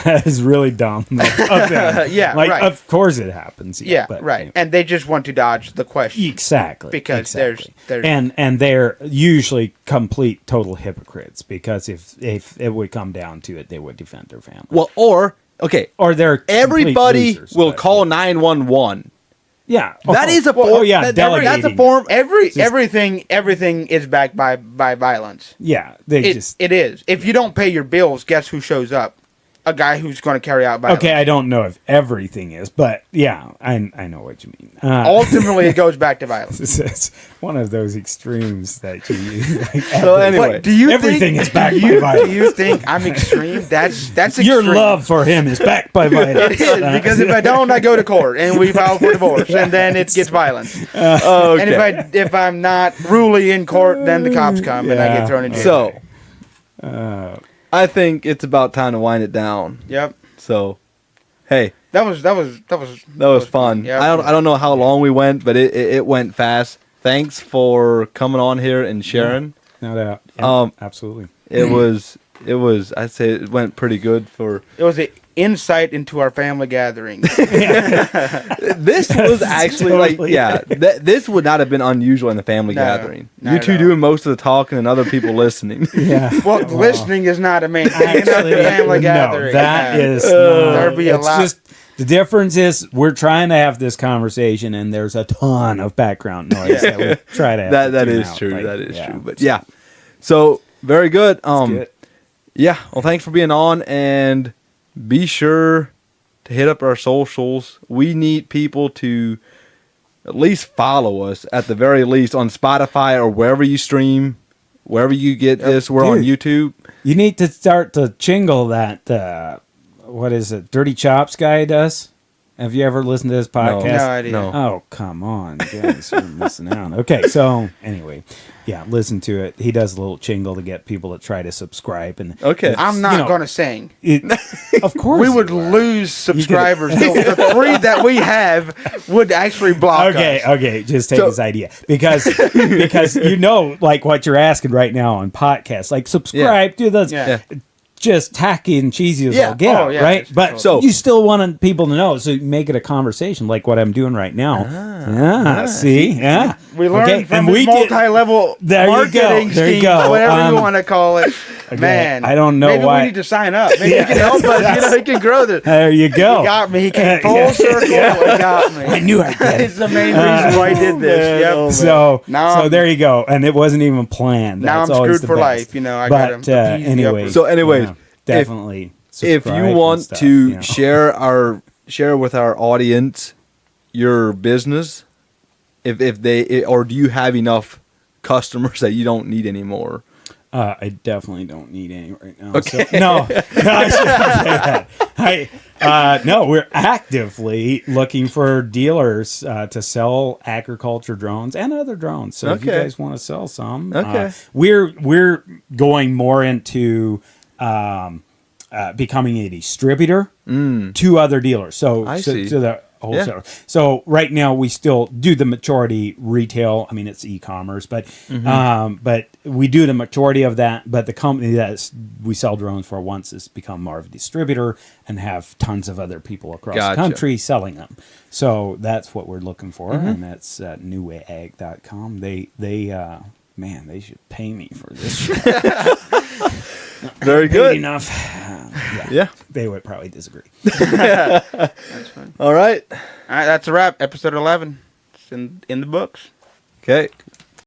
that is really dumb. Of them. Yeah, like right. of course it happens. Yeah, but, right. anyway. And they just want to dodge the question. Exactly. Because exactly. there's and they're usually complete total hypocrites because if it would come down to it, they would defend their family. Well, or they're complete everybody losers, will but- call 911. Yeah, That is a form. Oh yeah, that's delegating. a form. everything is backed by violence. Yeah, they It just. is. If you don't pay your bills, guess who shows up? A guy who's going to carry out violence. Okay, I don't know if everything is, but yeah, I know what you mean. Ultimately, it goes back to violence. It's one of those extremes that you use. Like So anyway, But do you everything think, is backed do by you, violence. Do you think I'm extreme? That's extreme. Your love for him is backed by violence. It is, because if I don't, I go to court and we file for divorce, and then it gets violent. Okay. And if I'm not ruly in court, then the cops come and I get thrown in jail. So, I think it's about time to wind it down. Yep, So, hey, that was fun. Yeah, I don't know how long we went, but it went fast. Thanks for coming on here and sharing. No doubt. Yeah, Um, absolutely. It was I'd say it went pretty good for. It was an insight into our family gathering. This was actually Totally. this would not have been unusual in the family No, gathering. not You at two all. doing most of the talking and other people listening. Yeah. Well, listening is not a main thing in Actually, the family no, gathering. that No. is There'd be a it's lot- just the difference is we're trying to have this conversation and there's a ton of background noise that we try to have to that tune is out. true. Like, That is yeah. true. But yeah, so very good. Good. Yeah. Well, thanks for being on, and be sure to hit up our socials. We need people to at least follow us, at the very least, on Spotify or wherever you stream, wherever you get this. We're on Dude. YouTube. You need to start to jingle that what is it? Dirty Chops guy does. Have you ever listened to this podcast? No idea. No. Oh, come on, guys, you're missing out. Okay, so anyway, yeah, listen to it. He does a little jingle to get people to try to subscribe, and Okay. I'm not you know, going to sing. Of course, We would you are. lose subscribers. The 3 that we have would actually block Okay, us. okay, just take So- his idea because you know, like what you're asking right now on podcasts, like subscribe to the Yeah. just tacky and cheesy as Yeah. all get Oh, out, yeah, right? it's But totally- you still want people to know, so make it a conversation, like what I'm doing right now. See, yeah, We learned Okay, from and this we did- multi-level There you go, marketing there you scheme, go. whatever you want to call it. Okay, Man, I don't know maybe why- we need to sign up. Maybe you can help us. You know, he can grow this. There you go. He got me. He came full Yeah. circle. Yeah. He got me. I knew I'd get it. It's the main reason why I did this. Yep. So, Now so I'm- there you go, and it wasn't even planned. Now That's I'm always screwed the for best. life. You know, I But got to anyway, So anyways, definitely. If subscribe you and want stuff, to you know. share with our audience your business If they, or do you have enough customers that you don't need anymore? I definitely don't need any right now. Okay. So, no, I shouldn't say that. No, we're actively looking for dealers to sell agriculture drones and other drones. So if you guys want to sell some, we're going more into becoming a distributor to other dealers. So I see. To the wholesaler. So right now we still do the majority retail. I mean, it's e-commerce, but we do the majority of that. But the company that we sell drones for once has become more of a distributor and have tons of other people across the country selling them. So that's what we're looking for, and that's newwayag.com. Man, they should pay me for this shit. Very good. Enough. Yeah. They would probably disagree. That's fun. All right. All right, that's a wrap. Episode 11. It's in the books. Okay.